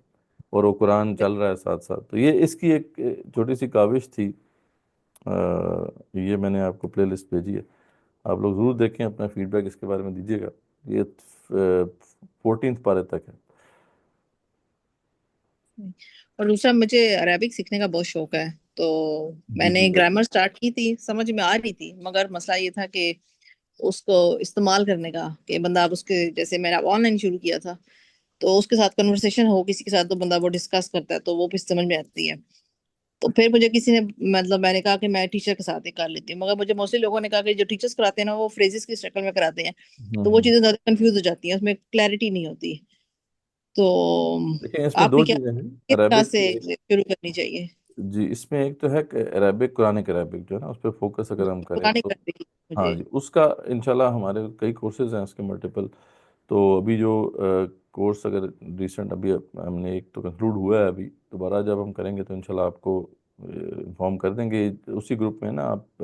اور وہ قرآن چل رہا ہے ساتھ ساتھ۔ تو یہ اس کی ایک چھوٹی سی کاوش تھی، یہ میں نے آپ کو پلے لسٹ بھیجی ہے، آپ لوگ ضرور دیکھیں، اپنا فیڈ بیک اس کے بارے میں دیجیے گا۔ یہ 14 پارے تک ہے۔ اور دوسرا مجھے عربک سیکھنے کا بہت شوق ہے، تو میں جی نے جی گرامر سٹارٹ کی تھی، سمجھ میں آ رہی تھی، مگر مسئلہ یہ تھا کہ اس کو استعمال کرنے کا، کہ بندہ اب اس کے جیسے میں نے آن لائن شروع کیا تھا تو اس کے ساتھ کنورسیشن ہو کسی کے ساتھ تو بندہ وہ ڈسکس کرتا ہے تو وہ بھی سمجھ میں آتی ہے، تو پھر مجھے کسی نے مطلب میں نے کہا کہ میں ٹیچر کے ساتھ ہی کر لیتی ہوں، مگر مجھے موسٹلی لوگوں نے کہا کہ جو ٹیچرس کراتے ہیں نا وہ فریزز کی شکل میں کراتے ہیں، تو وہ چیزیں زیادہ کنفیوز ہو جاتی ہیں، اس میں کلیئرٹی نہیں ہوتی. تو دیکھیں اس میں آپ کی دو کیا چیزیں ہیں. کس طرح عربک سے شروع کرنی چاہیے؟ جی اس میں ایک تو ہے کہ عربک، قرآنک عربک جو ہے نا اس پہ فوکس اگر ہم کریں پرانے تو کر رہی ہاں مجھے. جی اس کا انشاءاللہ ہمارے کئی کورسز ہیں اس کے ملٹیپل. تو ابھی جو کورس اگر ریسنٹ ابھی ہم نے ایک تو کنکلوڈ ہوا ہے، ابھی دوبارہ جب ہم کریں گے تو انشاءاللہ آپ کو انفارم کر دیں گے. اسی گروپ میں نا آپ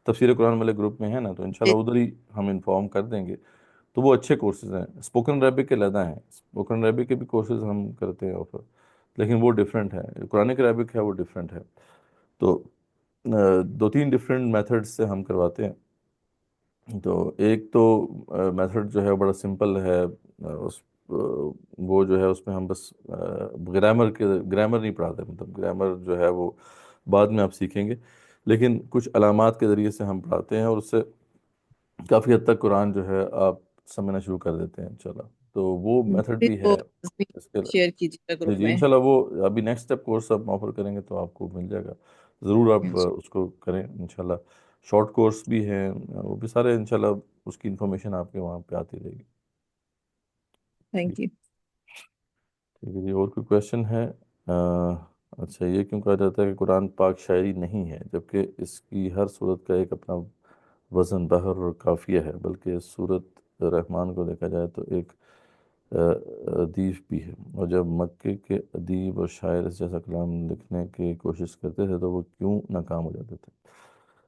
تفسیر قرآن والے گروپ میں ہیں نا، تو انشاءاللہ ادھر ہی ہم انفارم کر دیں گے. تو وہ اچھے کورسز ہیں. اسپوکن عربک کے علیحدہ ہیں، اسپوکن عربک کے بھی کورسز ہم کرتے ہیں آفر، لیکن وہ ڈیفرنٹ ہے. قرآنک عربک ہے وہ ڈیفرنٹ ہے. تو دو تین ڈفرینٹ میتھڈ سے ہم کرواتے ہیں. تو ایک تو میتھڈ جو ہے بڑا سمپل ہے، اس وہ جو ہے اس میں ہم بس گرامر نہیں پڑھاتے، مطلب گرامر جو ہے وہ بعد میں آپ سیکھیں گے، لیکن کچھ علامات کے ذریعے سے ہم پڑھاتے ہیں اور اس سے کافی حد تک قرآن جو ہے آپ سمجھنا شروع کر دیتے ہیں انشاءاللہ. تو وہ میتھڈ بھی ہے اس کے. شیئر کیجیے گا جی گروپ جی میں. انشاءاللہ وہ ابھی نیکسٹ اسٹیپ کورس آپ آفر کریں گے تو آپ کو مل جائے گا، ضرور آپ اس کو کریں انشاءاللہ. شارٹ کورس بھی ہیں، وہ بھی سارے انشاءاللہ اس کی انفارمیشن آپ کے وہاں پہ آتی رہے گی. Thank you. ٹھیک ہے جی، اور کوئی کویشچن ہے؟ اچھا، یہ کیوں کہا جاتا ہے کہ قرآن پاک شاعری نہیں ہے جبکہ اس کی ہر صورت کا ایک اپنا وزن، بحر اور قافیہ ہے، بلکہ صورت رحمان کو دیکھا جائے تو ایک ادیب بھی ہے، اور جب مکے کے ادیب اور شاعر اس جیسا کلام لکھنے کی کوشش کرتے تھے تو وہ کیوں ناکام ہو جاتے تھے؟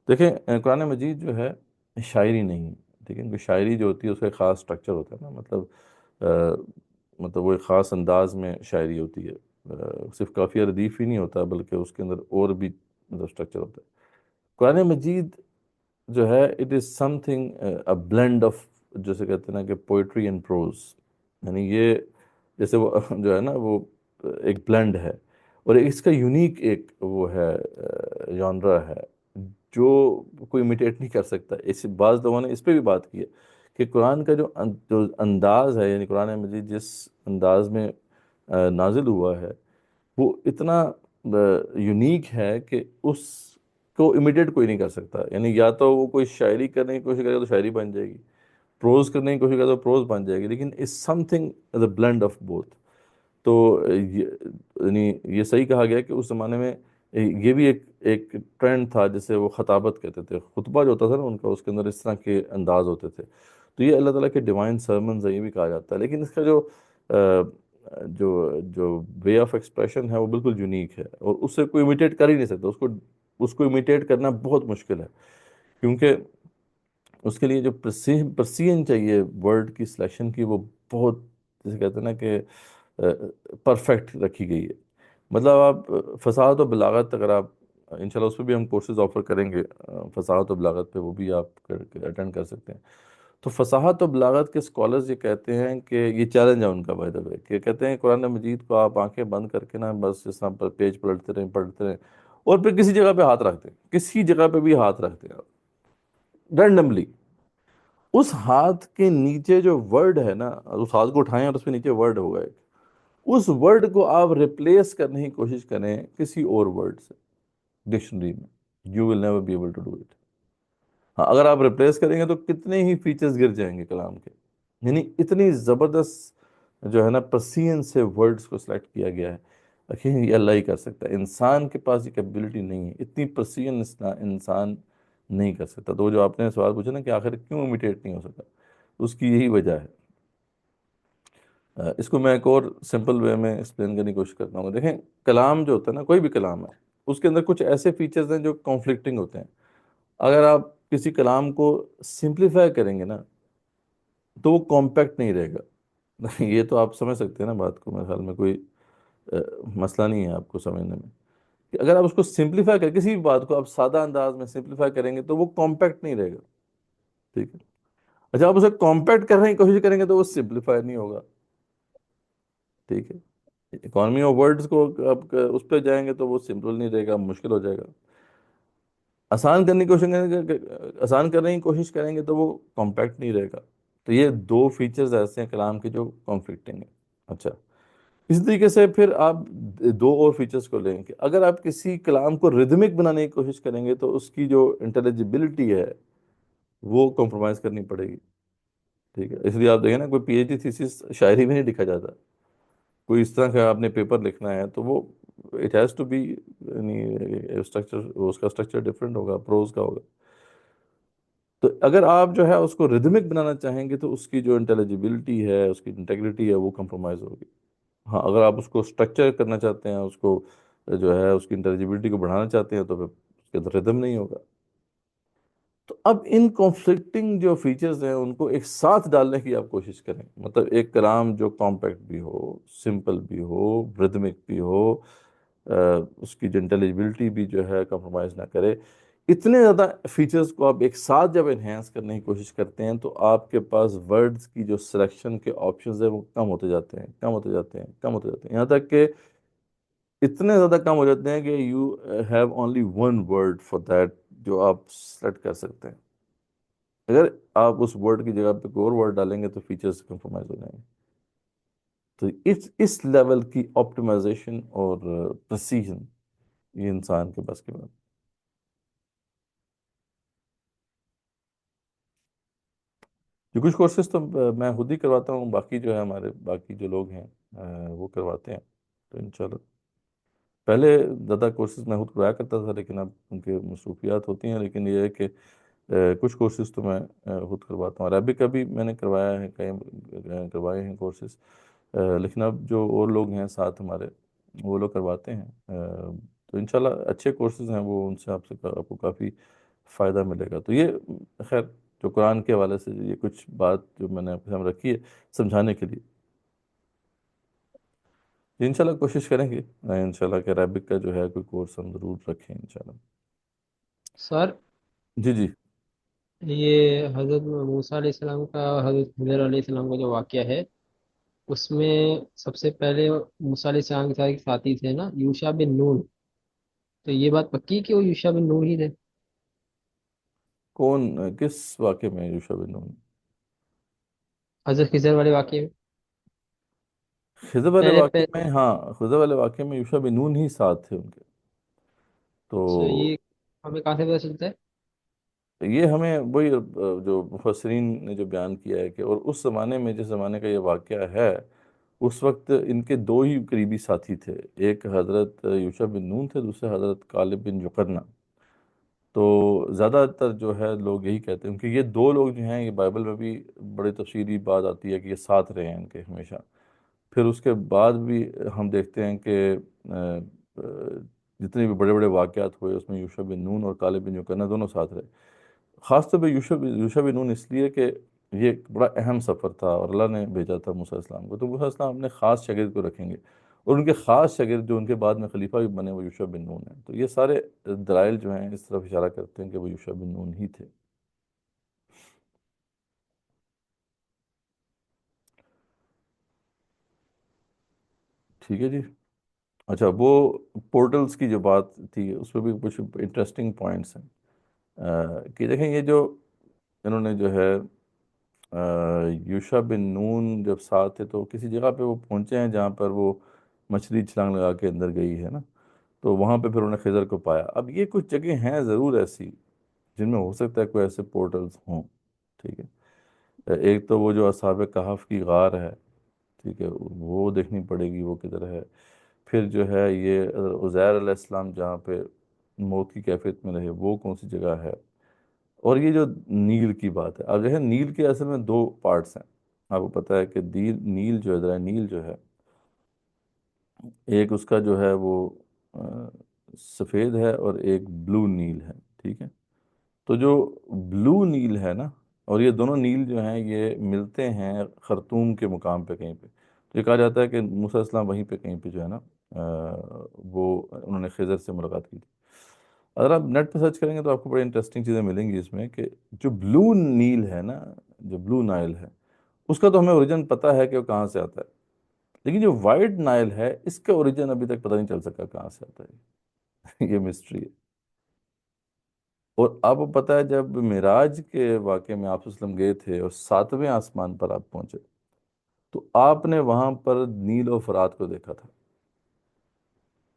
دیکھیں قرآن مجید جو ہے شاعری نہیں ہے، ٹھیک ہے. کیونکہ شاعری جو ہوتی ہے اس کا ایک خاص سٹرکچر ہوتا ہے نا، مطلب وہ ایک خاص انداز میں شاعری ہوتی ہے. صرف قافیہ ردیف ہی نہیں ہوتا بلکہ اس کے اندر اور بھی مطلب سٹرکچر ہوتا ہے. قرآن مجید جو ہے it is some thing a blend of, جیسے کہتے ہیں نا کہ پوئٹری اینڈ پروز، یعنی یہ جیسے وہ جو ہے نا وہ ایک بلینڈ ہے، اور اس کا یونیک ایک وہ ہے جانرا ہے جو کوئی امیٹیٹ نہیں کر سکتا. اس بعض لوگوں نے اس پہ بھی بات کی ہے کہ قرآن کا جو انداز ہے، یعنی قرآن مجید جس انداز میں نازل ہوا ہے وہ اتنا یونیک ہے کہ اس کو امیٹیٹ کوئی نہیں کر سکتا. یعنی یا تو وہ کوئی شاعری کرنے کی کوشش کرے گا تو شاعری بن جائے گی، پروز کرنے کی کوشش کرے تو پروز بن جائے گی، لیکن it's something as a blend of both. تو یعنی یہ صحیح کہا گیا کہ اس زمانے میں یہ بھی ایک ٹرینڈ تھا جسے وہ خطابت کہتے تھے. خطبہ جو ہوتا تھا نا ان کا، اس کے اندر اس طرح کے انداز ہوتے تھے. تو یہ اللہ تعالیٰ کے ڈیوائن سرمنز ہے، یہ بھی کہا جاتا ہے. لیکن اس کا جو وے آف ایکسپریشن ہے وہ بالکل یونیک ہے، اور اس سے کوئی امیٹیٹ کر ہی نہیں سکتا. اس کو امیٹیٹ کرنا بہت مشکل ہے، کیونکہ اس کے لیے جو پرسین چاہیے ورڈ کی سلیکشن کی، وہ بہت جیسے کہتے ہیں نا کہ پرفیکٹ رکھی گئی ہے. مطلب آپ فصاحت و بلاغت، اگر آپ انشاءاللہ اس پہ بھی ہم کورسز آفر کریں گے، فصاحت و بلاغت پہ، وہ بھی آپ اٹینڈ کر سکتے ہیں. تو فصاحت و بلاغت کے اسکالرز یہ کہتے ہیں کہ یہ چیلنج ہے ان کا بائی دا وے، کہ کہتے ہیں قرآن مجید کو آپ آنکھیں بند کر کے نا بس اس طرح پر پیج پلٹتے رہیں اور پھر کسی جگہ پہ ہاتھ رکھتے ہیں، کسی جگہ پہ بھی ہاتھ رکھتے ہیں رینڈملی. اس ہاتھ کے نیچے جو ورڈ ہے نا، اس ہاتھ کو اٹھائیں اور اس کے نیچے ورڈ ہوگا ایک، اس ورڈ کو آپ ریپلیس کرنے کی کوشش کریں کسی اور ورڈ سے ڈکشنری میں، you will never be able to do it. ہاں اگر آپ ریپلیس کریں گے تو کتنے ہی فیچرز گر جائیں گے کلام کے. یعنی اتنی زبردست جو ہے نا پرسین سے ورڈز کو سلیکٹ کیا گیا ہے. لیکن یہ اللہ ہی کر سکتا ہے، انسان کے پاس یہ کیپبلٹی نہیں ہے، اتنی پرسین انسان نہیں کر سکتا. تو جو آپ نے سوال پوچھا نا کہ آخر کیوں امیٹیٹ نہیں ہو سکتا، اس کی یہی وجہ ہے. اس کو میں ایک اور سمپل وے میں ایکسپلین کرنے کی کوشش کرتا ہوں. دیکھیں کلام جو ہوتا ہے نا، کوئی بھی کلام ہے، اس کے اندر کچھ ایسے فیچرز ہیں جو کانفلکٹنگ ہوتے ہیں. اگر آپ کسی کلام کو سمپلیفائی کریں گے نا تو وہ کمپیکٹ نہیں رہے گا. یہ تو آپ سمجھ سکتے ہیں نا بات کو، میرے خیال میں کوئی مسئلہ نہیں ہے آپ کو سمجھنے میں، کہ اگر آپ اس کو سمپلیفائی کریں، کسی بھی بات کو آپ سادہ انداز میں سمپلیفائی کریں گے تو وہ کمپیکٹ نہیں رہے گا. ٹھیک ہے. اچھا آپ اسے کمپیکٹ کرنے کی کوشش کریں گے تو وہ سمپلیفائی نہیں ہوگا. ٹھیک ہے. اکانومی آف ورڈز کو آپ اس پہ جائیں گے تو وہ سمپل نہیں رہے گا، مشکل ہو جائے گا. آسان کرنے کی کوشش کریں گے، آسان کرنے کی کوشش کریں گے تو وہ کمپیکٹ نہیں رہے گا. تو یہ دو فیچرز ایسے ہیں کلام کے جو کانفلکٹنگ ہیں. اچھا اسی طریقے سے پھر آپ دو اور فیچرز کو لیں کہ اگر آپ کسی کلام کو ریدمک بنانے کی کوشش کریں گے تو اس کی جو انٹیلیجبلٹی ہے وہ کمپرومائز کرنی پڑے گی، ٹھیک ہے؟ اس لیے آپ دیکھیں نا، کوئی پی ایچ ڈی تھیسس شاعری میں نہیں لکھا جاتا، کوئی اس طرح کا آپ نے پیپر لکھنا ہے تو وہ اٹ ہیز ٹو بی، یعنی اسٹرکچر، اس کا اسٹرکچر ڈفرینٹ ہوگا، پروز کا ہوگا۔ تو اگر آپ جو ہے اس کو ریدمک بنانا چاہیں گے تو اس کی جو انٹیلیجبلٹی ہے، اس کی انٹیگریٹی ہے، وہ کمپرومائز ہوگی۔ ہاں، اگر آپ اس کو اسٹرکچر کرنا چاہتے ہیں، اس کو جو ہے اس کی انٹیلیجبلٹی کو بڑھانا چاہتے ہیں، تو پھر اس کے اندر ردم نہیں ہوگا۔ تو اب ان کانفلکٹنگ جو فیچرز ہیں ان کو ایک ساتھ ڈالنے کی آپ کوشش کریں، مطلب ایک کلام جو کمپیکٹ بھی ہو، سمپل بھی ہو، ردمک بھی ہو، اس کی جو انٹیلیجبلٹی بھی جو ہے کمپرومائز نہ کرے، اتنے زیادہ فیچرز کو آپ ایک ساتھ جب انہینس کرنے کی کوشش کرتے ہیں تو آپ کے پاس ورڈز کی جو سلیکشن کے آپشنز ہیں وہ کم ہوتے جاتے ہیں، کم ہوتے جاتے ہیں، کم ہوتے جاتے ہیں، یہاں تک کہ اتنے زیادہ کم ہو جاتے ہیں کہ you have only one word for that جو آپ سلیکٹ کر سکتے ہیں۔ اگر آپ اس ورڈ کی جگہ پہ کوئی اور ورڈ ڈالیں گے تو فیچرز کمپرومائز ہو جائیں گے۔ تو اس لیول کی آپٹیمائزیشن اور پریسیجن یہ انسان کے بس کی بات۔ جو کچھ کورسز تو میں خود ہی کرواتا ہوں، باقی جو ہے ہمارے باقی جو لوگ ہیں وہ کرواتے ہیں، تو انشاءاللہ پہلے زیادہ کورسز میں خود کروایا کرتا تھا، لیکن اب ان کے مصروفیات ہوتی ہیں، لیکن یہ ہے کہ کچھ کورسز تو میں خود کرواتا ہوں۔ عربک کا بھی میں نے کروایا ہے، کئی کروائے ہیں کورسز، لیکن اب جو اور لوگ ہیں ساتھ ہمارے وہ لوگ کرواتے ہیں، تو انشاءاللہ اچھے کورسز ہیں وہ، ان سے آپ کو کافی فائدہ ملے گا۔ تو یہ خیر جو قرآن کے حوالے سے یہ کچھ بات جو میں نے آپ کے سامنے رکھی ہے سمجھانے کے لیے، انشاءاللہ کوشش کریں گے انشاءاللہ کہ عربک کا جو ہے کوئی کورس ہم ضرور رکھیں انشاءاللہ۔ سر، جی جی۔ یہ حضرت موسیٰ علیہ السلام کا اور حضرت خضر علیہ السلام کا جو واقعہ ہے، اس میں سب سے پہلے موسیٰ علیہ السلام کے ساتھ ایک ساتھی تھے نا، یوشع بن نون، تو یہ بات پکی کہ وہ یوشع بن نون ہی تھے؟ کون، کس واقعے میں یوشع بن نون؟ حضرت خضر والے واقعے میں خضر والے پہلے واقعے میں، ہاں خضر والے واقعے میں یوشع بن نون ہی ساتھ تھے ان کے۔ تو یہ ہمیں کہاں سے پتہ چلتا ہے؟ یہ ہمیں وہی جو مفسرین نے جو بیان کیا ہے کہ اور اس زمانے میں، جس زمانے کا یہ واقعہ ہے، اس وقت ان کے دو ہی قریبی ساتھی تھے، ایک حضرت یوشع بن نون تھے، دوسرے حضرت کالب بن یقرنہ۔ تو زیادہ تر جو ہے لوگ یہی کہتے ہیں کہ یہ دو لوگ جو ہیں، یہ بائبل میں بھی بڑی تفصیلی بات آتی ہے کہ یہ ساتھ رہے ہیں ان کے ہمیشہ۔ پھر اس کے بعد بھی ہم دیکھتے ہیں کہ جتنے بھی بڑے بڑے واقعات ہوئے اس میں یوشع بن نون اور کالب بن یقرنہ دونوں ساتھ رہے۔ خاص طور پہ یوشع بن نون اس لیے کہ یہ ایک بڑا اہم سفر تھا اور اللہ نے بھیجا تھا موسیٰ علیہ السلام کو، تو موسیٰ علیہ السلام اپنے خاص شاگرد کو رکھیں گے، اور ان کے خاص شاگرد جو ان کے بعد میں خلیفہ بھی بنے وہ یوشع بن نون ہیں۔ تو یہ سارے دلائل جو ہیں اس طرف اشارہ کرتے ہیں کہ وہ یوشع بن نون ہی تھے۔ ٹھیک ہے جی۔ اچھا، وہ پورٹلز کی جو بات تھی اس پہ بھی کچھ انٹرسٹنگ پوائنٹس ہیں، کہ دیکھیں یہ جو انہوں نے جو ہے یوشع بن نون جب ساتھ تھے تو کسی جگہ پہ وہ پہنچے ہیں جہاں پر وہ مچھلی چھلانگ لگا کے اندر گئی ہے نا، تو وہاں پہ پھر انہوں نے خضر کو پایا۔ اب یہ کچھ جگہ ہیں ضرور ایسی جن میں ہو سکتا ہے کوئی ایسے پورٹلز ہوں، ٹھیک ہے؟ ایک تو وہ جو اصحاب کہف کی غار ہے، ٹھیک ہے، وہ دیکھنی پڑے گی وہ کدھر ہے۔ پھر جو ہے یہ عزیر علیہ السلام جہاں پہ موت کی کیفیت میں رہے وہ کون سی جگہ ہے، اور یہ جو نیل کی بات ہے۔ اب جو ہے نیل کے اصل میں دو پارٹس ہیں، آپ کو پتہ ہے کہ نیل جو ہے، دریا نیل جو ہے، ایک اس کا جو ہے وہ سفید ہے اور ایک بلو نیل ہے، ٹھیک ہے؟ تو جو بلو نیل ہے نا، اور یہ دونوں نیل جو ہیں یہ ملتے ہیں خرطوم کے مقام پہ کہیں پہ، تو یہ کہا جاتا ہے کہ موسیٰ علیہ السلام وہیں پہ کہیں پہ جو ہے نا وہ انہوں نے خضر سے ملاقات کی تھی۔ اگر آپ نیٹ پہ سرچ کریں گے تو آپ کو بڑی انٹرسٹنگ چیزیں ملیں گی اس میں، کہ جو بلو نیل ہے نا، جو بلو نائل ہے، اس کا تو ہمیں اوریجن پتہ ہے کہ وہ کہاں سے آتا ہے، لیکن جو وائٹ نائل ہے اس کا اوریجن ابھی تک پتہ نہیں چل سکا کہاں سے آتا ہے یہ مسٹری ہے۔ اور آپ کو پتہ ہے جب معراج کے واقعے میں آپ صلی اللہ علیہ وسلم گئے تھے اور ساتویں آسمان پر آپ پہنچے، تو آپ نے وہاں پر نیل و فرات کو دیکھا تھا،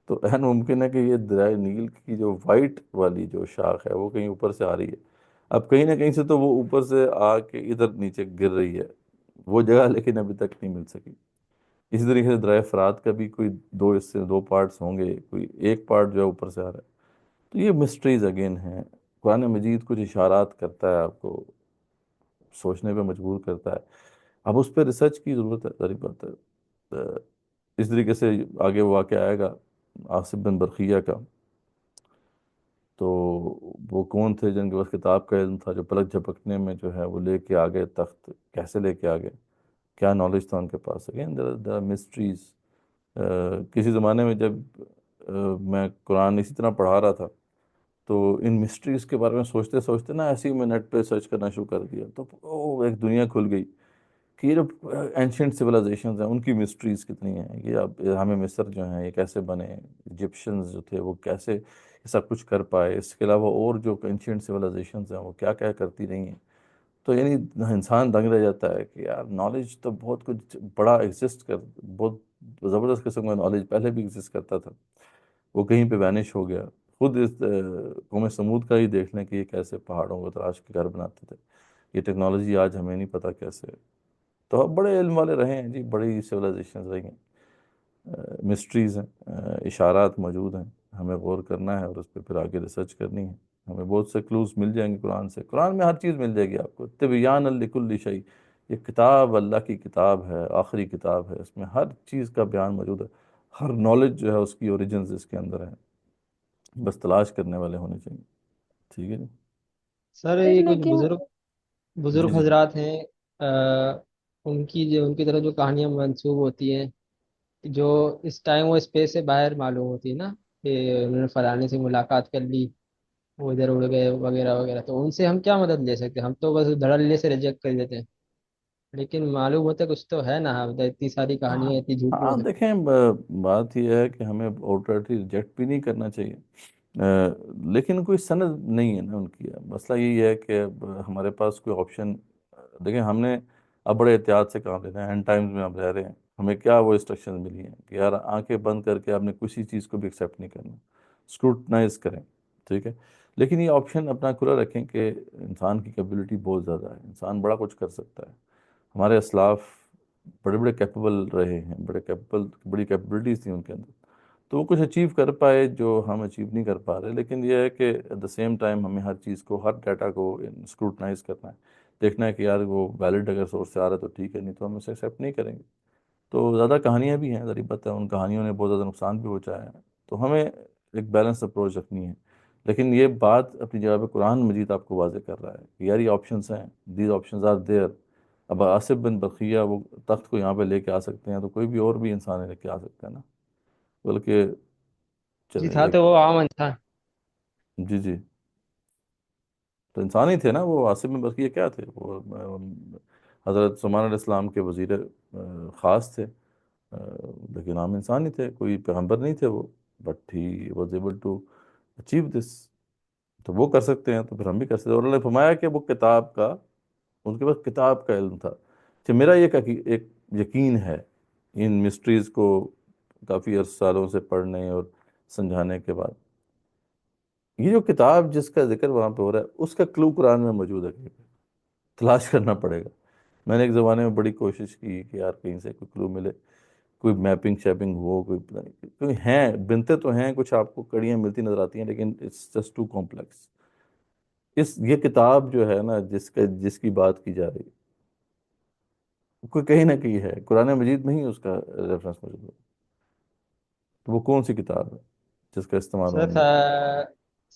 تو عین ممکن ہے کہ یہ دریائے نیل کی جو وائٹ والی جو شاخ ہے وہ کہیں اوپر سے آ رہی ہے، اب کہیں نہ کہیں سے تو وہ اوپر سے آ کے ادھر نیچے گر رہی ہے، وہ جگہ لیکن ابھی تک نہیں مل سکی۔ اسی طریقے سے درائے فرات کا بھی کوئی دو حصے، دو پارٹس ہوں گے، کوئی ایک پارٹ جو ہے اوپر سے آ رہا ہے۔ تو یہ مسٹریز اگین ہیں۔ قرآن مجید کچھ اشارات کرتا ہے، آپ کو سوچنے پہ مجبور کرتا ہے، اب اس پہ ریسرچ کی ضرورت ہے، ظاہر بات ہے۔ اس طریقے سے آگے وہ واقعہ آئے گا آصف بن برقیہ کا، تو وہ کون تھے جن کے پاس کتاب کا علم تھا، جو پلک جھپکنے میں جو ہے وہ لے کے آگے تخت، کیسے لے کے آگے، کیا نالج تھا ان کے پاس؟ Again there are mysteries۔ کسی زمانے میں جب میں قرآن اسی طرح پڑھا رہا تھا تو ان مسٹریز کے بارے میں سوچتے سوچتے نا ایسے ہی میں نیٹ پہ سرچ کرنا شروع کر دیا، تو ایک دنیا کھل گئی کہ یہ جو اینشینٹ سویلائزیشنز ہیں ان کی مسٹریز کتنی ہیں، یہ اب ہمیں مصر جو ہیں یہ کیسے بنے، ایجپشنز جو تھے وہ کیسے یہ سب کچھ کر پائے، اس کے علاوہ اور جو اینشینٹ سویلائزیشنز ہیں وہ کیا کیا کرتی رہی ہیں۔ تو یعنی انسان دنگ رہ جاتا ہے کہ یار نالج تو بہت کچھ بڑا ایگزسٹ کر، بہت زبردست قسم کا نالج پہلے بھی ایگزسٹ کرتا تھا، وہ کہیں پہ وینش ہو گیا۔ خود اس قوم سمود کا ہی دیکھ لیں کہ یہ کیسے پہاڑوں کو تراش کے گھر بناتے تھے، یہ ٹیکنالوجی آج ہمیں نہیں پتہ کیسے ہے۔ تو اب بڑے علم والے رہے ہیں جی، بڑی سویلائزیشنز رہی ہیں، مسٹریز ہیں، اشارات موجود ہیں، ہمیں غور کرنا ہے اور اس پہ پھر آگے ریسرچ کرنی ہے۔ ہمیں بہت سے کلوز مل جائیں گے قرآن سے، قرآن میں ہر چیز مل جائے گی آپ کو، تبیان لکل شیء، یہ کتاب اللہ کی کتاب ہے، آخری کتاب ہے، اس میں ہر چیز کا بیان موجود ہے، ہر نالج جو ہے اس کی اوریجنز اس کے اندر ہے، بس تلاش کرنے والے ہونے چاہیے۔ ٹھیک ہے جی؟ سر سر یہ کچھ لیکن بزرگ جی بزرگ جی حضرات ہیں، ان کی طرف جو کہانیاں منسوب ہوتی ہیں، جو اس ٹائم وہ اسپیس سے باہر معلوم ہوتی ہے نا، کہ انہوں نے فلانے سے ملاقات کر لی، وہ ادھر اڑ گئے وغیرہ وغیرہ، تو ان سے ہم کیا مدد لے سکتے ہیں؟ ہم تو بس دھڑلے سے ریجیکٹ کر دیتے ہیں، لیکن معلوم ہوتا ہے کچھ تو ہے نا، اتنی ساری کہانیاں اتنی جھوٹ نہیں ہاں ہو سکتی۔ دیکھیں، بات یہ ہے کہ ہمیں آؤٹرائٹلی ریجیکٹ بھی نہیں کرنا چاہیے، لیکن کوئی سند نہیں ہے نا ان کی۔ مسئلہ یہی ہے کہ اب ہمارے پاس کوئی آپشن، دیکھیں ہم نے اب بڑے احتیاط سے کام لینا ہے، اینڈ ٹائمز میں اب رہ رہے ہیں، ہمیں کیا وہ انسٹرکشن ملی ہیں کہ یار آنکھیں بند کر کے آپ نے کسی چیز کو بھی ایکسیپٹ نہیں کرنا، اسکروٹنائز کریں، ٹھیک ہے، لیکن یہ آپشن اپنا کھلا رکھیں کہ انسان کی کیپبلٹی بہت زیادہ ہے، انسان بڑا کچھ کر سکتا ہے، ہمارے اسلاف بڑے بڑے کیپیبل رہے ہیں، بڑی کیپبلٹیز تھیں ان کے اندر، تو وہ کچھ اچیو کر پائے جو ہم اچیو نہیں کر پا رہے، لیکن یہ ہے کہ ایٹ دا سیم ٹائم ہمیں ہر چیز کو، ہر ڈیٹا کو اسکروٹنائز کرنا ہے، دیکھنا ہے کہ یار وہ ویلڈ اگر سورس سے آ رہا ہے تو ٹھیک ہے، نہیں تو ہم اسے ایکسیپٹ نہیں کریں گے۔ تو زیادہ کہانیاں بھی ہیں، ذریعہ پتہ ہے ان کہانیوں نے بہت زیادہ نقصان بھی پہنچایا ہے، تو ہمیں ایک بیلنس اپروچ رکھنی ہے، لیکن یہ بات اپنی جگہ پہ قرآن مجید آپ کو واضح کر رہا ہے کہ یار یہ آپشنس ہیں، دیز آپشنز آر دیئر۔ اب آصف بن بقیہ وہ تخت کو یہاں پہ لے کے آ سکتے ہیں تو کوئی بھی اور بھی انسان لے کے آ سکتا ہے نا، بلکہ جی چلیں تھا ایک، تو وہ عام انسان۔ جی جی، تو انسان ہی تھے نا وہ، آصف بن بقیہ کیا تھے؟ وہ حضرت سلیمان علیہ السلام کے وزیر خاص تھے، لیکن عام انسان ہی تھے، کوئی پیغمبر نہیں تھے وہ، but he was able to achieve this. تو وہ کر سکتے ہیں تو پھر ہم بھی کر سکتے ہیں، اور اللہ نے فرمایا کہ وہ کتاب کا، ان کے پاس کتاب کا علم تھا۔ کہ میرا یہ ایک یقین ہے ان مسٹریز کو کافی عرص سالوں سے پڑھنے اور سمجھانے کے بعد، یہ جو کتاب جس کا ذکر وہاں پہ ہو رہا ہے اس کا کلو قرآن میں موجود ہے، کہیں پہ تلاش کرنا پڑے گا۔ میں نے ایک زمانے میں بڑی کوشش کی کہ یار کہیں سے کوئی کلو ملے، کوئی میپنگ شیپنگ ہو، کوئی پتہ نہیں، کیونکہ ہیں بنتے تو ہیں کچھ، آپ کو کڑیاں ملتی نظر آتی ہیں، لیکن اٹس جسٹ ٹو کمپلیکس۔ یہ کتاب جو ہے نا جس کی بات کی جا رہی ہے، کوئی کہیں نہ کہیں ہے قرآن مجید میں ہی اس کا ریفرنس موجود ہے، تو وہ کون سی کتاب ہے جس کا استعمال سر انہوں نے؟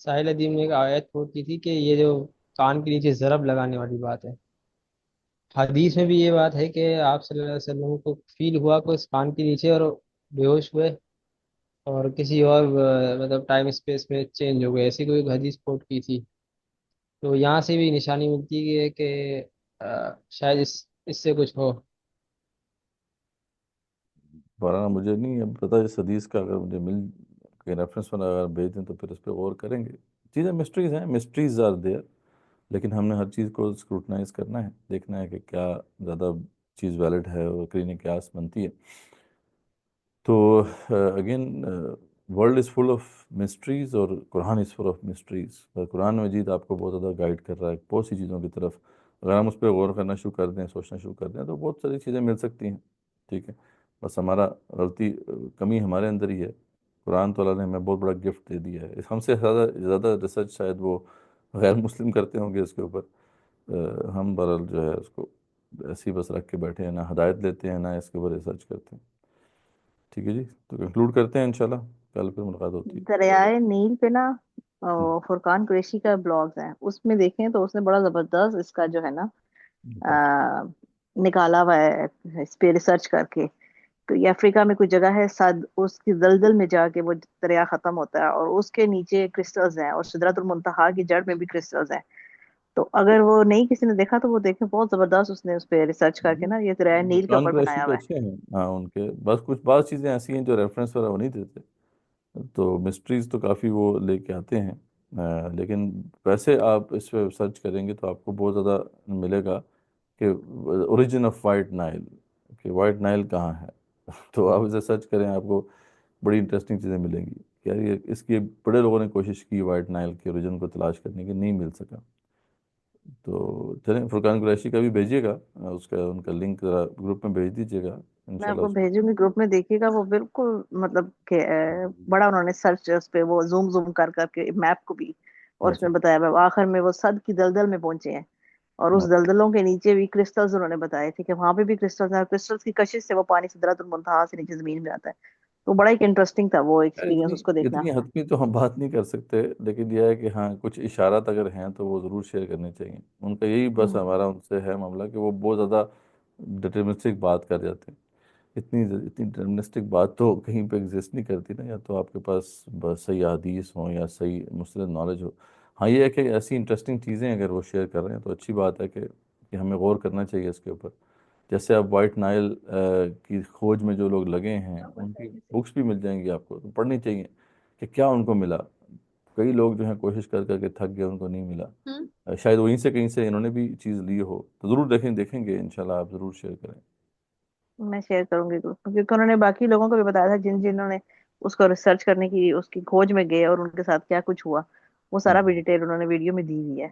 ساحل ادیم نے ایک آیت کوٹ کی تھی کہ یہ جو کان کے نیچے ضرب لگانے والی بات ہے، حدیث میں بھی یہ بات ہے کہ آپ صلی اللہ علیہ وسلم کو فیل ہوا کہ اس کان کے نیچے، اور بے ہوش ہوئے، اور کسی اور مطلب ٹائم اسپیس میں چینج ہو گئے، ایسی کوئی ایک حدیث کوٹ کی تھی۔ تو یہاں سے بھی نشانی ملتی ہے کہ شاید اس سے کچھ ہو۔ بارہ مجھے نہیں اب پتا اس حدیث کا، اگر مجھے مل کے ریفرنس والا اگر بھیج دیں تو پھر اس پہ غور کریں گے۔ چیزیں مسٹریز ہیں، مسٹریز آر دیئر، لیکن ہم نے ہر چیز کو اسکروٹنائز کرنا ہے، دیکھنا ہے کہ کیا زیادہ چیز ویلڈ ہے اور قرین قیاس بنتی ہے. تو again world is full of mysteries اور Quran is full of mysteries. قرآن مجید آپ کو بہت زیادہ گائیڈ کر رہا ہے بہت سی چیزوں کی طرف. اگر ہم اس پہ غور کرنا شروع کر دیں سوچنا شروع کر دیں تو بہت ساری چیزیں مل سکتی ہیں. ٹھیک ہے، بس ہمارا غلطی کمی ہمارے اندر ہی ہے. قرآن تو اللہ نے ہمیں بہت بڑا گفٹ دے دیا ہے. ہم سے زیادہ ریسرچ شاید وہ غیر مسلم کرتے ہوں گے اس کے اوپر. ہم برحال جو ہے اس کو ایسی بس رکھ کے بیٹھے ہیں، نہ ہدایت لیتے ہیں نہ اس کے اوپر ریسرچ کرتے ہیں. ٹھیک ہے جی، تو کنکلوڈ کرتے ہیں انشاءاللہ، کل پھر ملاقات ہوتی ہے. دریائے نیل پہ نا ہم، فرقان قریشی کا بلاگز ہیں، اس میں دیکھیں تو اس نے بڑا زبردست اس کا جو ہے نا نکالا ہوا ہے اس پہ ریسرچ کر کے. تو یہ افریقہ میں کوئی جگہ ہے سد، اس کی دلدل میں جا کے وہ دریا ختم ہوتا ہے اور اس کے نیچے کرسٹلز ہیں اور سدرۃ المنتہا کی جڑ میں بھی کرسٹلز ہیں. تو اگر وہ نہیں کسی نے دیکھا تو وہ دیکھیں، بہت زبردست اس نے اس پہ ریسرچ کر کے نا یہ دریائے نیل کے قرآن اوپر قریشی بنایا کے ہوا ہے. اچھے ہیں. ہاں ان کے بس کچھ بعض چیزیں ایسی ہیں جو ریفرنس وغیرہ وہ نہیں دیتے، تو مسٹریز تو کافی وہ لے کے آتے ہیں. لیکن ویسے آپ اس پہ سرچ کریں گے تو آپ کو بہت زیادہ ملے گا کہ اوریجن آف وائٹ نائل، کہ وائٹ نائل کہاں ہے. تو آپ اسے سرچ کریں، آپ کو بڑی انٹرسٹنگ چیزیں ملیں گی. کہ یار یہ اس کی بڑے لوگوں نے کوشش کی وائٹ نائل کے اوریجن کو تلاش کرنے کی، نہیں مل سکا. تو چلیں فرقان قریشی کا بھی بھیجیے گا، اس کا ان کا لنک ذرا گروپ میں بھیج دیجیے گا میں آپ انشاءاللہ کو اس کو. بھیجوں گی، گروپ میں دیکھیے گا. وہ بالکل مطلب کہ بڑا انہوں نے سرچ اس پہ وہ زوم زوم کر کر کے میپ کو بھی، اور اس اچھا میں بتایا ہوا آخر میں وہ صد کی دلدل میں پہنچے ہیں اور اس دلدلوں کے نیچے بھی کرسٹلز انہوں نے بتائے تھے کہ وہاں پہ بھی کرسٹلز ہیں. کرسٹلز کی کشش سے وہ پانی سدرۃ المنتہا سے نیچے زمین میں آتا ہے. تو بڑا ایک انٹرسٹنگ تھا وہ ایکسپیرینس اتنی اس کو دیکھنا. اتنی حتمی تو ہم بات نہیں کر سکتے، لیکن یہ ہے کہ ہاں کچھ اشارات اگر ہیں تو وہ ضرور شیئر کرنے چاہیے. ان کا یہی بس ہمارا ان سے ہے معاملہ کہ وہ بہت زیادہ ڈٹرمنسٹک بات کر جاتے ہیں. اتنی ڈٹرمنسٹک بات تو کہیں پہ ایگزسٹ نہیں کرتی نا. یا تو آپ کے پاس بس صحیح حدیث ہوں یا صحیح مسلم نالج ہو. ہاں یہ ہے کہ ایسی انٹرسٹنگ چیزیں اگر وہ شیئر کر رہے ہیں تو اچھی بات ہے کہ ہمیں غور کرنا چاہیے اس کے اوپر. جیسے اب وائٹ نائل کی کھوج میں جو لوگ لگے ہیں ان کی بکس بھی مل جائیں گی آپ کو، تو پڑھنی چاہیے کہ کیا ان کو ملا. کئی لوگ جو ہیں کوشش کر کر کے تھک گئے، ان کو نہیں ملا. شاید وہیں سے کہیں سے انہوں نے بھی چیز لی ہو، تو ضرور دیکھیں گے انشاءاللہ. آپ ضرور شیئر کریں. میں شیئر کروں گی گروپ میں، کیونکہ انہوں نے باقی لوگوں کو بھی بتایا تھا جنہوں نے اس کو ریسرچ کرنے کی اس کی کھوج میں گئے اور ان کے ساتھ کیا کچھ ہوا. وہ سارا بھی ڈیٹیل انہوں نے ویڈیو میں دی ہوئی ہے.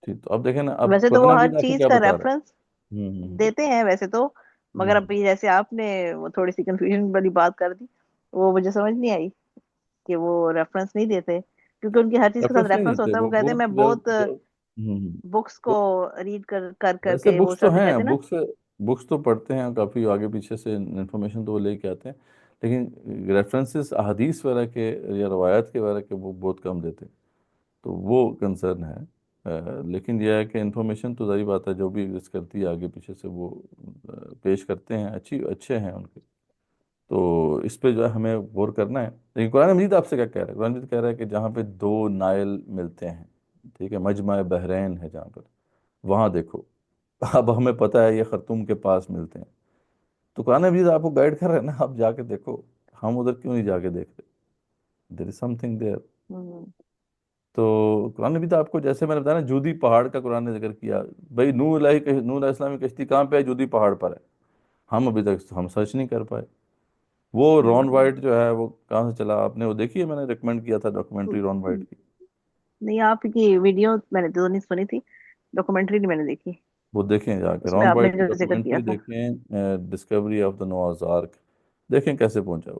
ٹھیک، تو اب دیکھیں نا، اب ویسے تو قرآن وہ ہر مجید آپ کو چیز کیا کا بتا رہا ریفرنس ہے. دیتے ہیں ویسے تو، مگر اب جیسے آپ نے وہ تھوڑی سی کنفیوژن والی بات کر دی، وہ مجھے سمجھ نہیں آئی کہ وہ ریفرنس نہیں دیتے، کیونکہ ان کی ہر چیز کے ساتھ ریفرنس نہیں ریفرنس دیتے ہوتا ہے. وہ وہ کہتے ہیں بہت میں جب بہت جب ہوں بکس کو ریڈ کر کر کر ویسے کے وہ بکس تو سب ہیں، کہتے ہیں نا. بکس تو پڑھتے ہیں، کافی آگے پیچھے سے انفارمیشن تو وہ لے کے آتے ہیں. لیکن ریفرنسز احادیث وغیرہ کے یا روایات کے وغیرہ کے وہ بہت کم دیتے ہیں. تو وہ کنسرن ہے. لیکن یہ ہے کہ انفارمیشن تو ظاہر بات ہے جو بھی ایگزسٹ کرتی ہے آگے پیچھے سے وہ پیش کرتے ہیں، اچھے ہیں ان کے. تو اس پہ جو ہے ہمیں غور کرنا ہے. لیکن قرآن مجید آپ سے کیا کہہ رہا ہے؟ قرآن مجید کہہ رہا ہے کہ جہاں پہ دو نائل ملتے ہیں، ٹھیک ہے، مجمع بحرین ہے جہاں پر، وہاں دیکھو. اب ہمیں پتہ ہے یہ خرطوم کے پاس ملتے ہیں. تو قرآن مجید آپ کو گائیڈ کر رہے ہیں نا، آپ جا کے دیکھو. ہم ادھر کیوں نہیں جا کے دیکھ رہے؟ دیر از سم تھنگ دیئر. ہوں، تو قرآن نے بھی تو آپ کو، جیسے میں نے بتایا نا، جودی پہاڑ کا قرآن نے ذکر کیا. بھائی نوح علیہ السلام کی کشتی کہاں پہ ہے؟ جودی پہاڑ پر ہے. ہم ابھی تک ہم سرچ نہیں کر پائے. وہ رون وائٹ جو ہے وہ کہاں سے چلا؟ آپ نے وہ دیکھی ہے؟ میں نے ریکمینڈ کیا تھا ڈاکومنٹری رون وائٹ کی. نہیں آپ کی ویڈیو میں نے تو نہیں سنی تھی، ڈاکومنٹری نہیں میں نے دیکھی. وہ دیکھیں جا کے، اس میں رون آپ نے وائٹ کی جو ذکر کیا ڈاکومنٹری تھا. دیکھیں، ڈسکوری آف دا نوآز آرک. دیکھیں کیسے پہنچا وہ،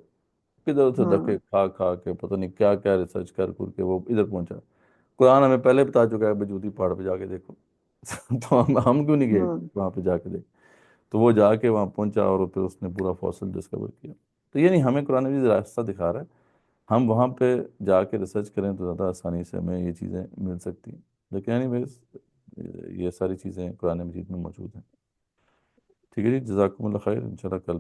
کدھر ادھر دھکے کھا کھا کے پتہ نہیں کیا کیا ریسرچ کر کے وہ ادھر پہنچا. قرآن ہمیں پہلے بتا چکا ہے بجودی پہاڑ پہ جا کے دیکھو. تو ہم کیوں نہیں گئے وہاں پہ جا کے دیکھ؟ تو وہ جا کے وہاں پہنچا اور پھر اس نے پورا فوسل ڈسکور کیا. تو یہ نہیں، ہمیں قرآن مجید راستہ دکھا رہا ہے. ہم وہاں پہ جا کے ریسرچ کریں تو زیادہ آسانی سے ہمیں یہ چیزیں مل سکتی ہیں. لیکن اینی ویز یہ ساری چیزیں قرآن مجید میں موجود ہیں. ٹھیک ہے جی، جزاکم اللہ خیر. انشاءاللہ کل